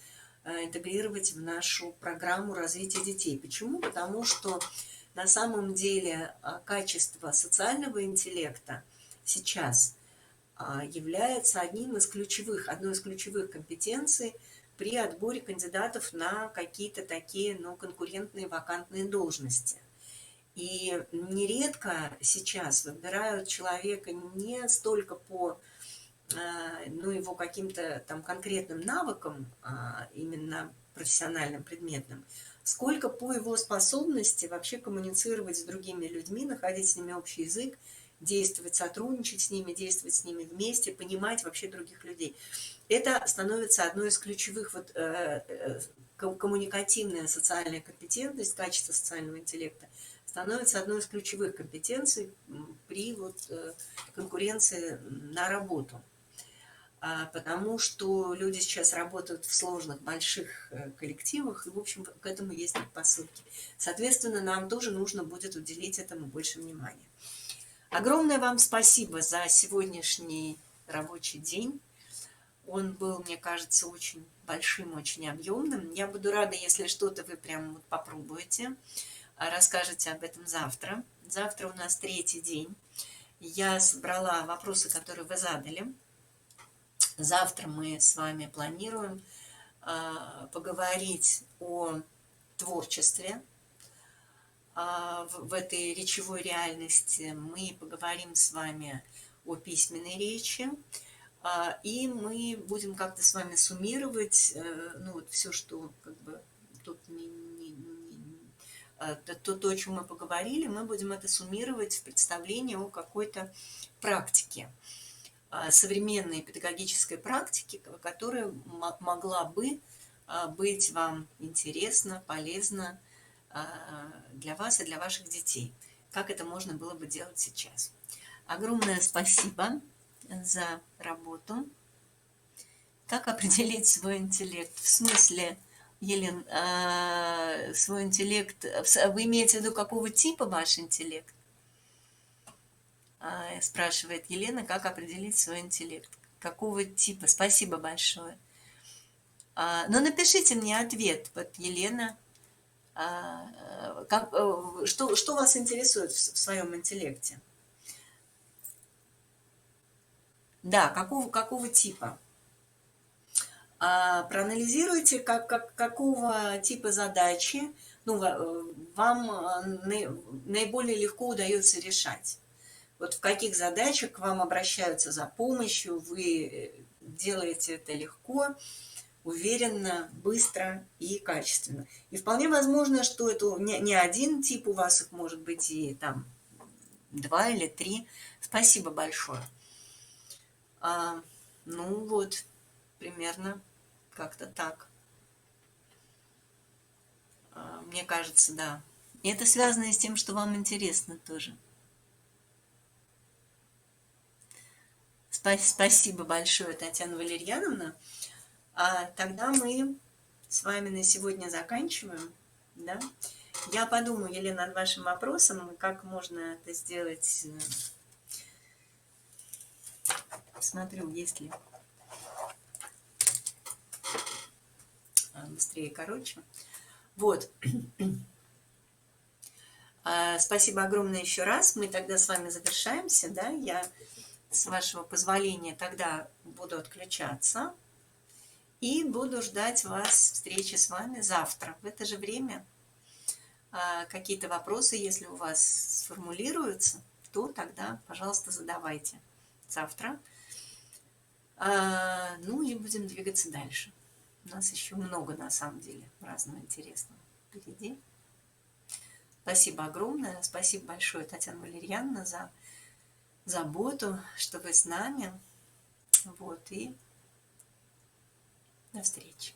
интегрировать в нашу программу развития детей. Почему? Потому что на самом деле качество социального интеллекта сейчас является одной из ключевых компетенций при отборе кандидатов на какие-то такие, ну, конкурентные вакантные должности. И нередко сейчас выбирают человека не столько по, ну, его каким-то там конкретным навыкам, именно профессиональным, предметным, сколько по его способности вообще коммуницировать с другими людьми, находить с ними общий язык, действовать, сотрудничать с ними, действовать с ними вместе, понимать вообще других людей. Это становится одной из ключевых, вот, коммуникативная социальная компетентность, качество социального интеллекта становится одной из ключевых компетенций при конкуренции на работу. Потому что люди сейчас работают в сложных, больших коллективах, и, в общем, к этому есть предпосылки. Соответственно, нам тоже нужно будет уделить этому больше внимания. Огромное вам спасибо за сегодняшний рабочий день. Он был, мне кажется, очень большим, очень объемным. Я буду рада, если что-то вы прям вот попробуете, расскажете об этом завтра. Завтра у нас 3-й день. Я собрала вопросы, которые вы задали. Завтра мы с вами планируем поговорить о творчестве. В этой речевой реальности мы поговорим с вами о письменной речи. И мы будем как-то с вами суммировать, ну, вот все, что как бы тут то, о чем мы поговорили, мы будем это суммировать в представлении о какой-то практике, современной педагогической практике, которая могла бы быть вам интересна, полезна для вас и для ваших детей. Как это можно было бы делать сейчас. Огромное спасибо за работу. Как определить свой интеллект? В смысле, Елен, свой интеллект, вы имеете в виду, какого типа ваш интеллект? Спрашивает Елена, как определить свой интеллект. Какого типа? Спасибо большое. Ну, напишите мне ответ, вот, Елена. Что вас интересует в своем интеллекте? Да, какого типа? Проанализируйте, какого типа задачи вам наиболее легко удается решать. Вот в каких задачах к вам обращаются за помощью, вы делаете это легко, уверенно, быстро и качественно. И вполне возможно, что это не один тип у вас, их может быть и там 2 или 3. Спасибо большое. Ну вот, примерно как-то так. Мне кажется, да. И это связано и с тем, что вам интересно тоже. Спасибо большое, Татьяна Валерьяновна. Тогда мы с вами на сегодня заканчиваем. Да? Я подумаю, Елена, над вашим вопросом, как можно это сделать. Смотрю, есть ли быстрее и короче. Вот. Спасибо огромное еще раз. Мы тогда с вами завершаемся. Да? Я, с вашего позволения, тогда буду отключаться. И буду ждать вас, встречи с вами завтра. В это же время какие-то вопросы, если у вас сформулируются, то тогда, пожалуйста, задавайте завтра. Ну и будем двигаться дальше. У нас еще много, на самом деле, разного интересного впереди. Спасибо огромное. Спасибо большое, Татьяна Валерьяновна, за заботу, что вы с нами. Вот, и до встречи.